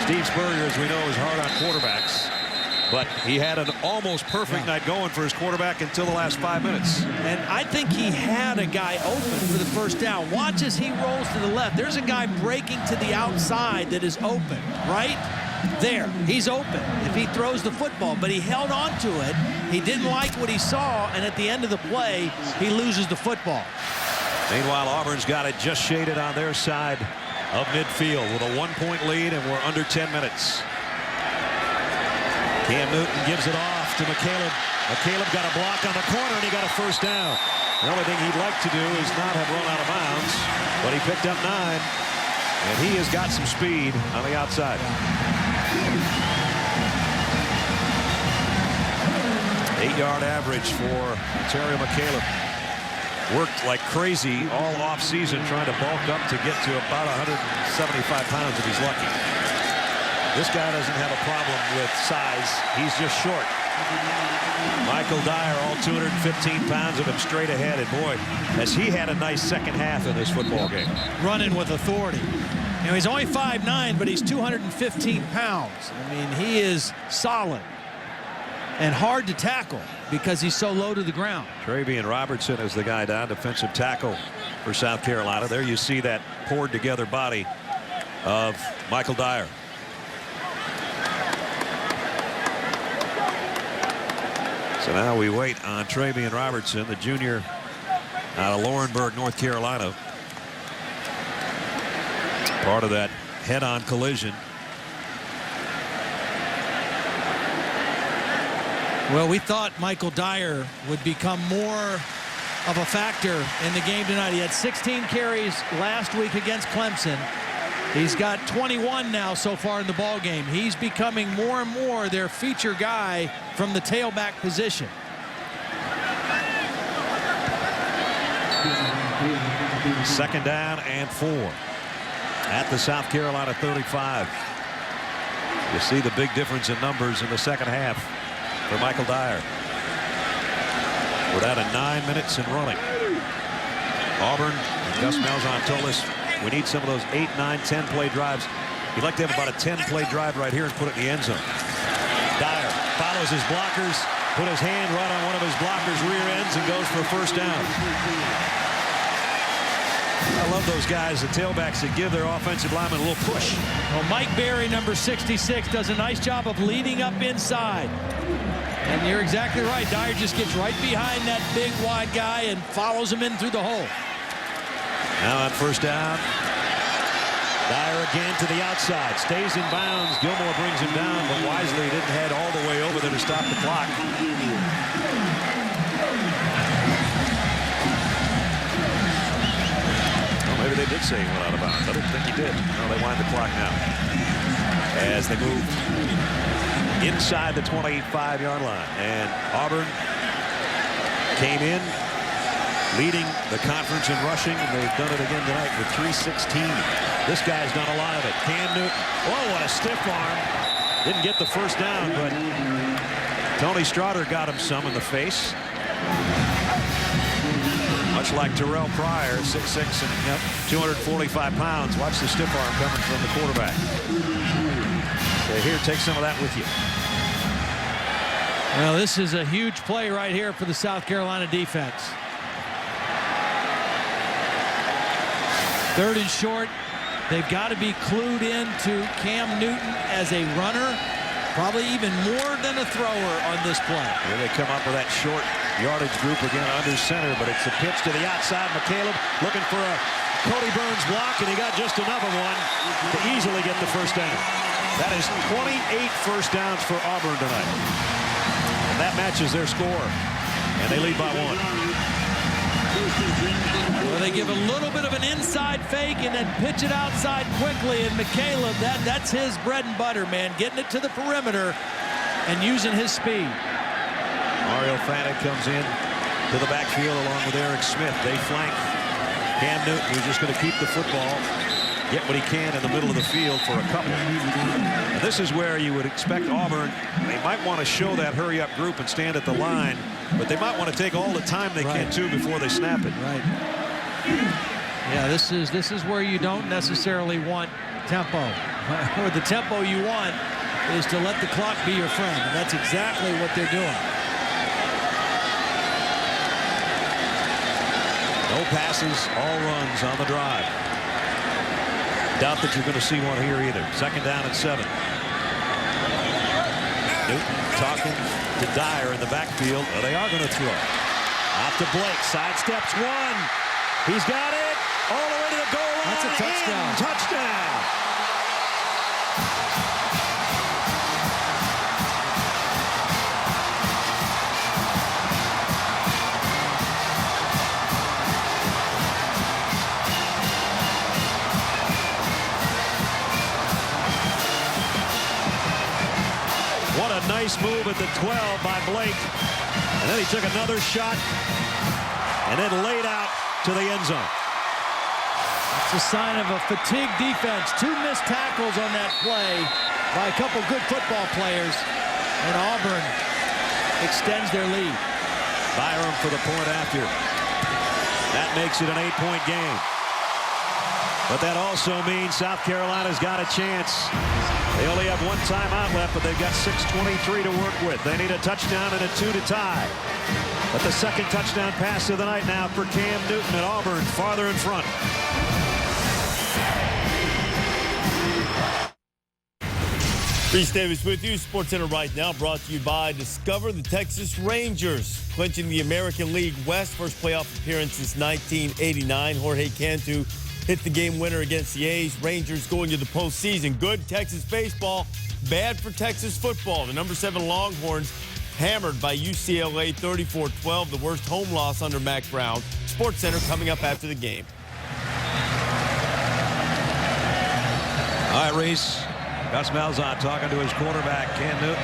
Steve Spurrier, as we know, is hard on quarterbacks. But he had an almost perfect night going for his quarterback until the last 5 minutes. And I think he had a guy open for the first down. Watch as he rolls to the left. There's a guy breaking to the outside that is open, right? There, he's open if he throws the football, but he held on to it. He didn't like what he saw, and at the end of the play, he loses the football. Meanwhile, Auburn's got it just shaded on their side of midfield with a 1-point lead, and we're under 10 minutes. Cam Newton gives it off to McCaleb. McCaleb got a block on the corner, and he got a first down. The only thing he'd like to do is not have run out of bounds, but he picked up 9, and he has got some speed on the outside. 8-yard average for Terry McCaleb. Worked like crazy all off-season trying to bulk up to get to about 175 pounds if he's lucky. This guy doesn't have a problem with size. He's just short. Michael Dyer, all 215 pounds of him straight ahead. And boy, has he had a nice second half in this football game. Running with authority. You know, he's only 5'9", but he's 215 pounds. I mean, he is solid and hard to tackle because he's so low to the ground. Travian Robertson is the guy down, defensive tackle for South Carolina. There you see that poured together body of Michael Dyer. So now we wait on Travian Robertson, the junior out of Laurinburg, North Carolina. Part of that head-on collision. Well, we thought Michael Dyer would become more of a factor in the game tonight. He had 16 carries last week against Clemson. He's got 21 now so far in the ball game. He's becoming more and more their feature guy from the tailback position. Second down and 4 at the South Carolina 35. You see the big difference in numbers in the second half for Michael Dyer. We're down to 9 minutes and running. Auburn, Gus Malzahn told us we need some of those 8, 9, 10 play drives. You'd like to have about a 10-play drive right here and put it in the end zone. Dyer follows his blockers, put his hand right on one of his blockers' rear ends and goes for a first down. I love those guys, the tailbacks, that give their offensive linemen a little push. Well, Mike Berry, number 66, does a nice job of leading up inside. And you're exactly right. Dyer just gets right behind that big, wide guy and follows him in through the hole. Now on first down, Dyer again to the outside. Stays in bounds. Gilmore brings him down, but wisely didn't head all the way over there to stop the clock. Maybe they did say he went out of bounds. I don't think he did. No, they wind the clock now as they move inside the 25-yard line. And Auburn came in leading the conference in rushing, and they've done it again tonight with 316. This guy's done a lot of it. Cam Newton. Oh, what a stiff arm. Didn't get the first down, but Tony Straughter got him some in the face. Much like Terrell Pryor, 6'6" and 245 pounds. Watch the stiff arm coming from the quarterback. So here, take some of that with you. Well, this is a huge play right here for the South Carolina defense. 3rd and short. They've got to be clued in to Cam Newton as a runner, probably even more than a thrower on this play. Here they come up with that short yardage group again under center, but it's a pitch to the outside. McCaleb looking for a Cody Burns block, and he got just another one to easily get the first down. That is 28 first downs for Auburn tonight. And that matches their score, and they lead by 1. Well, they give a little bit of an inside fake and then pitch it outside quickly, and McCaleb, that's his bread and butter, man, getting it to the perimeter and using his speed. Mario Fanta comes in to the backfield along with Eric Smith. They flank Cam Newton, who's just going to keep the football, get what he can in the middle of the field for a couple. And this is where you would expect Auburn. They might want to show that hurry-up group and stand at the line, but they might want to take all the time they can, too, before they snap it. Right. Yeah, this is where you don't necessarily want tempo. Or the tempo you want is to let the clock be your friend, and that's exactly what they're doing. No passes, all runs on the drive. Doubt that you're going to see one here either. 2nd down and 7. Newton talking to Dyer in the backfield. Well, they are going to throw. Out to Blake. Sidesteps one. He's got it. All the way to the goal line. That's a touchdown. Touchdown. What a nice move at the 12 by Blake. And then he took another shot and then laid out to the end zone. It's a sign of a fatigued defense. 2 missed tackles on that play by a couple good football players. And Auburn extends their lead. Byram for the point after. That makes it an 8-point game. But that also means South Carolina's got a chance. They only have 1 timeout left, but they've got 6:23 to work with. They need a touchdown and a 2 to tie. But the 2nd touchdown pass of the night now for Cam Newton, and Auburn farther in front. Reese Davis with you. SportsCenter right now brought to you by Discover the Texas Rangers. Clinching the American League West. First playoff appearance since 1989. Jorge Cantu hit the game winner against the A's. Rangers going to the postseason. Good Texas baseball. Bad for Texas football. The number 7 Longhorns hammered by UCLA 34-12. The worst home loss under Mac Brown. SportsCenter coming up after the game. All right, Reese. Gus Malzahn talking to his quarterback, Cam Newton.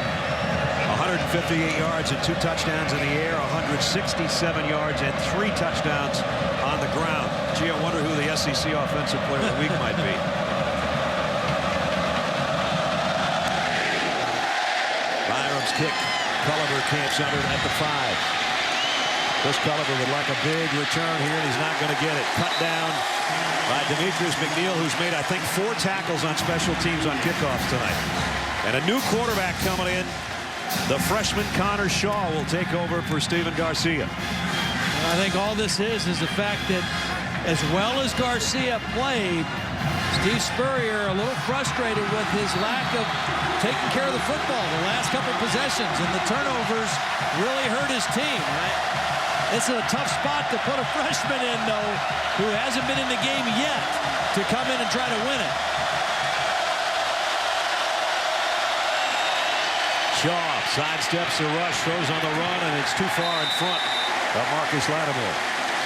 158 yards and 2 touchdowns in the air, 167 yards and 3 touchdowns on the ground. Gee, I wonder who the SEC Offensive Player of the Week might be. Byram's kick. Culliver camps under at the 5. Chris Culliver would like a big return here, and he's not going to get it. Cut down by Demetrius McNeil, who's made, I think, 4 tackles on special teams on kickoffs tonight. And a new quarterback coming in. The freshman Connor Shaw will take over for Steven Garcia. And I think all this is the fact that as well as Garcia played, Steve Spurrier a little frustrated with his lack of taking care of the football the last couple possessions, and the turnovers really hurt his team, right? It's a tough spot to put a freshman in, though, who hasn't been in the game yet, to come in and try to win it. Shaw sidesteps the rush, throws on the run, and it's too far in front of Marcus Lattimore.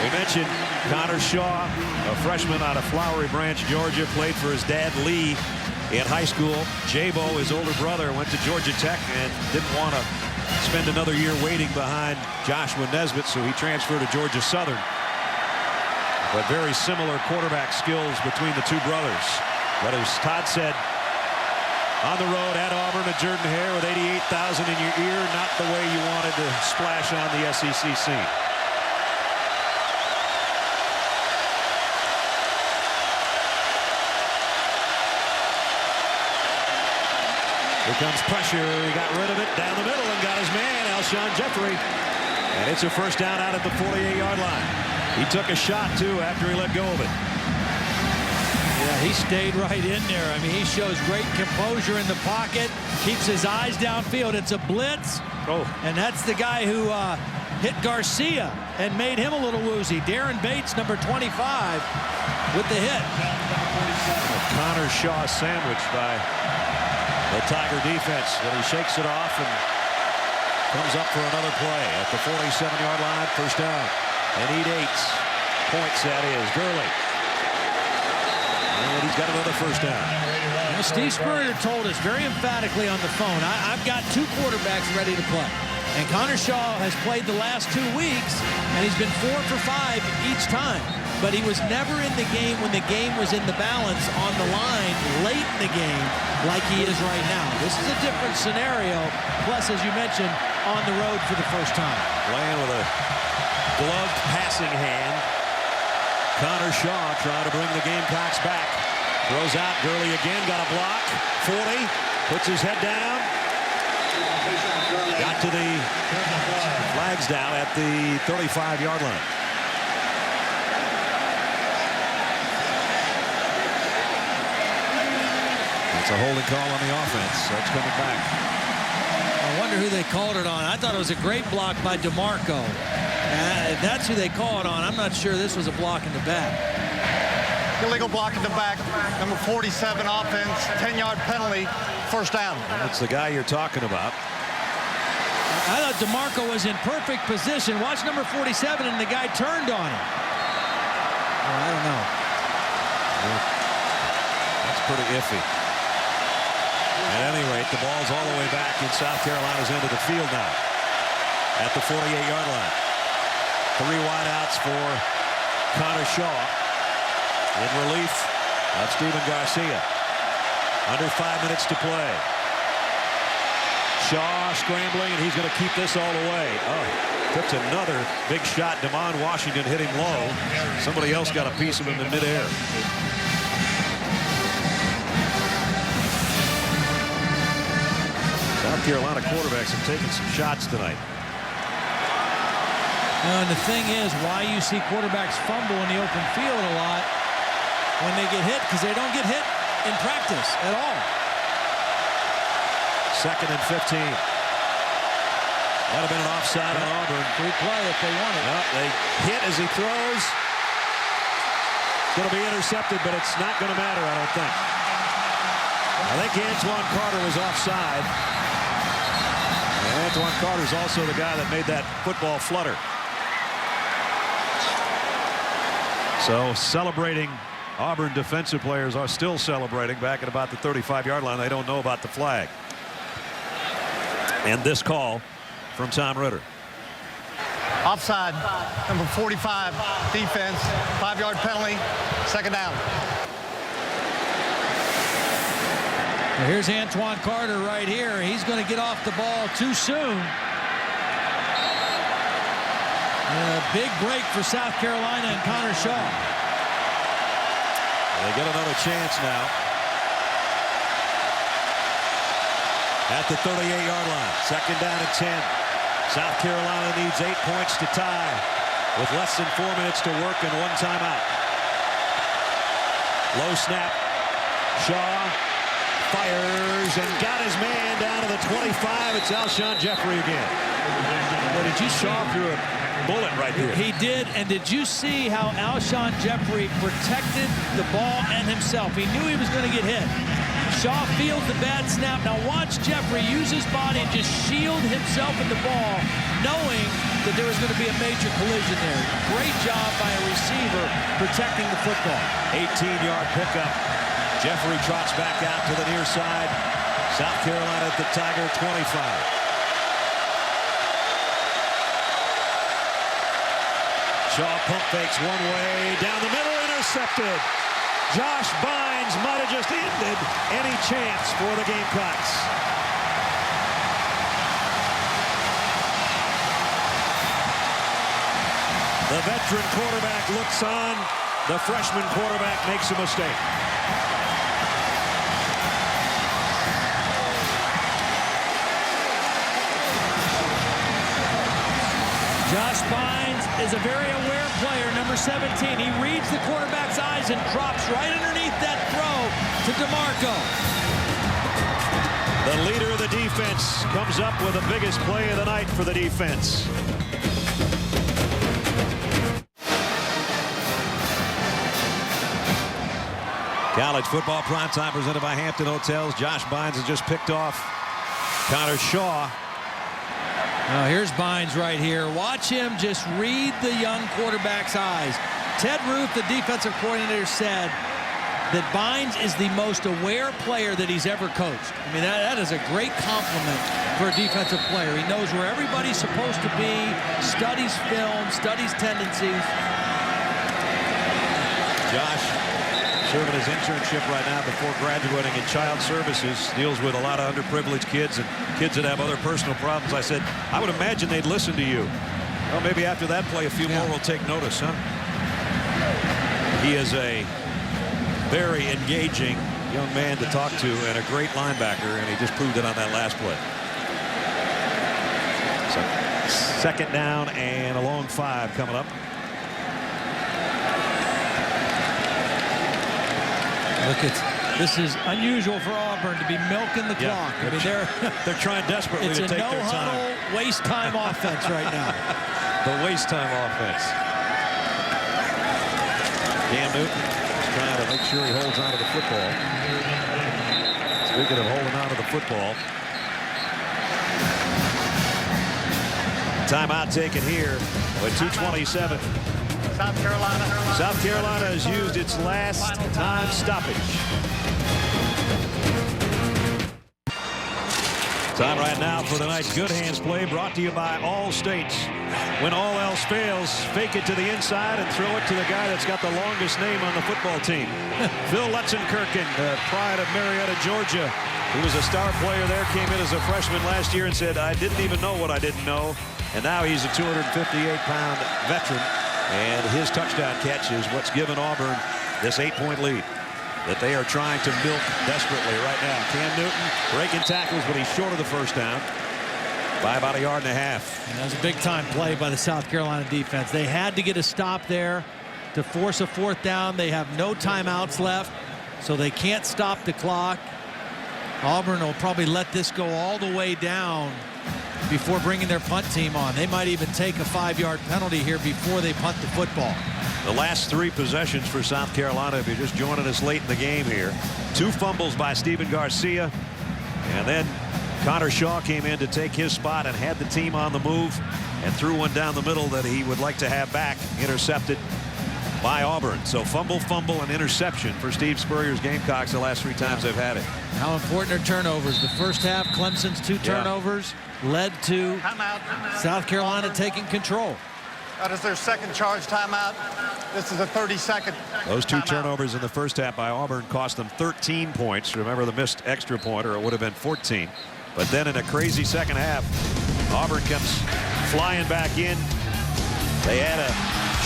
We mentioned Connor Shaw, a freshman out of Flowery Branch, Georgia, played for his dad, Lee, in high school. Jabo, his older brother, went to Georgia Tech and didn't want to spend another year waiting behind Joshua Nesbitt, so he transferred to Georgia Southern. But very similar quarterback skills between the two brothers. But as Todd said, on the road at Auburn, at Jordan-Hare with 88,000 in your ear, not the way you wanted to splash on the SEC scene. Here comes pressure. He got rid of it down the middle and got his man, Alshon Jeffrey. And it's a first down out at the 48-yard line. He took a shot, too, after he let go of it. Yeah, he stayed right in there. I mean, he shows great composure in the pocket, keeps his eyes downfield. It's a blitz. Oh. And that's the guy who hit Garcia and made him a little woozy. Darren Bates, number 25, with the hit. Connor Shaw sandwiched by the Tiger defense. Then he shakes it off and comes up for another play at the 47-yard line. First down. And he eights points, that is. Gurley. And he's got another first down. Well, Steve Spurrier told us very emphatically on the phone, I've got two quarterbacks ready to play. And Connor Shaw has played the last 2 weeks, and he's been 4 for 5 each time. But he was never in the game when the game was in the balance on the line late in the game like he is right now. This is a different scenario. Plus, as you mentioned, on the road for the first time. Playing with a gloved passing hand. Connor Shaw trying to bring the Gamecocks back. Throws out. Gurley again. Got a block. 40. Puts his head down. Got to the flags down at the 35-yard line. It's a holding call on the offense. That's coming back. I wonder who they called it on. I thought it was a great block by DeMarco. If that's who they call it on, I'm not sure this was a block in the back. Illegal block in the back. Number 47 offense. 10-yard penalty. First down. That's the guy you're talking about. I thought DeMarco was in perfect position. Watch number 47, and the guy turned on him. Well, I don't know. That's pretty iffy. At any rate, the ball's all the way back in South Carolina's end of the field now. At the 48-yard line. 3 wideouts for Connor Shaw. In relief of Steven Garcia. Under 5 minutes to play. Shaw scrambling, and he's going to keep this all the way. Oh, puts another big shot. Damon Washington hit him low. Somebody else got a piece of him in midair. South Carolina quarterbacks have taken some shots tonight. And the thing is, why you see quarterbacks fumble in the open field a lot when they get hit, because they don't get hit in practice at all. 2nd and 15. That'd have been an offside on Auburn. Free play if they want it. Well, they hit as he throws. It's going to be intercepted, but it's not going to matter, I don't think. I think Antoine Carter was offside. And Antoine Carter's also the guy that made that football flutter. So celebrating, Auburn defensive players are still celebrating back at about the 35-yard line. They don't know about the flag. And this call from Tom Ritter. Offside. Number 45 defense. 5-yard penalty. Second down. Well, here's Antoine Carter right here. He's going to get off the ball too soon. A big break for South Carolina and Connor Shaw. They get another chance now. At the 38-yard line. 2nd down and 10. South Carolina needs 8 points to tie with less than 4 minutes to work and 1 timeout. Low snap. Shaw fires and got his man down to the 25. It's Alshon Jeffrey again. Well, did you Shaw threw a bullet right there? He did, and did you see how Alshon Jeffrey protected the ball and himself? He knew he was going to get hit. Shaw fields the bad snap. Now watch Jeffrey use his body and just shield himself in the ball, knowing that there was going to be a major collision there. Great job by a receiver protecting the football. 18-yard pickup Jeffrey trots back out to the near side. South Carolina at the Tiger 25. Shaw pump fakes one way down the middle, intercepted. Josh Bynes might have just ended any chance for the Gamecocks. The veteran quarterback looks on. The freshman quarterback makes a mistake. Josh Bynes is a very aware player, number 17. He reads the quarterback's eyes and drops right underneath that throw to DeMarco. The leader of the defense comes up with the biggest play of the night for the defense. College football primetime presented by Hampton Hotels. Josh Bynes has just picked off Connor Shaw. Now here's Bynes right here. Watch him just read the young quarterback's eyes. Ted Ruth, the defensive coordinator, said that Bynes is the most aware player that he's ever coached. I mean, that is a great compliment for a defensive player. He knows where everybody's supposed to be, studies film, studies tendencies. Josh serving his internship right now before graduating in child services, deals with a lot of underprivileged kids and kids that have other personal problems. I said, I would imagine they'd listen to you. Well, maybe after that play, a few more will take notice, huh? He is a very engaging young man to talk to and a great linebacker, and he just proved it on that last play. So, second down and a long 5 coming up. Look, this is unusual for Auburn to be milking the clock. I mean, they're trying desperately to take their time. It's a no-huddle, waste-time offense right now. The waste-time offense. Cam Newton is trying to make sure he holds on to the football. Speaking of holding on to the football. Timeout taken here with 2:27. South Carolina has used its last time stoppage. Time right now for the night's Good Hands play, brought to you by All States. When all else fails, fake it to the inside and throw it to the guy that's got the longest name on the football team. Phil Lutzenkirchen, the pride of Marietta, Georgia. He was a star player there, came in as a freshman last year and said, I didn't even know what I didn't know. And now he's a 258-pound veteran. And his touchdown catch is what's given Auburn this 8-point lead that they are trying to milk desperately right now. Cam Newton breaking tackles, but he's short of the first down by about 1.5 yards. That was a big-time play by the South Carolina defense. They had to get a stop there to force a 4th down. They have no timeouts left, so they can't stop the clock. Auburn will probably let this go all the way down before bringing their punt team on. They might even take a 5-yard penalty here before they punt the football. The last 3 possessions for South Carolina, if you're just joining us late in the game here. 2 fumbles by Stephen Garcia, and then Connor Shaw came in to take his spot and had the team on the move and threw one down the middle that he would like to have back, intercepted by Auburn. So fumble, and interception for Steve Spurrier's Gamecocks the last 3 times they've had it. How important are turnovers? The first half, Clemson's 2 turnovers led to South Carolina taking control. That is their second charge timeout. This is a 30-second Those 2 timeout. turnovers in the first half by Auburn cost them 13 points. Remember the missed extra point, or it would have been 14. But then in a crazy second half, Auburn comes flying back in. They had a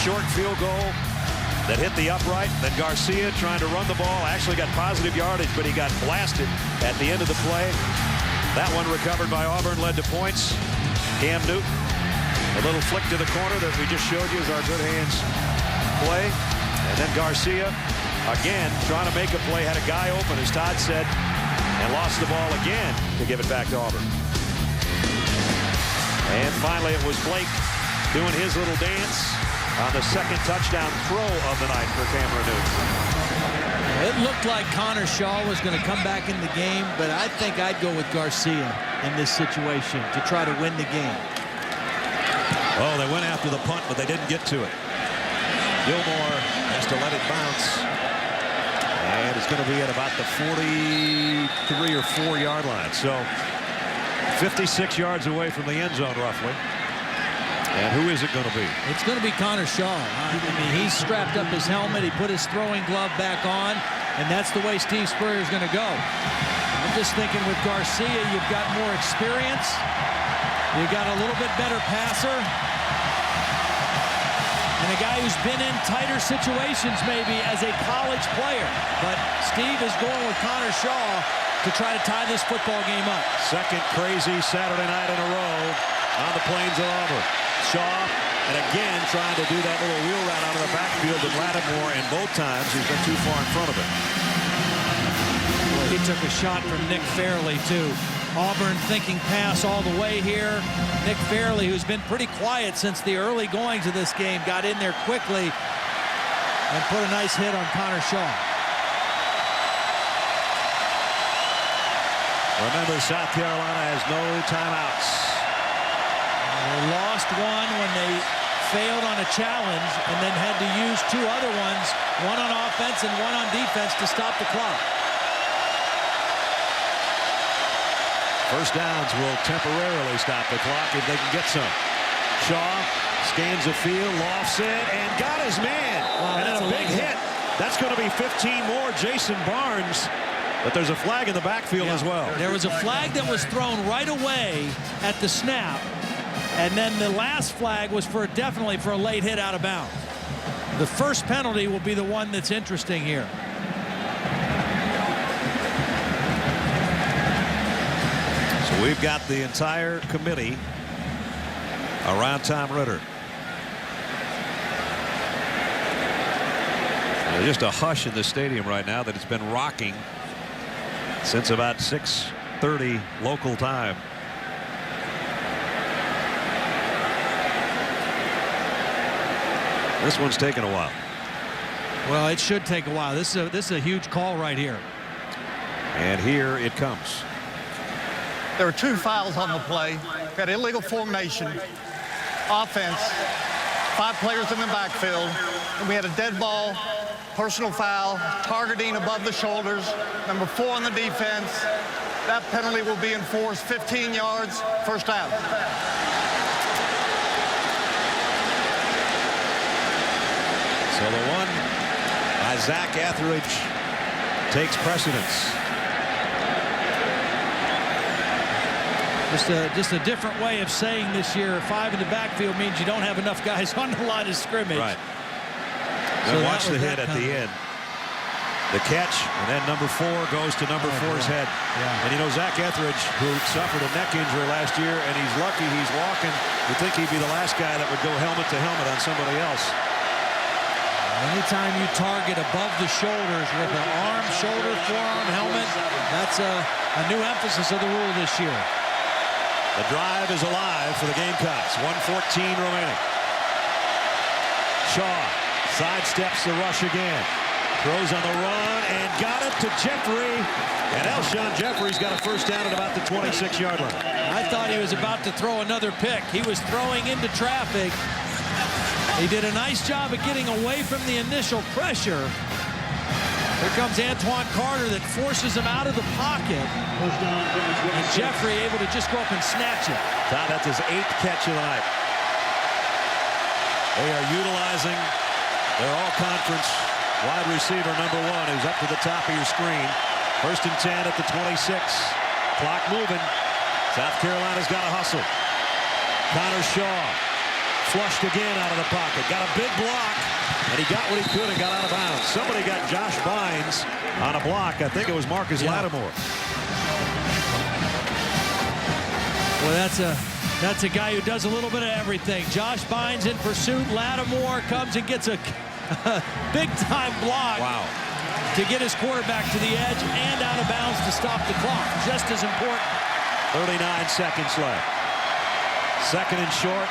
short field goal that hit the upright. Then Garcia trying to run the ball actually got positive yardage, but he got blasted at the end of the play. That one recovered by Auburn, led to points. Cam Newton, a little flick to the corner that we just showed you is our Good Hands play. And then Garcia, again, trying to make a play, had a guy open, as Todd said, and lost the ball again to give it back to Auburn. And finally, it was Blake doing his little dance on the second touchdown throw of the night for Cameron Newton. It looked like Connor Shaw was going to come back in the game, but I think I'd go with Garcia in this situation to try to win the game. Oh, they went after the punt, but they didn't get to it. Gilmore has to let it bounce. And it's going to be at about the 43 or 4 yard line. So 56 yards away from the end zone, roughly. And who is it going to be? It's going to be Connor Shaw. I mean, he strapped up his helmet. He put his throwing glove back on. And that's the way Steve Spurrier is going to go. I'm just thinking with Garcia, you've got more experience. You've got a little bit better passer. And a guy who's been in tighter situations maybe as a college player. But Steve is going with Connor Shaw to try to tie this football game up. Second crazy Saturday night in a row on the plains of Auburn. Shaw, and again trying to do that little wheel route out of the backfield with Lattimore, and both times he's been too far in front of him. He took a shot from Nick Fairley, too. Auburn thinking pass all the way here. Nick Fairley, who's been pretty quiet since the early goings of this game, got in there quickly and put a nice hit on Connor Shaw. Remember, South Carolina has no timeouts. They lost one when they failed on a challenge and then had to use 2 other ones, one on offense and one on defense, to stop the clock. First downs will temporarily stop the clock if they can get some. Shaw scans the field, lofts it, and got his man. Wow, and then a big hit. That's going to be 15 more. Jason Barnes. But there's a flag in the backfield as well. There was a flag that was thrown right away at the snap. And then the last flag was definitely for a late hit out of bounds. The first penalty will be the one that's interesting here. So we've got the entire committee around Tom Ritter. There's just a hush in the stadium right now that it's been rocking since about 6:30 local time. This one's taken a while. Well, it should take a while. This is a huge call right here. And here it comes. There were 2 fouls on the play. We had illegal formation, offense, 5 players in the backfield, and we had a dead ball, personal foul, targeting above the shoulders, number 4 on the defense. That penalty will be enforced, 15 yards, first down. So the one by Zach Etheridge takes precedence. Just a different way of saying this year, 5 in the backfield means you don't have enough guys on the line of scrimmage. Right. So Then watch the hit at the end. The catch, and then number 4 goes to number 4's head. Yeah. And you know, Zach Etheridge, who suffered a neck injury last year, and he's lucky he's walking. You'd think he'd be the last guy that would go helmet to helmet on somebody else. Anytime you target above the shoulders with an arm, shoulder, forearm, helmet, that's a new emphasis of the rule this year. The drive is alive for the Gamecocks. 1:14 remaining. Shaw sidesteps the rush again. Throws on the run and got it to Jeffrey. And Alshon Jeffrey's got a first down at about the 26-yard line. I thought he was about to throw another pick. He was throwing into traffic. He did a nice job of getting away from the initial pressure. Here comes Antoine Carter that forces him out of the pocket. And Jeffrey able to just go up and snatch it. Todd, that's his 8th catch of the night. They are utilizing their all-conference wide receiver number 1, who's up to the top of your screen. 1st and 10 at the 26. Clock moving. South Carolina's got to hustle. Connor Shaw flushed again out of the pocket. Got a big block, and he got what he could and got out of bounds. Somebody got Josh Bynes on a block. I think it was Marcus Lattimore. Well, that's a guy who does a little bit of everything. Josh Bynes in pursuit. Lattimore comes and gets a big-time block. Wow. To get his quarterback to the edge and out of bounds to stop the clock. Just as important. 39 seconds left. 2nd and short.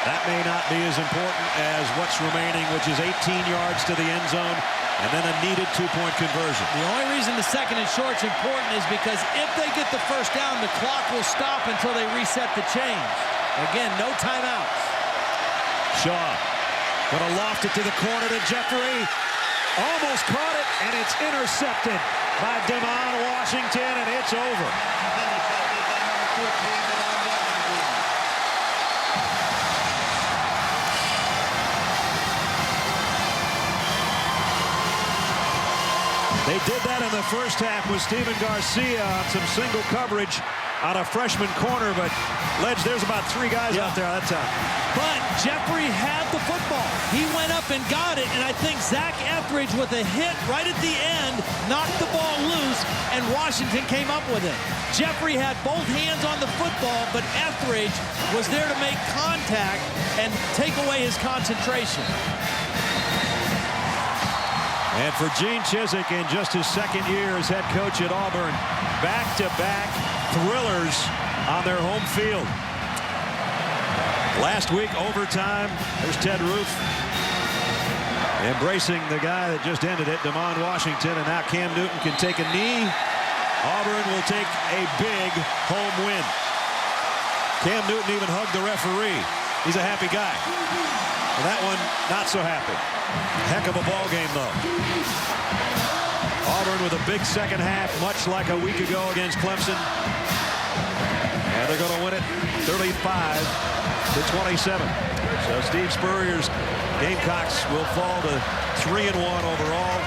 That may not be as important as what's remaining, which is 18 yards to the end zone, and then a needed 2-point conversion. The only reason the 2nd and short's important is because if they get the first down, the clock will stop until they reset the chains. Again, no timeouts. Shaw gonna loft it to the corner to Jeffrey. Almost caught it, and it's intercepted by Demond Washington, and it's over. They did that in the first half with Steven Garcia on some single coverage on a freshman corner, but Ledge, there's about 3 guys out there that time. But Jeffrey had the football. He went up and got it, and I think Zach Etheridge with a hit right at the end knocked the ball loose, and Washington came up with it. Jeffrey had both hands on the football, but Etheridge was there to make contact and take away his concentration. And for Gene Chizik, in just his second year as head coach at Auburn, back-to-back thrillers on their home field. Last week, overtime, there's Ted Roof embracing the guy that just ended it, Demond Washington, and now Cam Newton can take a knee. Auburn will take a big home win. Cam Newton even hugged the referee. He's a happy guy. And that one, not so happy. Heck of a ball game, though. Auburn with a big second half, much like a week ago against Clemson. And they're going to win it 35-27. So Steve Spurrier's Gamecocks will fall to 3-1 overall,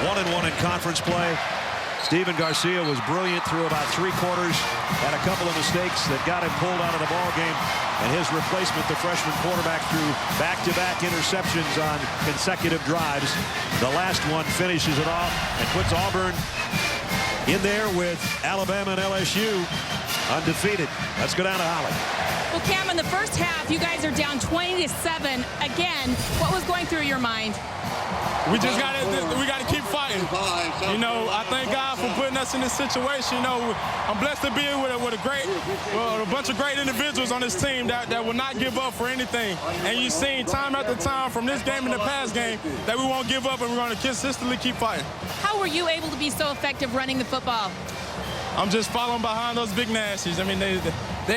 1-1 in conference play. Steven Garcia was brilliant through about 3 quarters, had a couple of mistakes that got him pulled out of the ball game, and his replacement, the freshman quarterback, threw back-to-back interceptions on consecutive drives. The last one finishes it off and puts Auburn in there with Alabama and LSU undefeated. Let's go down to Holly. Well, Cam, in the first half, you guys are down 20-7. Again, what was going through your mind? We just got to keep fighting. You know, I thank God for putting us in this situation. You know, I'm blessed to be with a bunch of great individuals on this team that will not give up for anything. And you've seen time after time from this game and the past game that we won't give up, and we're going to consistently keep fighting. How were you able to be so effective running the football? I'm just following behind those big nasties. I mean, they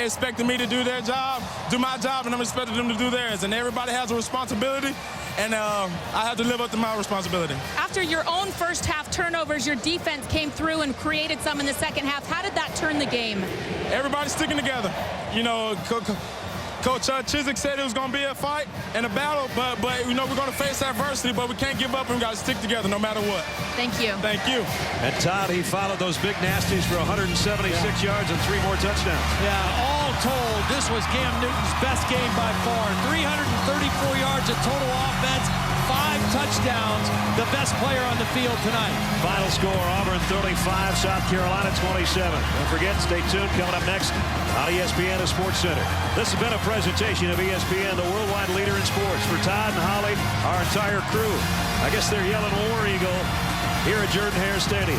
expected me to do their job, do my job, and I'm expecting them to do theirs. And everybody has a responsibility, and I have to live up to my responsibility. After your own first half turnovers, your defense came through and created some in the second half. How did that turn the game? Everybody's sticking together. You know, Coach Chizik said it was going to be a fight and a battle, but you know, we're going to face adversity, but we can't give up, and we got to stick together no matter what. Thank you. Thank you. And Todd, he followed those big nasties for 176 yards and 3 more touchdowns. Yeah, all told, this was Cam Newton's best game by far. 334 yards of total offense, 5 touchdowns, the best player on the field tonight. Final score, Auburn 35, South Carolina 27. Don't forget, stay tuned, coming up next on ESPN Sports Center. This has been a presentation of ESPN, the worldwide leader in sports. For Todd and Holly, our entire crew, I guess they're yelling War Eagle here at Jordan-Hare Stadium.